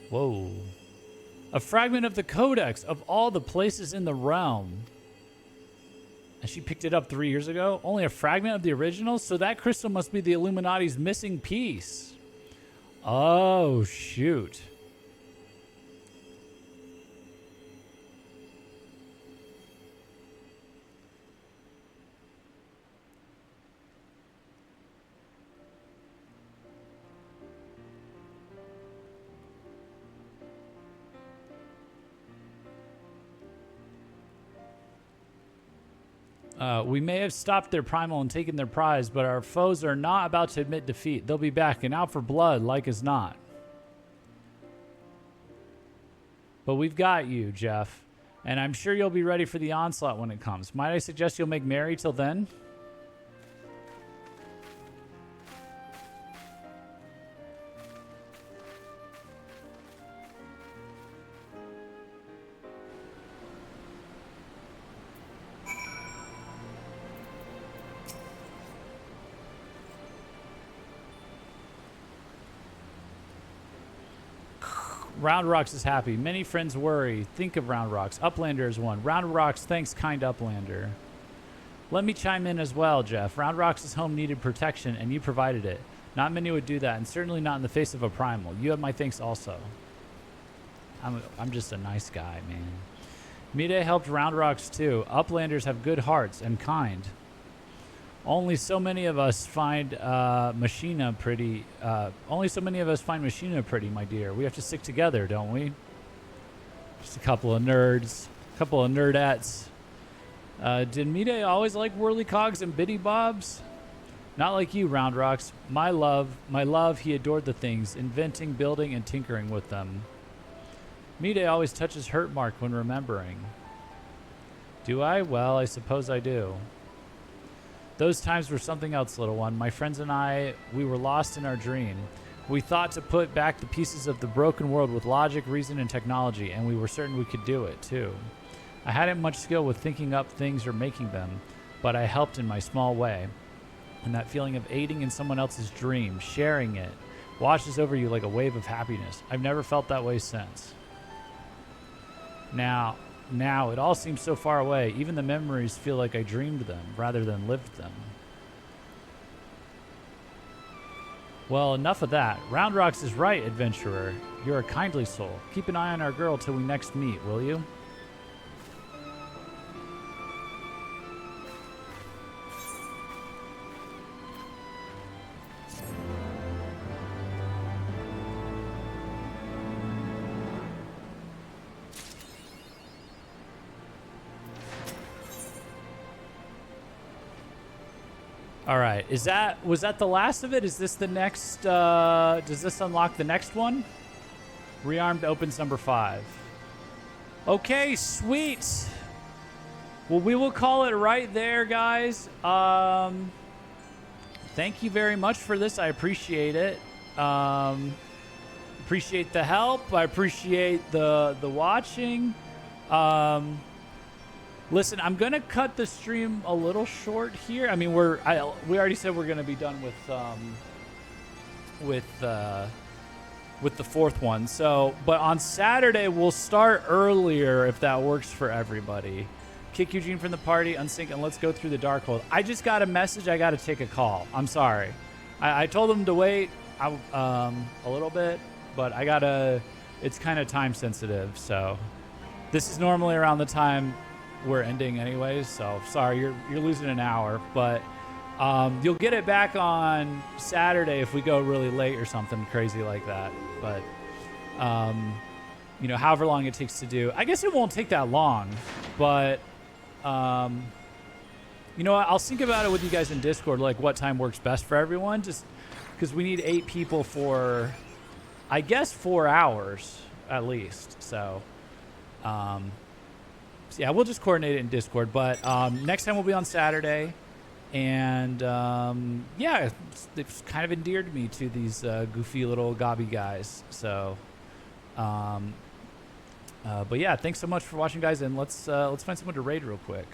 Whoa. A fragment of the Codex of all the places in the realm. And she picked it up 3 years ago? Only a fragment of the original? So that crystal must be the Illuminati's missing piece. Oh, shoot. We may have stopped their primal and taken their prize, but our foes are not about to admit defeat. They'll be back and out for blood like as not. But we've got you, Jeff, and I'm sure you'll be ready for the onslaught when it comes. Might I suggest you'll make merry till then? Round Rocks is happy. Many friends worry. Think of Round Rocks. Uplander is one. Round Rocks thanks kind Uplander. Let me chime in as well, Jeff. Round Rocks' home needed protection, and you provided it. Not many would do that, and certainly not in the face of a primal. You have my thanks also. I'm just a nice guy, man. Mide helped Round Rocks too. Uplanders have good hearts and kind. Only so many of us find Machina pretty. Only so many of us find Machina pretty, my dear. We have to stick together, don't we? Just a couple of nerds, a couple of nerdettes. Did Mide always like whirly cogs and biddy bobs? Not like you, Round Rocks. My love, he adored the things, inventing, building, and tinkering with them. Mide always touches hurt mark when remembering. Do I? Well, I suppose I do. Those times were something else, little one. My friends and I, we were lost in our dream. We thought to put back the pieces of the broken world with logic, reason, and technology, and we were certain we could do it, too. I hadn't much skill with thinking up things or making them, but I helped in my small way. And that feeling of aiding in someone else's dream, sharing it, washes over you like a wave of happiness. I've never felt that way since. Now, it all seems so far away. Even the memories feel like I dreamed them rather than lived them. Well, enough of that. Round Rocks is right, adventurer. You're a kindly soul. Keep an eye on our girl till we next meet, will you? All right, was that the last of it? Is this the next, does this unlock the next one? Rearmed opens number 5. Okay, sweet. Well, we will call it right there, guys. Thank you very much for this. I appreciate it. Appreciate the help. I appreciate the watching. Listen, I'm gonna cut the stream a little short here. I mean, we already said we're gonna be done with the 4th one. So, but on Saturday we'll start earlier if that works for everybody. Kick Eugene from the party, unsync, and let's go through the Darkhold. I just got a message. I got to take a call. I'm sorry. I told them to wait a little bit, but I gotta. It's kind of time sensitive, so this is normally around the time we're ending anyways, so sorry you're losing an hour, but you'll get it back on Saturday if we go really late or something crazy like that. But you know, however long it takes to do, I guess it won't take that long, but you know what, I'll think about it with you guys in Discord, like what time works best for everyone, just because we need 8 people for, I guess, 4 hours at least. So yeah, we'll just coordinate it in Discord. But next time we'll be on Saturday. And yeah, it's kind of endeared me to these goofy little gobby guys. So, but yeah, thanks so much for watching, guys. And let's find someone to raid real quick.